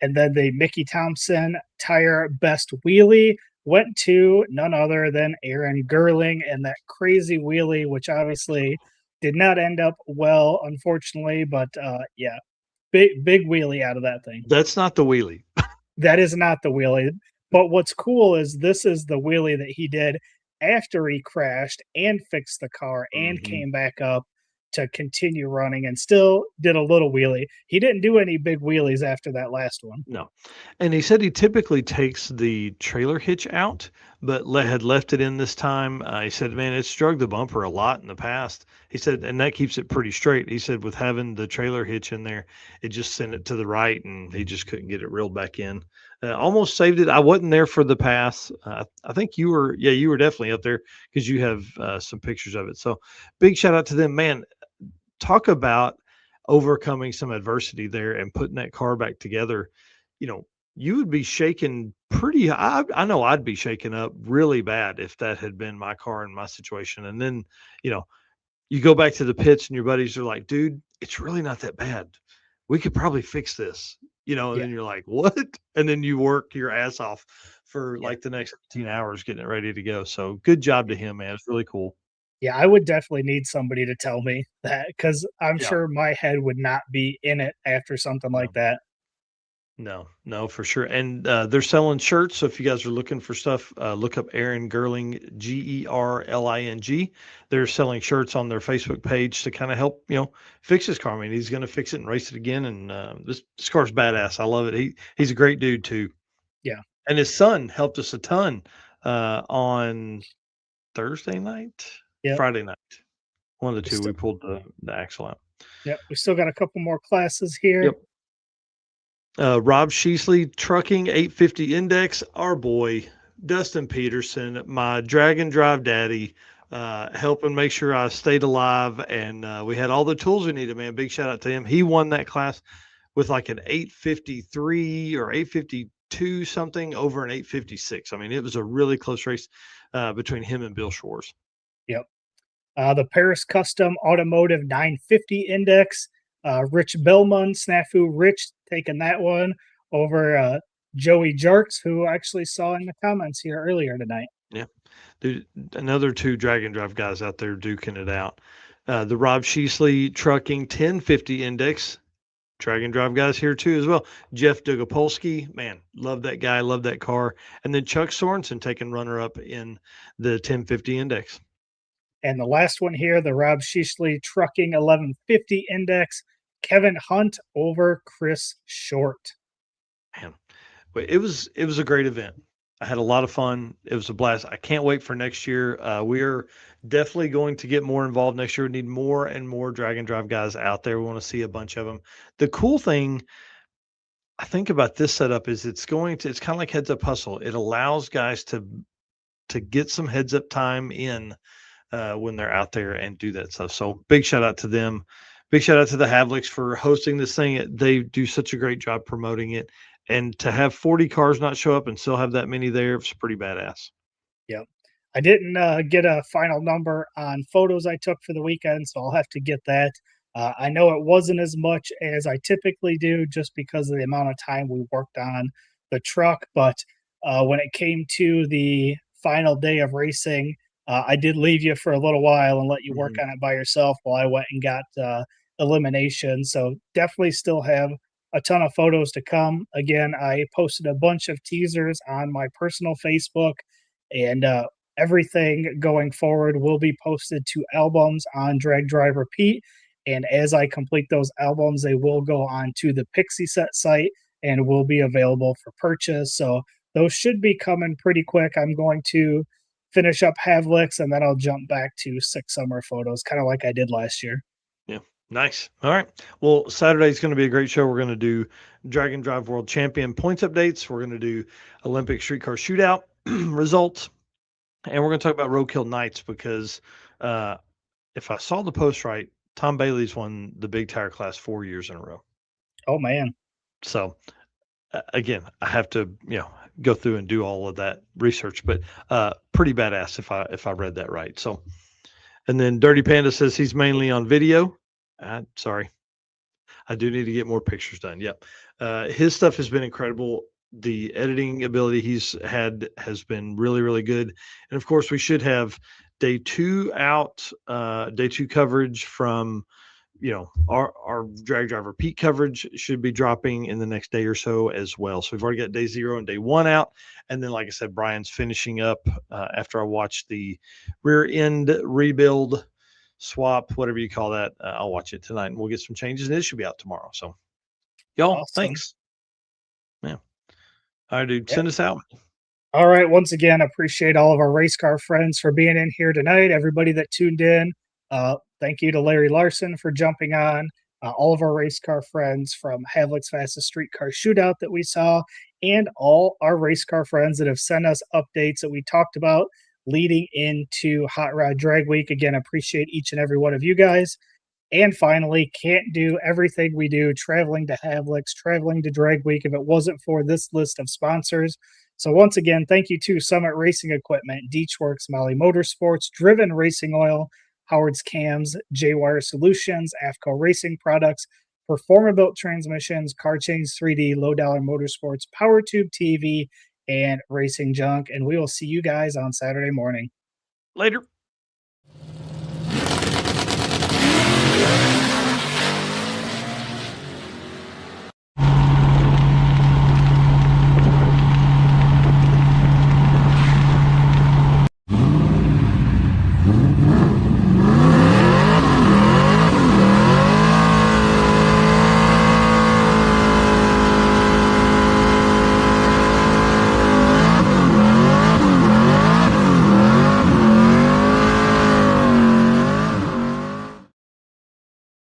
And then the Mickey Thompson Tire Best Wheelie went to none other than Aaron Gerling, and that crazy wheelie, which obviously did not end up well, unfortunately. But yeah, big wheelie out of that thing. That's not the wheelie. That is not the wheelie. But what's cool is this is the wheelie that he did after he crashed and fixed the car and came back up to continue running and still did a little wheelie. He didn't do any big wheelies after that last one. No. And he said he typically takes the trailer hitch out, but had left it in this time. He said, man, it's drug the bumper a lot in the past. He said, and that keeps it pretty straight. He said, with having the trailer hitch in there, it just sent it to the right and he just couldn't get it reeled back in. Almost saved it. I wasn't there for the pass. I think you were definitely up there because you have some pictures of it. So big shout out to them, man. Talk about overcoming some adversity there and putting that car back together. You would be shaking pretty high. I know I'd be shaken up really bad if that had been my car in my situation. And then, you go back to the pits and your buddies are like, dude, it's really not that bad. We could probably fix this, and then you're like, what? And then you work your ass off for the next 15 hours getting it ready to go. So good job to him, man. It's really cool. Yeah, I would definitely need somebody to tell me that because I'm sure my head would not be in it after something like that. No, for sure. And they're selling shirts. So if you guys are looking for stuff, look up Aaron Gerling, Gerling. They're selling shirts on their Facebook page to kind of help, fix his car. I mean, he's going to fix it and race it again. And this car's badass. I love it. He's a great dude too. Yeah. And his son helped us a ton on Thursday night, Friday night. One of the two, we pulled the axle out. Yep. We still got a couple more classes here. Yep. Rob Sheasley Trucking 850 Index, our boy Dustin Peterson, my drag and drive daddy, helping make sure I stayed alive, and we had all the tools we needed, man. Big shout out to him. He won that class with like an 853 or 852 something over an 856. I mean, it was a really close race between him and Bill Shores. Yep. The Paris Custom Automotive 950 Index, Rich Bellman, Snafu Rich taking that one over Joey Jarks, who I actually saw in the comments here earlier tonight. Yeah. Dude, another two drag and drive guys out there duking it out. The Rob Sheasley Trucking 1050 Index, drag and drive guys here too as well. Jeff Dugopolsky, man, love that guy, love that car. And then Chuck Sorensen taking runner up in the 1050 Index. And the last one here, the Rob Sheasley Trucking 1150 Index, Kevin Hunt over Chris Short. Man, it was a great event. I had a lot of fun. It was a blast. I can't wait for next year. We are definitely going to get more involved next year. We need more and more drag and drive guys out there. We want to see a bunch of them. The cool thing I think about this setup is it's kind of like heads up hustle. It allows guys to get some heads up time in when they're out there and do that stuff. So big shout out to them. Big shout out to the Havliks for hosting this thing. They do such a great job promoting it. And to have 40 cars not show up and still have that many there, it's pretty badass. Yep. I didn't get a final number on photos I took for the weekend, so I'll have to get that. I know it wasn't as much as I typically do just because of the amount of time we worked on the truck. But when it came to the final day of racing, I did leave you for a little while and let you work on it by yourself while I went and got elimination. So definitely still have a ton of photos to come. Again, I posted a bunch of teasers on my personal Facebook, and everything going forward will be posted to albums on Drag Drive Repeat. And as I complete those albums, they will go on to the Pixie Set site and will be available for purchase. So those should be coming pretty quick. I'm going to finish up Havlik's, and then I'll jump back to 6 summer photos, kind of like I did last year. Yeah. Nice. All right. Well, Saturday's going to be a great show. We're going to do Drag and Drive World Champion points updates. We're going to do Olympic Streetcar Shootout results. And we're going to talk about Roadkill Nights because if I saw the post right, Tom Bailey's won the big tire class 4 years in a row. Oh, man. So, again, I have to, go through and do all of that research, but pretty badass if I read that right. So, and then Dirty Panda says he's mainly on video. Sorry, I do need to get more pictures done. Yep. His stuff has been incredible. The editing ability he's had has been really, really good. And of course we should have day 2 out, day 2 coverage from, our Drag Driver Pete coverage should be dropping in the next day or so as well. So we've already got day 0 and day 1 out. And then, like I said, Brian's finishing up after I watch the rear end rebuild swap, whatever you call that. I'll watch it tonight and we'll get some changes and it should be out tomorrow. So y'all, awesome. Thanks. Yeah. All right, dude, send us out. All right. Once again, appreciate all of our race car friends for being in here tonight. Everybody that tuned in. Thank you to Larry Larson for jumping on. All of our race car friends from Havlik's Fastest Streetcar Shootout that we saw, and all our race car friends that have sent us updates that we talked about leading into Hot Rod Drag Week. Again, appreciate each and every one of you guys. And finally, can't do everything we do traveling to Havlik's, traveling to Drag Week if it wasn't for this list of sponsors. So once again, thank you to Summit Racing Equipment, Deechworks, Molly Motorsports, Driven Racing Oil, Howard's Cams, J-Wire Solutions, AFCO Racing Products, Performa-Built Transmissions, Car Change 3D, Low Dollar Motorsports, Power Tube TV, and Racing Junk. And we will see you guys on Saturday morning. Later.